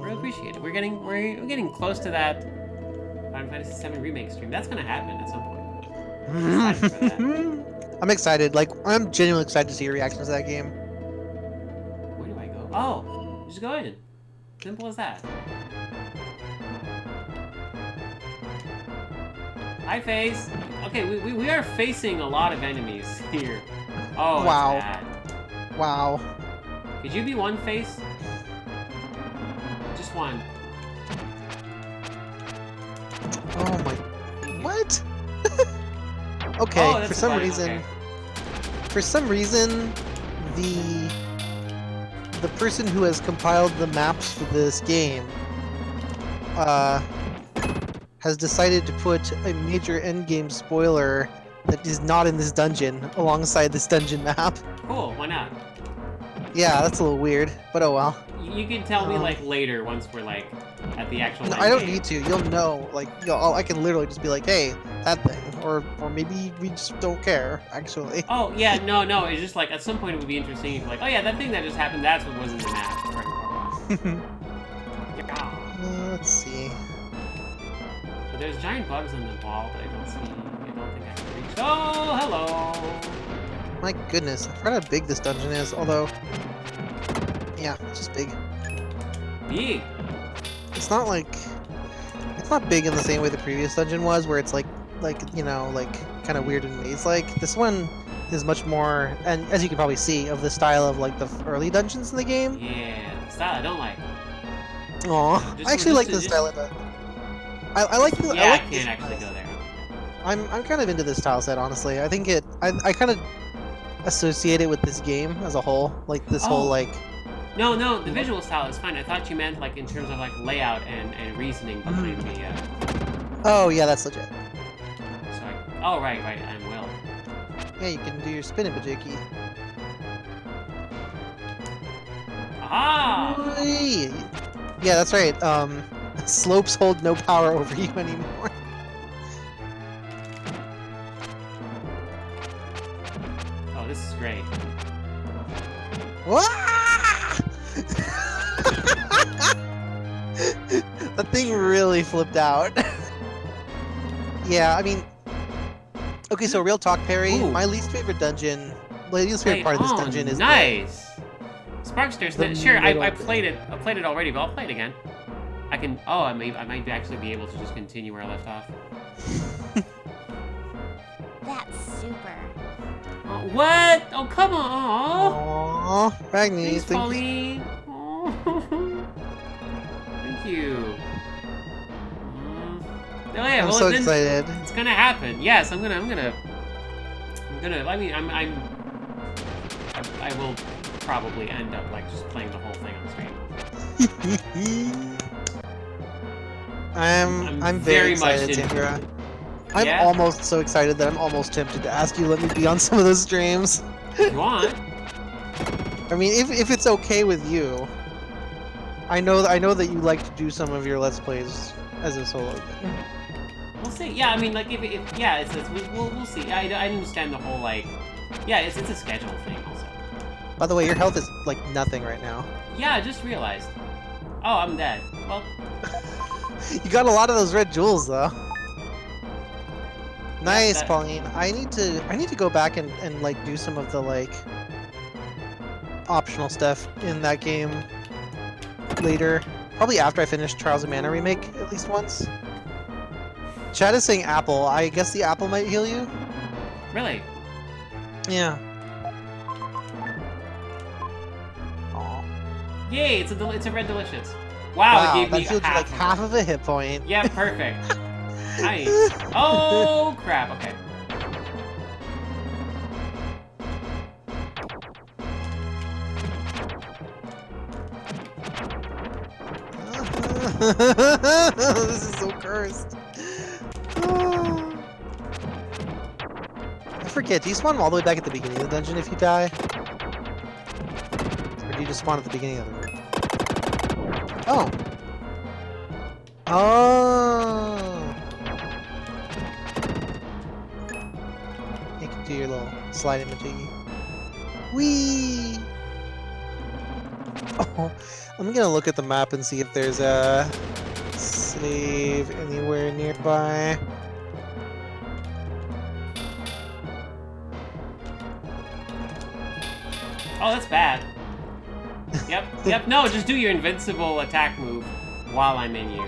Really appreciate it. We're getting close to that Final Fantasy VII Remake stream. That's gonna happen at some point. I'm excited for that. I'm excited. Like, I'm genuinely excited to see your reactions to that game. Where do I go? Oh, just go in. Simple as that. Hi, Face. Okay, we are facing a lot of enemies here. Oh, Wow. it's bad. Wow. Could you be one Face? Just one. Oh my. What? Okay, Oh, that's for some fine, reason. okay. For some reason, the person who has compiled the maps for this game has decided to put a major endgame spoiler that is not in this dungeon alongside this dungeon map. Cool, why not? Yeah, that's a little weird, but oh well. You can tell me like later once we're like at the actual. No, end I don't game. need to. You'll know. Like, I can literally just be like, "Hey, that thing," or maybe we just don't care. Actually. Oh yeah, no. It's just like at some point it would be interesting if like, oh yeah, that thing that just happened. That's what was in the map. Right. Yeah. Let's see. But there's giant bugs on the wall that I don't see. I don't think I can reach. Oh, hello. My goodness, I forgot how big this dungeon is. Although, yeah, it's just big. Big. It's not like it's not big in the same way the previous dungeon was, where it's like you know, like kind of weird and maze-like. This one is much more, and as you can probably see, of the style of like the early dungeons in the game. Yeah, the style I don't like. Aw, I actually like the style of it. I like the. Yeah, I like can't this- actually go there. I'm kind of into this tile set, honestly. I think I kind of associate it with this game as a whole, like this whole Oh. like. No, the visual style is fine. I thought you meant like in terms of like layout and reasoning behind the. Oh yeah, that's legit. So oh right, I'm Will. Yeah, you can do your spin-a-majiggy. Ah! Whee! Yeah, that's right. Slopes hold no power over you anymore. Oh, this is great. Wah! That thing really flipped out. Yeah, I mean, okay, so real talk, Perry. Ooh. My least favorite dungeon, my least favorite Wait, part of this oh, dungeon is nice. Sparksters. the Sure, middle I bit. played it. I played it already, but I'll play it again. I can. Oh, I might actually be able to just continue where I left off. That's super. Oh, what? Oh, come on. Aww, Ragni, Thanks, thank you. Pauline. Oh. Thank you. Oh yeah, I'm well so then excited. it's gonna happen. Yes, I'm gonna. I mean, I will probably end up like just playing the whole thing on stream. I'm very excited, into Sandra. it. I'm Yeah? almost so excited that I'm almost tempted to ask you to let me be on some of those streams. If you want. I mean, if it's okay with you. I know that you like to do some of your Let's Plays as a solo. We'll see. Yeah, I mean, like, if yeah, we'll see. I understand the whole, like, yeah, it's a schedule thing also. By the way, your health is like nothing right now. Yeah, I just realized. Oh, I'm dead. Well, You got a lot of those red jewels though. Nice, that- Pauline. I need to go back and like do some of the like optional stuff in that game later. Probably after I finish Trials of Mana remake at least once. Chad is saying apple. I guess the apple might heal you. really? Yeah. Aw. Yay! It's a red delicious. Wow, Wow, it gave that me healed you like half of a hit point. Yeah, perfect. Nice. Oh crap. Okay. This is so cursed. I forget, do you spawn all the way back at the beginning of the dungeon if you die? Or do you just spawn at the beginning of the room? Oh. Oh. You can do your little slide in majiggy. Whee! Oh, I'm gonna look at the map and see if there's a save anywhere nearby. Oh, that's bad. Yep. No, just do your invincible attack move while I'm in you.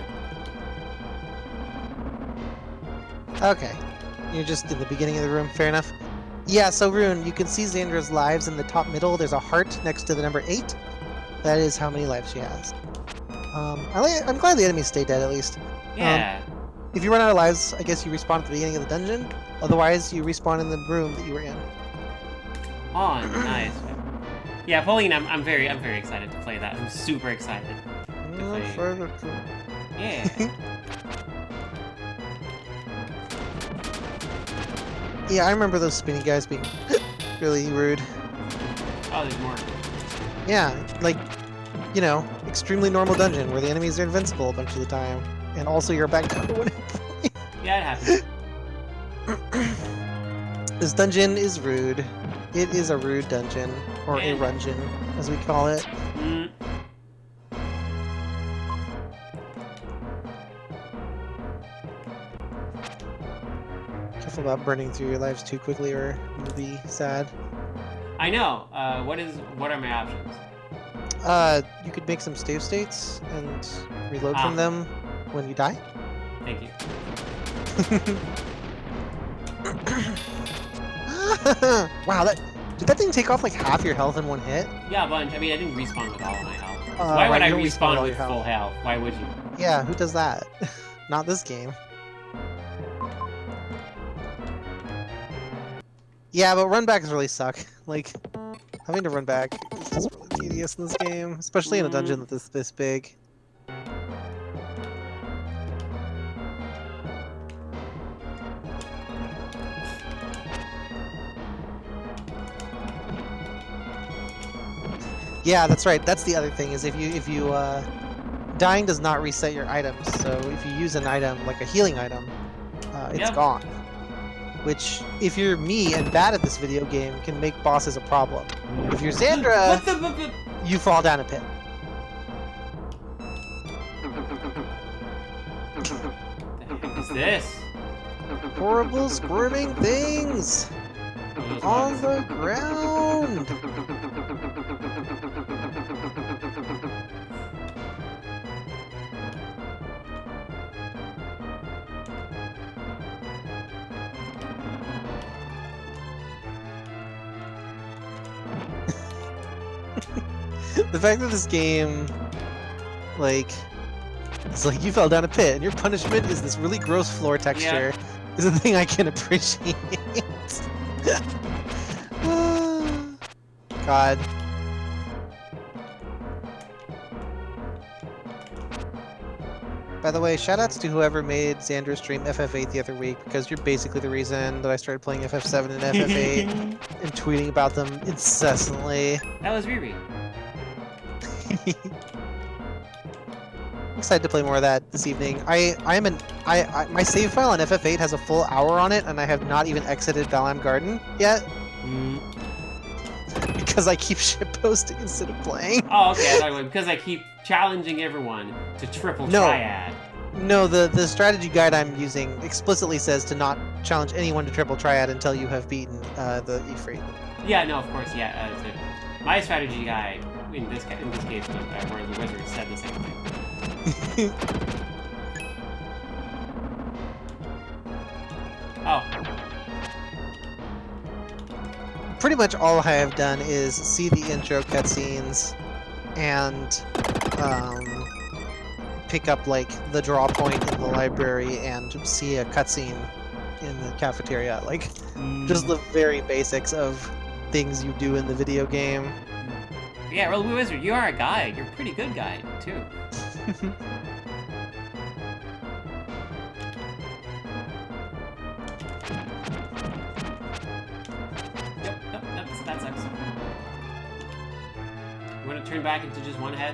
Okay. You're just in the beginning of the room, fair enough. Yeah, so Rune, you can see Xandra's lives in the top middle. There's a heart next to the number 8. That is how many lives she has. I'm glad the enemies stay dead at least. Yeah. If you run out of lives, I guess you respawn at the beginning of the dungeon. Otherwise, you respawn in the room that you were in. Oh, nice. Yeah, Pauline, I'm very excited to play that. I'm super excited to play. Yeah. Yeah, I remember those spinny guys being really rude. Oh, there's more. Yeah, like, you know, extremely normal dungeon where the enemies are invincible a bunch of the time. And also you're back down to 1 hit point. Yeah, it happens. This dungeon is rude. It is a rude dungeon, or a And- rungeon, as we call it. Mm. Careful about burning through your lives too quickly or you'll be sad. I know. What are my options? You could make some save states and reload Ah. from them when you die. Thank you. Wow, did that thing take off like half your health in one hit? Yeah, a bunch. I mean, I didn't respawn with all of my health. Oh, Why would right, I you don't respawn with respawn all with your full health? Why would you? Yeah, who does that? Not this game. Yeah, but run backs really suck. Like, having to run back is just really tedious in this game, especially in a dungeon that's this big. Yeah, that's right. That's the other thing is if you dying does not reset your items. So if you use an item like a healing item, it's Yep. gone. Which, if you're me and bad at this video game, can make bosses a problem. If you're Xandra, What the? you fall down a pit. The heck is this? Horrible squirming things on the ground. The fact that this game, like, it's like you fell down a pit and your punishment is this really gross floor texture is a thing I can appreciate. God. By the way, shoutouts to whoever made Xander stream FF8 the other week, because you're basically the reason that I started playing FF7 and FF8 and tweeting about them incessantly. That was Riri. I'm excited to play more of that this evening. My save file on FF8 has a full hour on it, and I have not even exited Valheim Garden yet. Because I keep shitposting instead of playing. Oh, okay. Because I keep challenging everyone to triple triad. No, the strategy guide I'm using explicitly says to not challenge anyone to triple triad until you have beaten the Ifrit. Yeah, no, of course, yeah. So my strategy guide in this case, where the wizard said the same thing. Oh. Pretty much all I have done is see the intro cutscenes and pick up like the draw point in the library and see a cutscene in the cafeteria. Like just the very basics of things you do in the video game. Yeah, well, Wizard, you are a guide. You're a pretty good guide, too. Yep, that sucks. You want to turn back into just one head?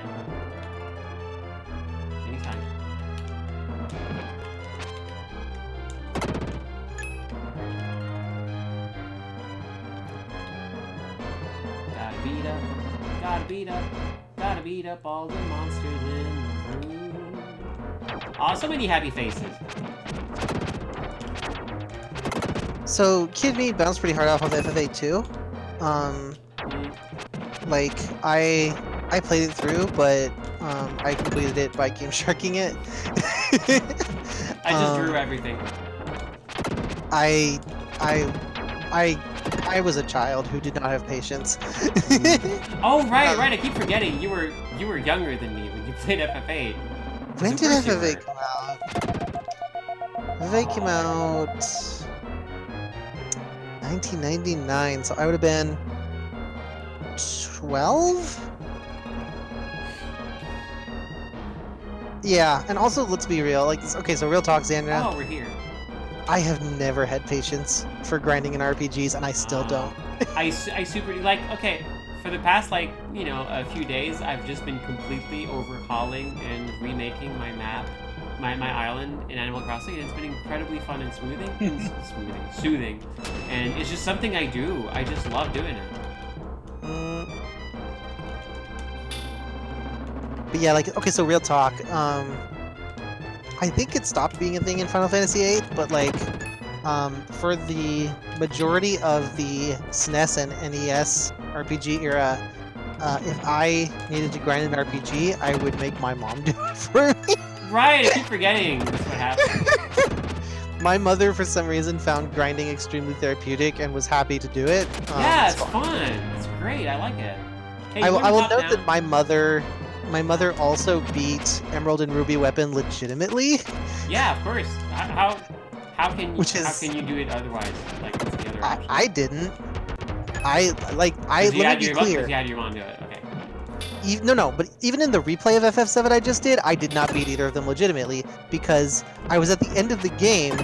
Anytime. Gotta beat up all the monsters in the room. Aw, so many happy faces. So Kid Me bounced pretty hard off of FF8 too. Like I played it through, but I completed it by game sharking it. I just drew everything. I was a child who did not have patience. Oh right. I keep forgetting you were younger than me when you played FF8. When did FF8 come out? FF8 came out 1999, so I would have been 12? Yeah, and also let's be real, like, okay, so real talk, Xandra. Oh, we're here. I have never had patience for grinding in RPGs, and I still don't. I super, like, okay, for the past, like, you know, a few days, I've just been completely overhauling and remaking my map, my island in Animal Crossing, and it's been incredibly fun and soothing, and it's just something I do. I just love doing it. But yeah, like, okay, so real talk, I think it stopped being a thing in Final Fantasy VIII, but like, for the majority of the SNES and NES RPG era, if I needed to grind an RPG, I would make my mom do it for me. Right, I keep forgetting that's what happened. My mother, for some reason, found grinding extremely therapeutic and was happy to do it. Yeah, it's fun. It's great. I like it. Hey, I will note now? that my mother also beat Emerald and Ruby Weapon legitimately. Yeah, of course. How can you do it otherwise? Like, what's the other option? I didn't. Let me be clear. You had your mom do it. Okay. No, but even in the replay of FF7 I just did, I did not beat either of them legitimately because I was at the end of the game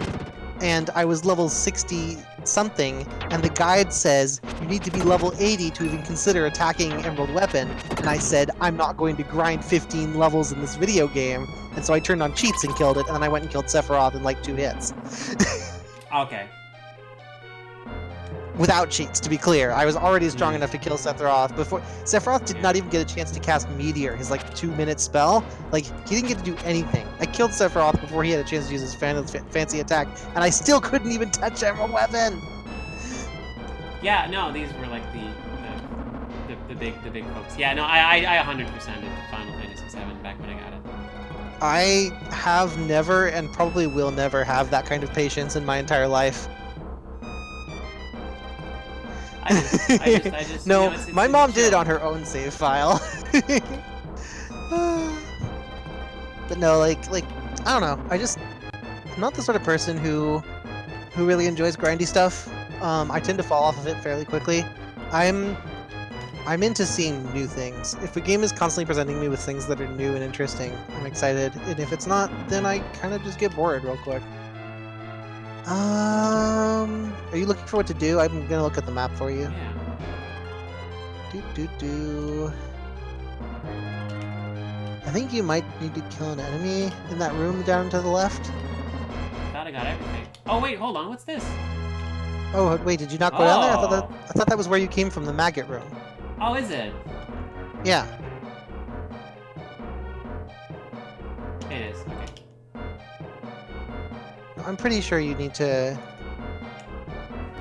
and I was level 60 something, and the guide says you need to be level 80 to even consider attacking Emerald Weapon. And I said, I'm not going to grind 15 levels in this video game. And so I turned on cheats and killed it, and then I went and killed Sephiroth in like 2 hits. Okay. Without cheats, to be clear. I was already strong enough to kill Sephiroth before. Sephiroth did not even get a chance to cast Meteor, his like 2-minute spell. Like, he didn't get to do anything. I killed Sephiroth before he had a chance to use his fancy attack, and I still couldn't even touch Emerald Weapon! Yeah, no, these were like the big folks. Yeah, no, I 100% did Final Fantasy VII back when I got it. I have never, and probably will never, have that kind of patience in my entire life. I just no, you know, it's my mom did it chill. on her own save file. But no, like I don't know. I'm not the sort of person who really enjoys grindy stuff. I tend to fall off of it fairly quickly. I'm into seeing new things. If a game is constantly presenting me with things that are new and interesting, I'm excited. And if it's not, then I kind of just get bored real quick. Are you looking for what to do? I'm gonna look at the map for you. Yeah. I think you might need to kill an enemy in that room down to the left. Thought I got everything. Oh wait, hold on. What's this? Oh wait, did you not go down there? Oh. I thought that was where you came from, the maggot room. Oh, is it? Yeah. It is. Okay. I'm pretty sure you need to.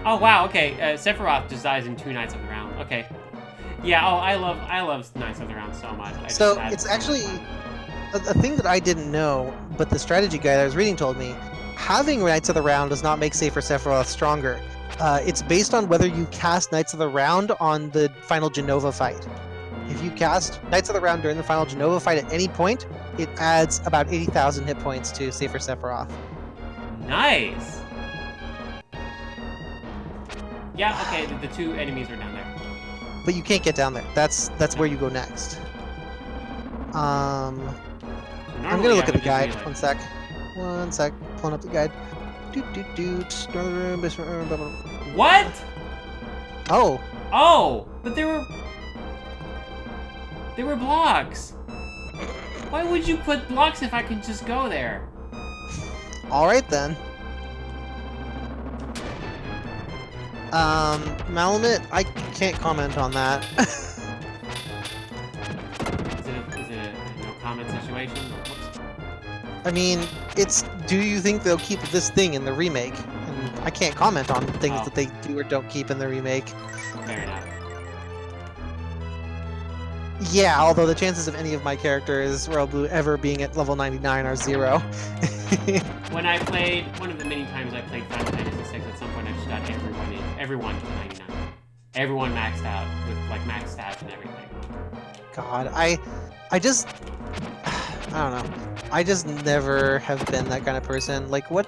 Oh wow. Okay. Sephiroth just dies in 2 Knights of the Round. Okay. Yeah. Oh, I love Knights of the Round so much. So it's actually a thing that I didn't know, but the strategy guide I was reading told me having Knights of the Round does not make Safer Sephiroth stronger. It's based on whether you cast Knights of the Round on the final Genova fight. If you cast Knights of the Round during the final Genova fight at any point, it adds about 80,000 hit points to Safer Sephiroth. Nice. Yeah. Okay. The 2 enemies are down there. But you can't get down there. That's where you go next. I'm gonna look at the guide. Like... One sec. Pulling up the guide. Northern room, basement room, blah, blah, blah. What? Oh. Oh, but there were blocks. Why would you put blocks if I could just go there? All right then. Malamut, I can't comment on that. Is it a no comment situation? Whoops. I mean, it's. Do you think they'll keep this thing in the remake? And I can't comment on things that they do or don't keep in the remake. Fair enough. Yeah, although the chances of any of my characters, Royal Blue, ever being at level 99 are 0. When I played, one of the many times I played Final Fantasy VI, at some point I just got everyone to 99. Everyone maxed out with like max stats and everything. God, I just, I don't know. I just never have been that kind of person. Like, what?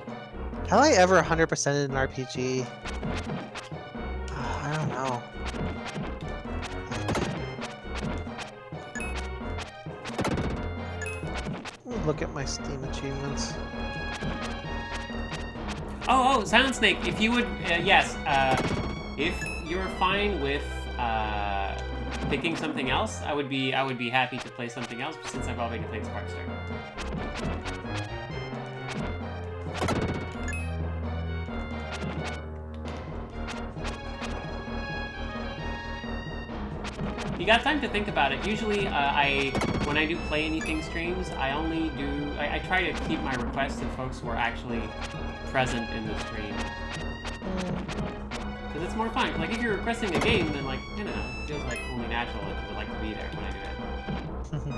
Have I ever 100%ed an RPG? I don't know. Look at my Steam achievements. Oh, Silent Snake, if you would, yes, if you're fine with picking something else, I would be happy to play something else since I've already played Sparkstar. You got time to think about it. Usually, when I do play anything streams, I try to keep my requests to folks who are actually present in the stream. Because it's more fun. Like, if you're requesting a game, then, like, you know, it feels like only natural and you would like to be there when I do it.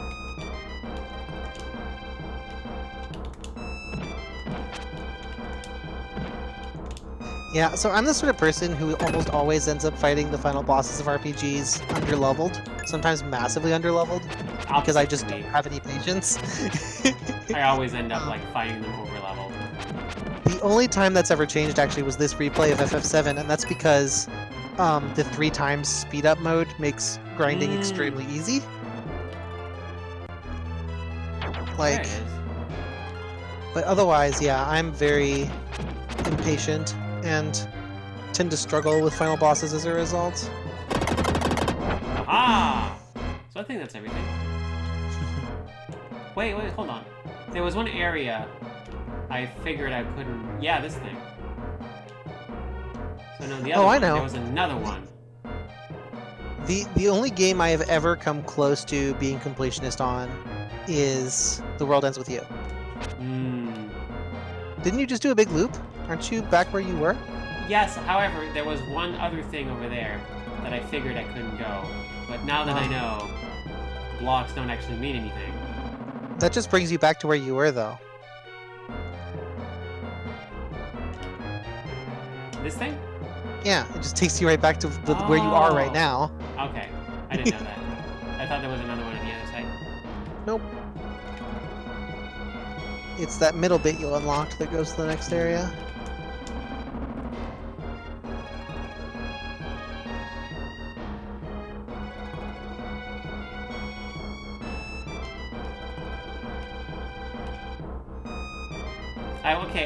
Yeah, so I'm the sort of person who almost always ends up fighting the final bosses of RPGs underleveled, sometimes massively underleveled, because I just don't have any patience. I always end up, like, fighting them overleveled. The only time that's ever changed, actually, was this replay of FF7, and that's because the 3 times speed up mode makes grinding extremely easy. Like, there it is. but otherwise, yeah, I'm very impatient, and tend to struggle with final bosses as a result. Ah! So I think that's everything. Wait, hold on. There was one area I figured I couldn't... Yeah, this thing. So no, the other I one. know. There was another one. The only game I have ever come close to being completionist on is The World Ends With You. Hmm. Didn't you just do a big loop? Aren't you back where you were? Yes, however, there was one other thing over there that I figured I couldn't go. But now that I know, blocks don't actually mean anything. That just brings you back to where you were, though. This thing? Yeah, it just takes you right back to where you are right now. Okay, I didn't know that. I thought there was another one on the other side. Nope. It's that middle bit you unlocked that goes to the next area.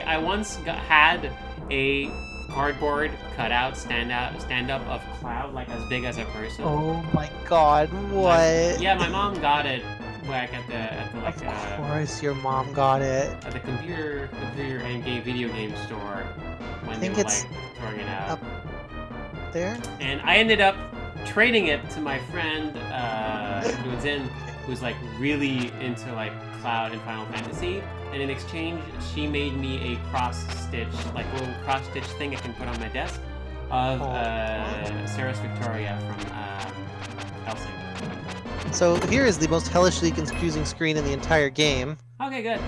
I once had a cardboard cutout stand up of Cloud, like as big as a person. Oh my god, what? Yeah, my mom got it back at the like Of course your mom got it. at the computer and video game store when I they think were it's like throwing it out. up there? And I ended up trading it to my friend Luizin, who's like really into like Cloud and Final Fantasy. And in exchange, she made me a cross-stitch, like little cross-stitch thing I can put on my desk of Ceres Victoria from Helsing. So here is the most hellishly confusing screen in the entire game. Okay, good.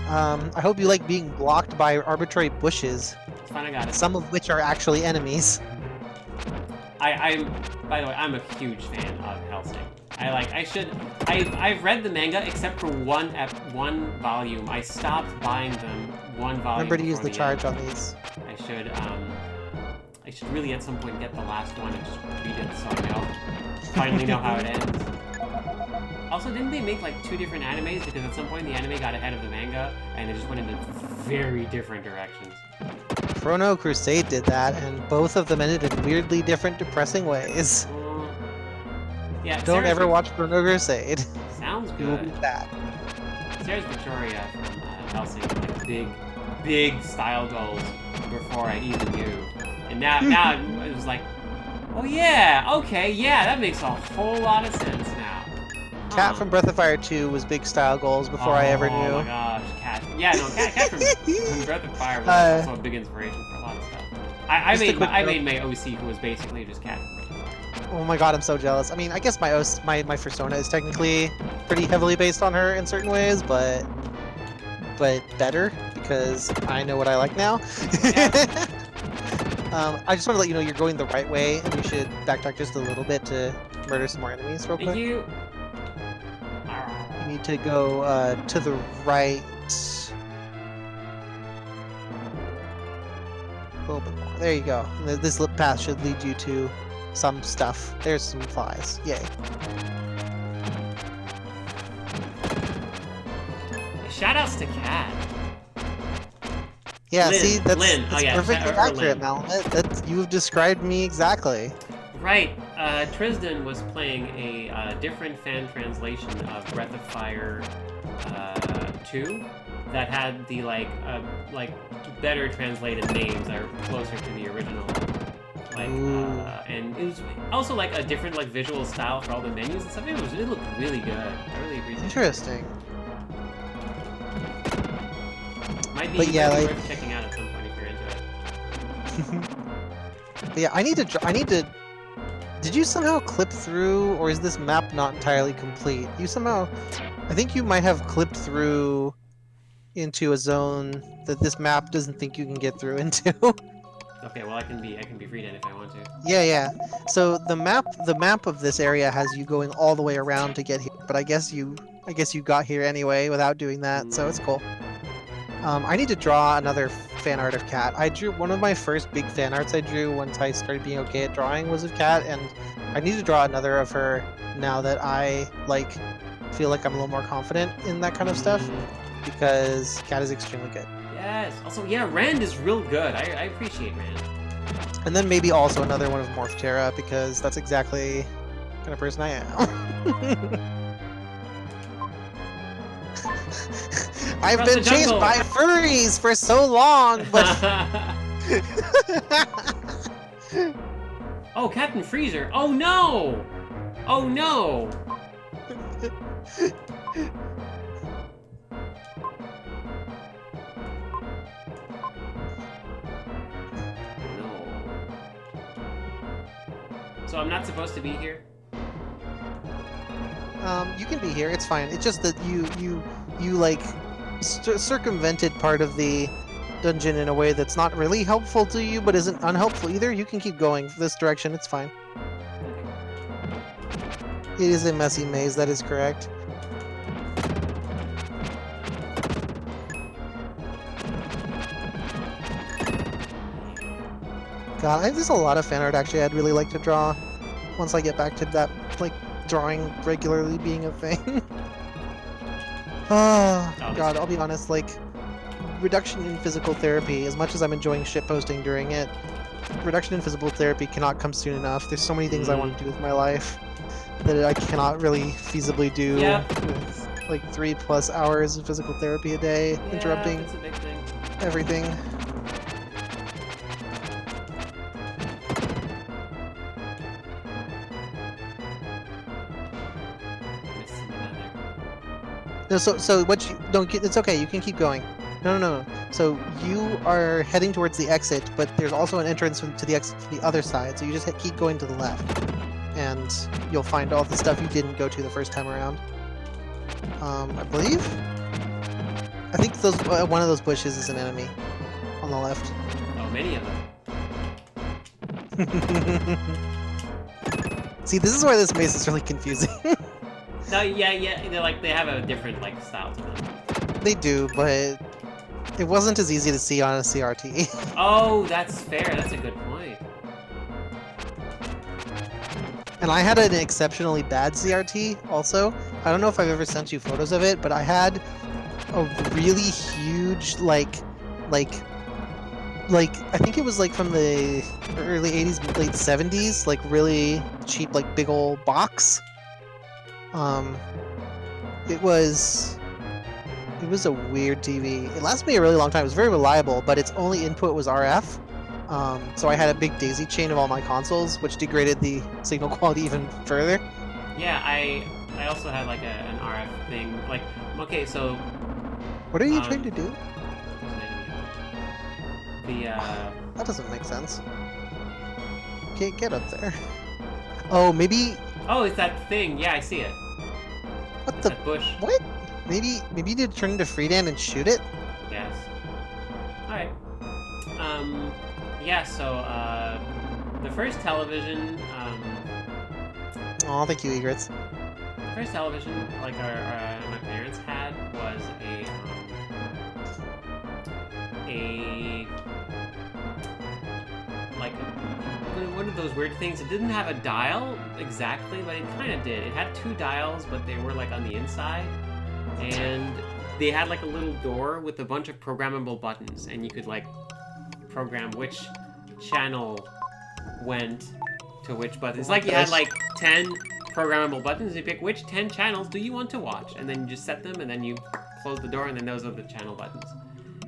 I hope you like being blocked by arbitrary bushes, It's fine, I got it. some of which are actually enemies. By the way, I'm a huge fan of Helsing. I've read the manga except for one volume. I stopped buying them one volume. Remember to use before the charge end. on these. I should really at some point get the last one and just read it so I finally know how it ends. Also, didn't they make like 2 different animes? Because at some point the anime got ahead of the manga and they just went into very different directions. Chrono Crusade did that, and both of them ended in weirdly different, depressing ways. Yeah, Don't Ceres ever watch Chrono Crusade. Sounds You will be good. bad. Ceres Victoria from Helsing, like big style goals before I even knew. And now it was like, oh yeah, okay, yeah, that makes a whole lot of sense now. Cat from Breath of Fire 2 was big style goals before I ever knew. Oh my gosh, Cat. Yeah, no, Cat from Breath of Fire was also a big inspiration for a lot of stuff. I made my OC, who was basically just Cat from Breath of Fire. Oh my god, I'm so jealous. I mean, I guess my persona is technically pretty heavily based on her in certain ways, but better because I know what I like now. Yeah. I just want to let you know you're going the right way, and you should backtrack just a little bit to murder some more enemies real quick. You need to go to the right a little bit more. There you go. And this path should lead you to some stuff. There's some flies. Yay. Shoutouts to Cat. Yeah, Lynn. see, that's Lynn. Oh, yeah, perfectly or accurate, Lynn. Mel. You've described me exactly. Right. Tristan was playing a different fan translation of Breath of Fire 2 that had the like better translated names that are closer to the original. And it was also like a different like visual style for all the menus and stuff. It looked really good. I really appreciate it. Interesting. Might be worth checking out at some point if you're into it. But yeah, I need to. Did you somehow clip through, or is this map not entirely complete? I think you might have clipped through into a zone that this map doesn't think you can get through into. Okay, well I can be free then if I want to. Yeah. So the map of this area has you going all the way around to get here, but I guess you got here anyway without doing that, so it's cool. I need to draw another fan art of Cat. I drew one of my first big fan arts I drew once I started being okay at drawing was of Cat, and I need to draw another of her now that I feel like I'm a little more confident in that kind of stuff, because Cat is extremely good. Yes. Also, yeah, Rand is real good. I appreciate Rand. And then maybe also another one of Morph Terra, because that's exactly the kind of person I am. I've Across the been chased jungle. by furries for so long, but Oh, Captain Freezer. Oh no! Oh no! No. So I'm not supposed to be here? you can be here. It's fine. It's just that you like circumvented part of the dungeon in a way that's not really helpful to you, but isn't unhelpful either. You can keep going this direction. It's fine. It is a messy maze. That is correct. God, there's a lot of fan art actually I'd really like to draw once I get back to that, like, drawing regularly being a thing. Oh, God, I'll be honest, like, reduction in physical therapy, as much as I'm enjoying shitposting during it, reduction in physical therapy cannot come soon enough. There's so many things I want to do with my life that I cannot really feasibly do with, like, 3+ hours of physical therapy a day, interrupting It's a big thing. everything. No, so what you don't get, it's okay, you can keep going. No. So you are heading towards the exit, but there's also an entrance to the exit from the other side, so you just keep going to the left. And you'll find all the stuff you didn't go to the first time around. I believe? I think those one of those bushes is an enemy on the left. Oh, many of them. See, this is why this maze is really confusing. No, yeah, they're like, they have a different, like, style to them. They do, but it wasn't as easy to see on a CRT. Oh, that's fair, that's a good point. And I had an exceptionally bad CRT also. I don't know if I've ever sent you photos of it, but I had a really huge, like, I think it was like from the early 80s, late 70s, like really cheap, like big old box. It was a weird TV. It lasted me a really long time. It was very reliable, but its only input was RF. So I had a big daisy chain of all my consoles, which degraded the signal quality even further. Yeah, I also had like an RF thing. Like, okay, so What are you trying to do? That doesn't make sense. Can't get up there. Oh, maybe. Oh, it's that thing. Yeah, I see it. What the that bush? What? Maybe you need to turn into Freedan and shoot it. Yes. All right. Yeah. So the first television. Oh, thank you, Egrets. The first television, like my parents had, was one of those weird things. It didn't have a dial exactly, but it kind of did. It had 2 dials, but they were like on the inside, and they had like a little door with a bunch of programmable buttons, and you could like program which channel went to which buttons. It's like you had like 10 programmable buttons. You pick which 10 channels do you want to watch, and then you just set them, and then you close the door, and then those are the channel buttons.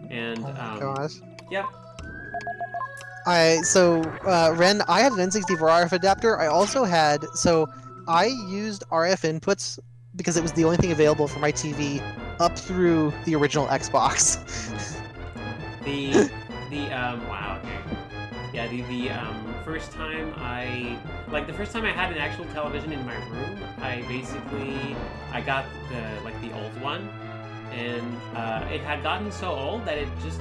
And oh my gosh. Yep. Ren, I had an N64 RF adapter. I also had, I used RF inputs because it was the only thing available for my TV up through the original Xbox. Wow, okay. Yeah, the first time I had an actual television in my room, I got the old one, and it had gotten so old that it just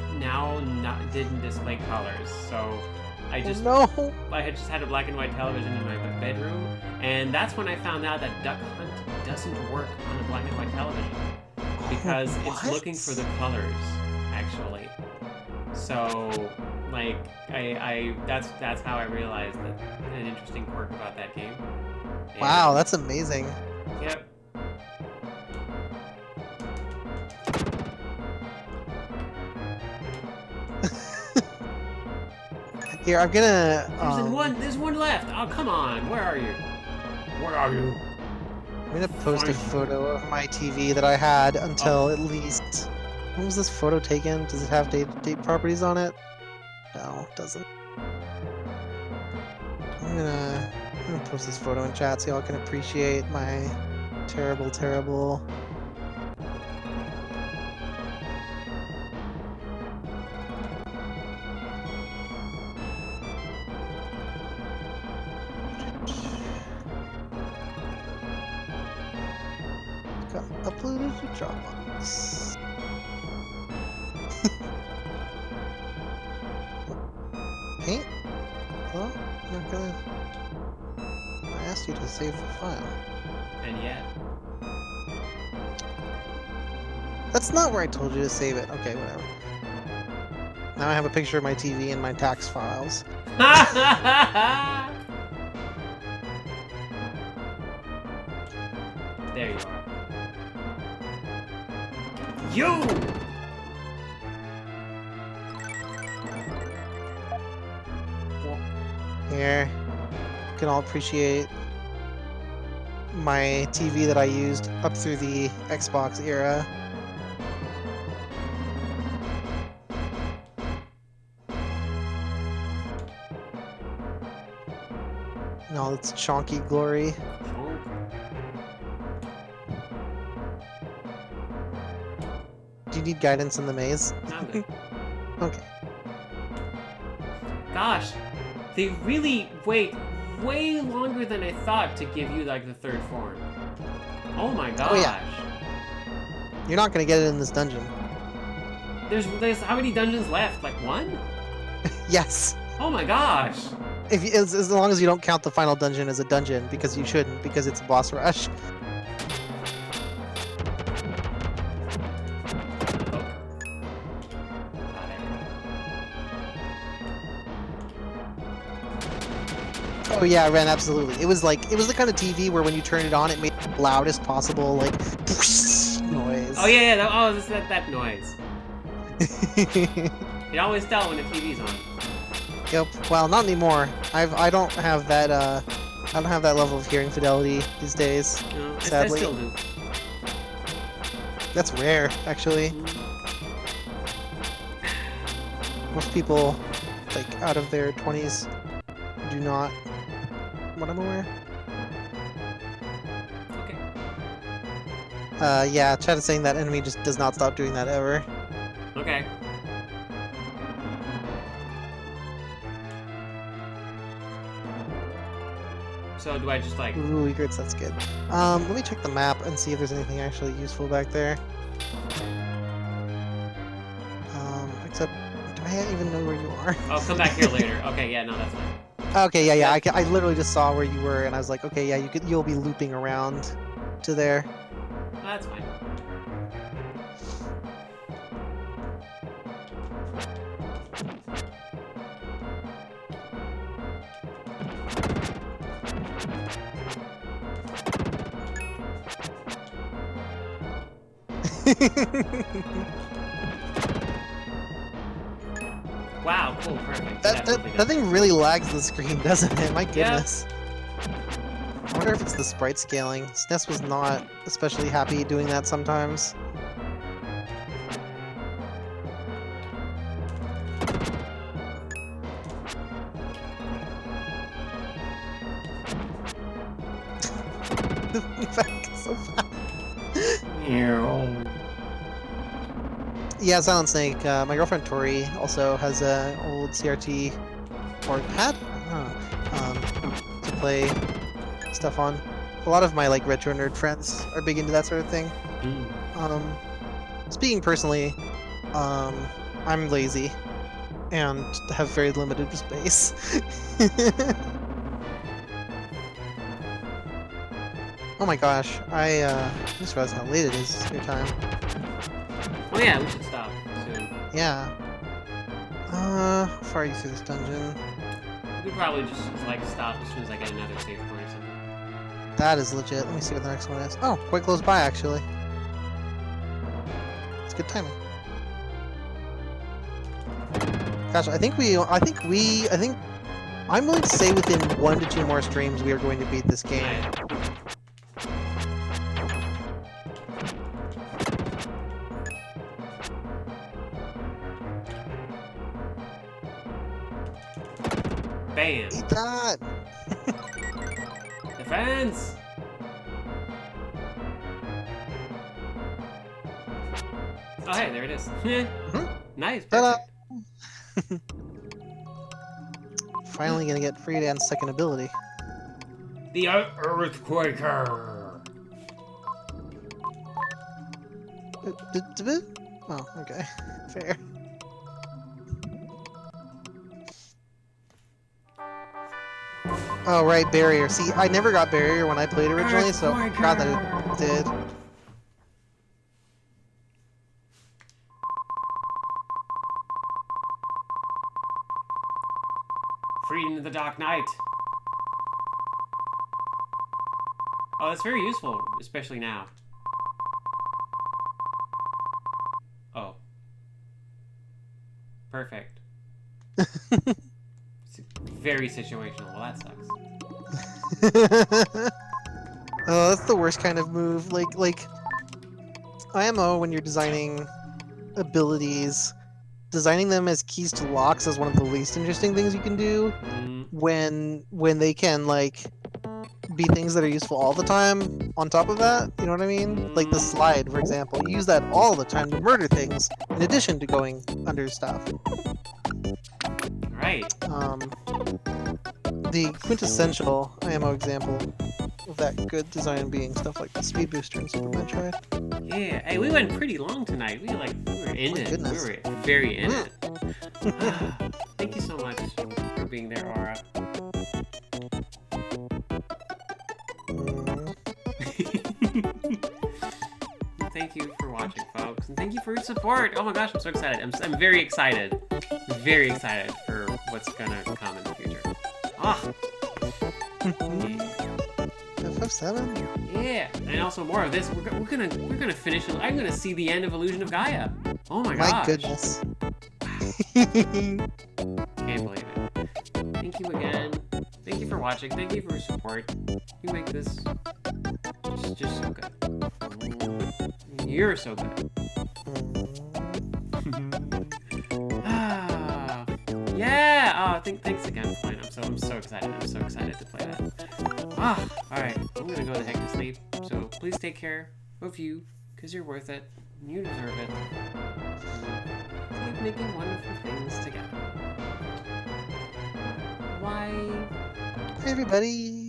didn't display colors. So I had just had a black and white television in my bedroom, and that's when I found out that Duck Hunt doesn't work on a black and white television because it's looking for the colors, actually. So like that's how I realized that an interesting quirk about that game. And, wow, that's amazing. Yep. Here, I'm gonna. There's one left. Oh, come on. Where are you? Where are you? I'm gonna post a photo of my TV that I had until at least. When was this photo taken? Does it have date properties on it? No, it doesn't. I'm gonna post this photo in chat so y'all can appreciate my terrible. Got uploaded to Dropbox. Paint? Well, I'm not gonna. I asked you to save the file. And yet. That's not where I told you to save it. Okay, whatever. Now I have a picture of my TV in my tax files. There you are. You! Here, you can all appreciate my TV that I used up through the Xbox era. In all its chonky glory. Do you need guidance in the maze? I'm good. Okay. Gosh, they really wait way longer than I thought to give you like the third form. Oh my gosh. Oh, yeah. You're not gonna get it in this dungeon. There's how many dungeons left? Like one? Yes. Oh my gosh. If you, as long as you don't count the final dungeon as a dungeon, because you shouldn't, because it's a boss rush. Oh yeah, Ren, absolutely. It was the kind of TV where when you turn it on, it made the loudest possible, like, noise. Oh yeah. It's that noise. You always tell when the TV's on. Yep. Well, not anymore. I don't have that level of hearing fidelity these days. No, sadly. I still do. That's rare, actually. Most people, like, out of their 20s, do not. What I'm aware. Okay. Yeah, chat is saying that enemy just does not stop doing that ever. Okay. So do I just like... Ooh, egrets, that's good. Let me check the map and see if there's anything actually useful back there. Except, do I even know where you are? I'll come back here later. Okay, yeah, no, that's fine. Okay, yeah. I literally just saw where you were, and I was like, okay, yeah, you'll be looping around to there. No, that's fine. Wow, cool, perfect. That thing really lags the screen, doesn't it? My goodness. I wonder if it's the sprite scaling. SNES was not especially happy doing that sometimes. In fact, it's so fast. Yeah, Silent Snake. My girlfriend Tori also has an old CRT board pad to play stuff on. A lot of my like retro nerd friends are big into that sort of thing. Speaking personally, I'm lazy and have very limited space. Oh my gosh, I just realized how late it is your time. Oh yeah, we should stop soon. Yeah. How far are you through this dungeon? We could probably just like stop as soon as I get another save point or something. That is legit. Let me see what the next one is. Oh, quite close by actually. It's good timing. Gosh, I think I'm willing to say within 1 to 2 more streams we are going to beat this game. Alright. Bam! Eat that! Defense! Oh hey, there it is. Nice, Ta-da! perfect. Finally gonna get free dance second ability. The Earthquaker! Oh, okay. Fair. Oh, right, barrier. See, I never got barrier when I played originally, so I forgot that it did. Freed into the Dark Knight. Oh, that's very useful, especially now. Oh. Perfect. It's very situational. Well, that sucks. Oh, that's the worst kind of move. Like IMO when you're designing abilities, designing them as keys to locks is one of the least interesting things you can do. When they can like be things that are useful all the time on top of that, you know what I mean? Like the slide, for example. You use that all the time to murder things in addition to going under stuff. Right. The quintessential IMO example of that good design being stuff like the speed booster and Super Metroid. Yeah. Hey, we went pretty long tonight. We were in it. Goodness. We were very in it. Thank you so much for being there, Aura. Thank you for watching, folks, and thank you for your support. Oh my gosh, I'm so excited. I'm very excited. Very excited for what's gonna come in the future. Ah. FF7? Yeah, and also more of this. We're gonna finish. I'm gonna see the end of Illusion of Gaia. Oh my gosh. My goodness. Can't believe it. Thank you again. Thank you for watching. Thank you for your support. You make this just so good. You're so good. Yeah. Oh, thanks again for playing. I'm so excited. I'm so excited to play that. All right. I'm gonna go the heck to sleep. So please take care of you, cause you're worth it. You deserve it. Keep making wonderful things together. Bye. Hey everybody.